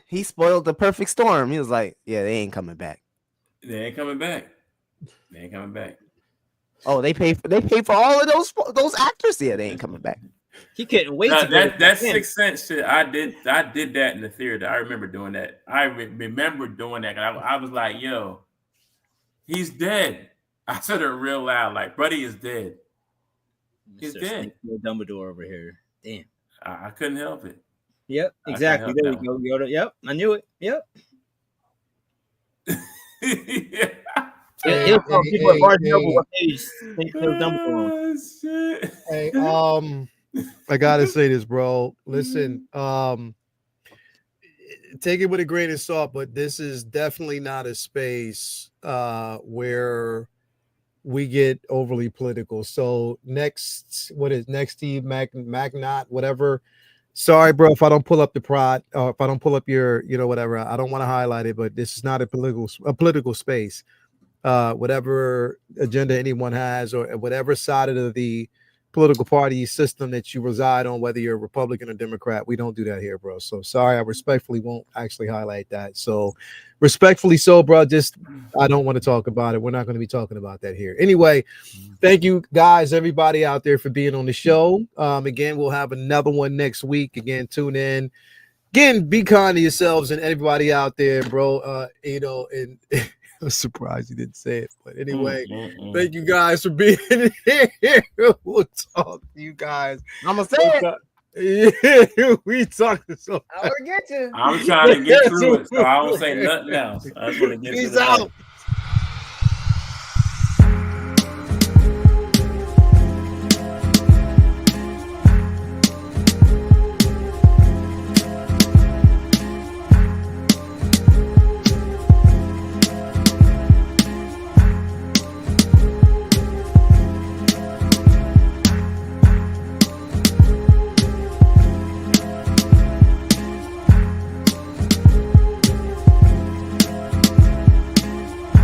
he spoiled the perfect storm. He was like, yeah, they ain't coming back. They ain't coming back. Oh, they pay for all of those actors. Yeah, they ain't coming back. He couldn't wait to that Sixth Sense shit. I did that in the theater. I remember doing that. I remember doing that. I was like, yo, he's dead. I said it real loud, like, buddy is dead. He's dead. Dumbledore over here. Damn. I couldn't help it. Yep, exactly. There we go. Yep, I knew it. Yep. Yeah. People at Barnes Noble what age think it was Dumbledore. Hey, I gotta say this, bro. Listen, take it with a grain of salt, but this is definitely not a space where we get overly political. So next Steve Magnot, whatever. Sorry, bro, if I don't pull up the prod, or if I don't pull up your, whatever. I don't want to highlight it, but this is not a political space. Whatever agenda anyone has, or whatever side of the political party system that you reside on, whether you're a Republican or Democrat, we don't do that here, bro. So sorry, I respectfully won't actually highlight that. So respectfully so, bro, just I don't want to talk about it. We're not going to be talking about that here. Anyway, thank you guys, everybody out there, for being on the show. Again, we'll have another one next week. Again, tune in. Again, be kind to yourselves and everybody out there, bro. And I'm surprised you didn't say it, but anyway, thank you guys for being here. We'll talk to you guys. I'm gonna say it. Yeah, we talking so. I'll get you. I'm trying to get through it, so I don't say nothing else. I just want to get Peace through out.